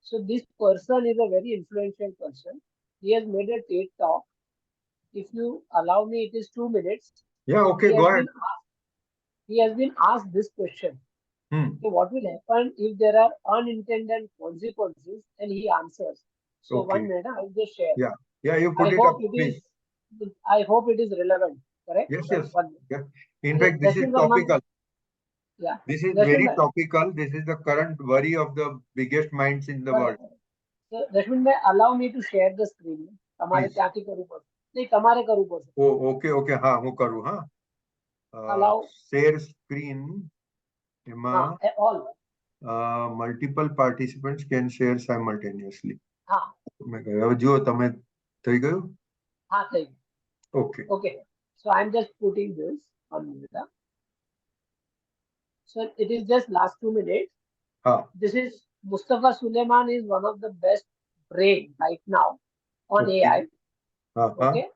So this person is a very influential person. He has made a TED talk. If you allow me, it is 2 minutes. या okay, He go has ahead. been he has been asked this question. Hmm, So what will happen if there are unintended consequences? And he answers. So okay, 1 minute, I'll just share. या you I put it hope up it please. is. I hope it is relevant. Correct. Yes, Just yes, 1 minute. In fact this is Rashmi Verma, topical. yeah. This is Rashmi, very topical. This is the current worry of the biggest minds in the world. so Rashmi, allow me to share the screen. તમારે Please. ત્યાંથી કરવું પડશે. નહીં, તમારે કરવું પડશે. Oh, okay, okay. हाँ, હું કરું, हाँ. Allow. Share screen. એમાં All. multiple participants can share simultaneously. હા. મેં કહ્યું, હવે જુઓ તમે, થઈ ગયું? હા, થઈ ગયું. Okay. Okay. So I'm just putting this on Meta. So it is just last 2 minutes. हाँ. This is Mustafa Suleiman is one of the best brain right now on Okay. AI. हाँ, हाँ. Okay.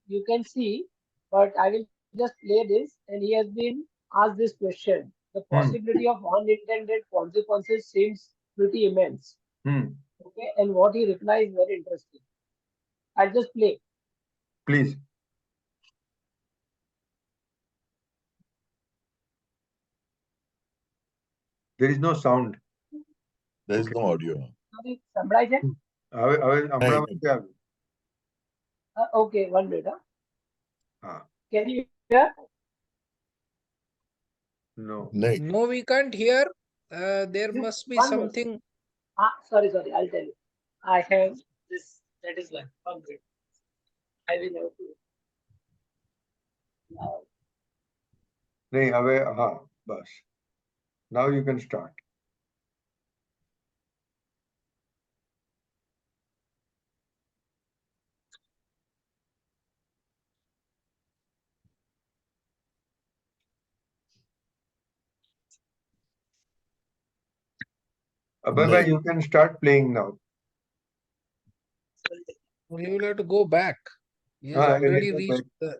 You can see, but I will just play this, and he has been asked this question. The possibility of unintended consequences seems pretty immense. Hmm. Okay. Okay, and what he replies is very interesting. I'll just play. Please. There is no sound. There is Okay. no audio. Sorry, સંભળાય છે? હવે હમણાં વચ્ચે આવ્યું. Okay, 1 minute. હા. Can you hear? No. नहीं. No, we can't hear. There You- must be 1 minute. something. Sorry, I'll tell you. I have this, that is like 1 minute. I will have to. નહીં હવે હા બસ. Now you can start. Abhay, you can start playing now. You will have to go back. He has Ah, already go reached back. the.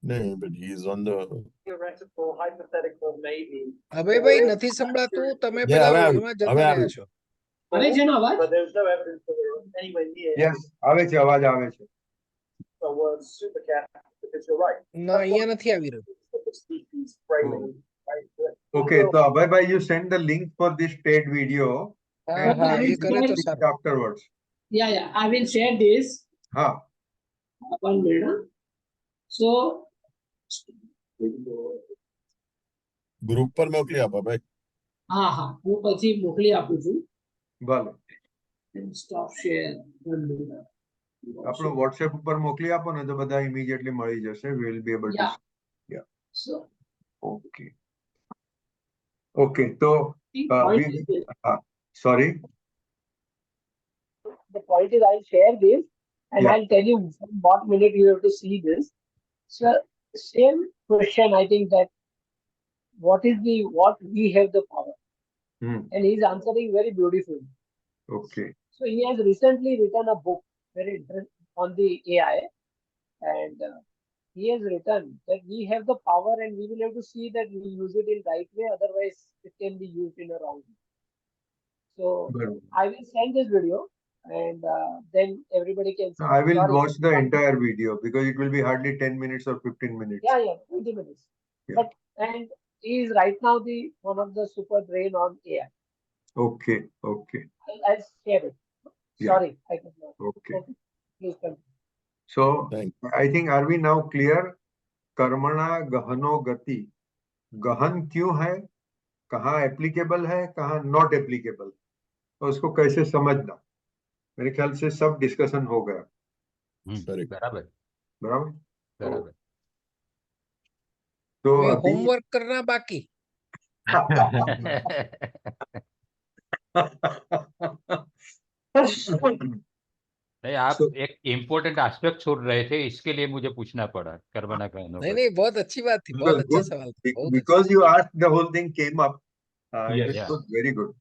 नहीं, but he is on the. Theoretical, hypothetical, maybe. Abhaybhai નથી સંભળાતું. તમે Yeah, પેલા હવે આવ્યું, એમાં હવે જતા રહ્યા આવ્યું. છો. આવે છે ને અવાજ? But there's no evidence that they're anywhere near. Yes, આવે છે અવાજ આવે છે. The word supercat, because you're right. ના, અહીંયા નથી આવી રહ્યું. Species framing, right? Okay, so Abhay, you send the link for this TED video. હા And હા, I એ will કરે તો speak સારું. afterwards. Yeah, I will share this. હા. 1 minute. Huh? So, ગ્રુપ પર મોકલી આપો ભાઈ. હા, હું પછી મોકલી આપું છું. ભલે. Stop share. 1 minute. આપણું WhatsApp ઉપર મોકલી આપો ને તો બધા immediately મળી જશે. We will be able to. Yeah. So, Okay. Okay, so the point is this. sorry. The point is I'll share this and Yeah. I'll tell you from what minute you have to see this. So same question, I think that what we have the power, and he's answering very beautifully. Okay. So he has recently written a book very interesting on the AI, and he has written that we have the power and we will have to see that we use it in right way, otherwise it can be used in a wrong way. So I will send this video and then everybody can see. I will watch the entire video because it will be hardly 10 minutes or 15 minutes. Yeah, 20 minutes. Yeah. But and he is right now one of the super brain on AI. Okay. I'll share it. Yeah. Sorry, I could not. Okay. Please continue. So Thank I think are we now clear? कर्मणा गहनो गति. गहन क्यों है, कहाँ applicable है, कहाँ not applicable, तो उसको कैसे समझना, मेरे ख्याल से सब डिस्कशन हो गया. બરાબર. बराबर. तो अभी હોમવર્ક करना बाकी. नहीं, आप एक इम्पोर्टेंट एस्पेक्ट छोड़ रहे थे, इसके लिए मुझे पूछना पड़ा कर्मणा गहनो नहीं गति. नहीं, बहुत अच्छी बात थी, बहुत अच्छा सवाल था. बहुत because you asked the whole thing came up. Yes. It was very good.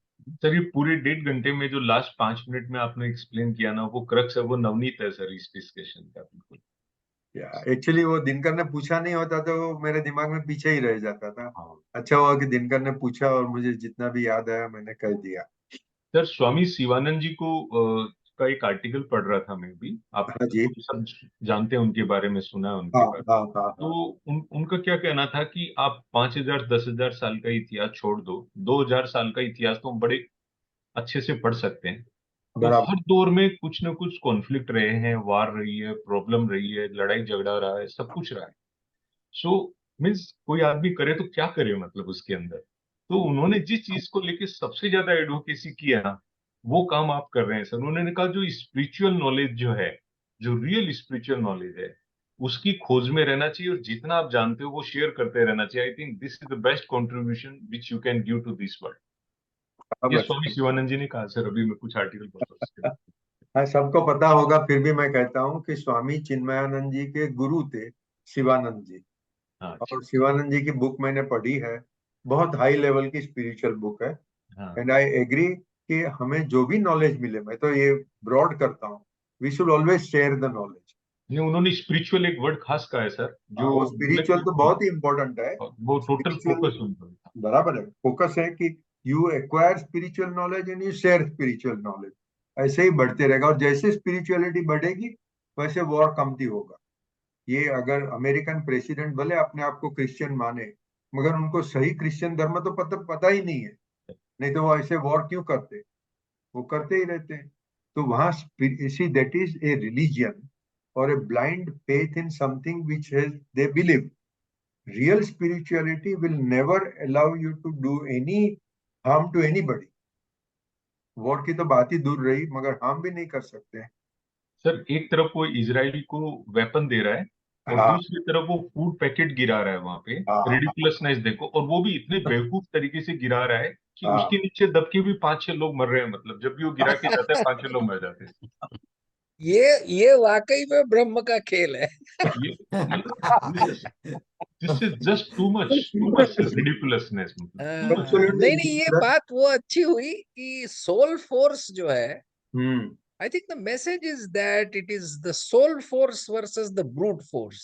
Sir ये पूरे 1.5 घंटे में जो लास्ट 5 मिनट में आपने एक्सप्लेन किया ना, वो क्रक्स है, वो नवनीत है सर इस डिस्कशन का. बिल्कुल. एक्चुअली वो दिनकर ने पूछा नहीं होता तो मेरे दिमाग में पीछे ही रह जाता था. अच्छा हुआ कि दिनकर ने पूछा और मुझे जितना भी याद आया मैंने कह दिया. सर स्वामी शिवानंद जी को का एक आर्टिकल पढ़ रहा था मैं भी. आप सब जानते हैं उनके बारे में, सुना है उनके बारे में. तो उनका क्या कहना था कि आप 5000 10,000 साल का इतिहास छोड़ दो, 2000 साल का इतिहास तो हम बड़े अच्छे से पढ़ सकते हैं. तो हर दौर में कुछ न कुछ कॉन्फ्लिक्ट रहे हैं, वार रही है, प्रॉब्लम रही है, लड़ाई झगड़ा रहा है, सब कुछ रहा है. सो मीन्स कोई आदमी करे तो क्या करे, मतलब उसके अंदर. तो उन्होंने जिस चीज को लेके सबसे ज्यादा एडवोकेसी किया ना, वो काम आप कर रहे हैं सर. उन्होंने कहा जो स्पिरिचुअल नॉलेज जो है, जो रियल स्पिरिचुअल नॉलेज है, उसकी खोज में रहना चाहिए और जितना आप जानते हो वो शेयर करते रहना चाहिए. I think this is the best contribution which you can give to this world. ये स्वामी शिवानंद जी ने कहा सर. अभी मैं कुछ आर्टिकल पढ़. हाँ, सबको पता होगा, फिर भी मैं कहता हूँ कि स्वामी चिन्मयानंद जी के गुरु थे शिवानंद जी. और शिवानंद जी की बुक मैंने पढ़ी है, बहुत हाई लेवल की स्पिरिचुअल बुक है. एंड आई एग्री कि हमें जो भी नॉलेज मिले, मैं तो ये ब्रॉड करता हूँ, we should always share the knowledge. उन्होंने स्पिरिचुअल एक वर्ड खास कहा है सर, जो स्पिरिचुअल तो बहुत ही इंपॉर्टेंट है. वो टोटल फोकस. बराबर है, फोकस है कि you acquire spiritual knowledge and you share spiritual knowledge, ऐसे ही बढ़ते रहेगा। और जैसे स्पिरिचुअलिटी बढ़ेगी वैसे वॉर कमती होगा। ये अगर अमेरिकन प्रेसिडेंट भले अपने आप को क्रिश्चियन माने, मगर उनको सही क्रिश्चियन धर्म तो पता ही नहीं है, नहीं तो वो ऐसे वॉर क्यों करते, वो करते ही रहते हैं। तो वहां see that is a religion और a blind faith in something which they believe. Real spirituality will never allow you to do any harm to anybody. War की तो बात ही दूर रही, मगर हार्म भी नहीं कर सकते हैं। सर एक तरफ वो इजराइल को वेपन दे रहा है और हाँ दूसरी तरफ वो फूड पैकेट गिरा रहा है वहां पे। हाँ रिडिकुलसनेस देखो, और वो भी इतने बेवकूफ तरीके से गिरा रहा है कि हाँ। उसके नीचे दब के भी 5-6 लोग मर रहे हैं। मतलब जब भी वो गिरा के जाता है 5-6 लोग मर जाते हैं। ये वाकई में ब्रह्म का खेल है। This is just too much ridiculousness, मतलब too much. Absolutely. नहीं नहीं, ये बात वो अच्छी हुई कि सोल फोर्स जो है, हम्म I think the message is that it is the soul force versus the brute force.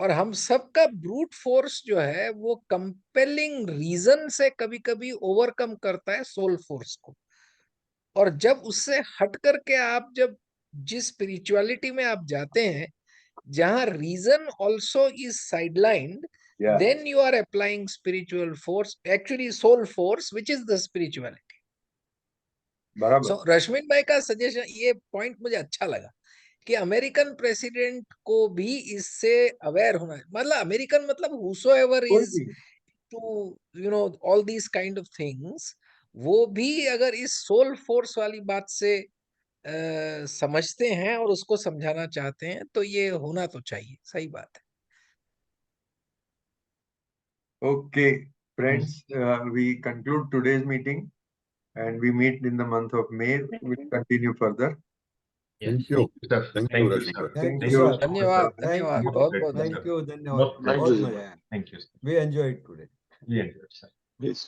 और हम सबका ब्रूट फोर्स जो है वो कंपेलिंग रीजन से कभी कभी ओवरकम करता है सोल फोर्स को। और जब उससे हट करके आप जब जिस स्पिरिचुअलिटी में आप जाते हैं, जहां reason also is sidelined, Yeah. then you are applying spiritual force, actually soul force, which is the spirituality. बराबर। So रश्मिन भाई का सजेशन, ये पॉइंट मुझे अच्छा लगा कि अमेरिकन प्रेसिडेंट को भी इससे अवेयर होना है। मतलब अमेरिकन मतलब whosoever कोई is भी to all these kind of things, वो भी अगर इस सोल फोर्स वाली बात से समझते हैं और उसको समझाना चाहते हैं तो ये होना तो चाहिए। सही बात है। Okay, friends, we conclude today's meeting and we meet in the month of May. We'll continue further. Thank you. Sir, Thank thank you, you, Rajni sir. sir. Thank Thank you, you. sir. धन्यवाद Thank धन्यवाद, you. बहुत बहुत Thank धन्यवाद। you, धन्यवाद Thank बहुत you. मजा आया। Thank you, sir. We enjoyed today. We enjoyed, sir. Yes.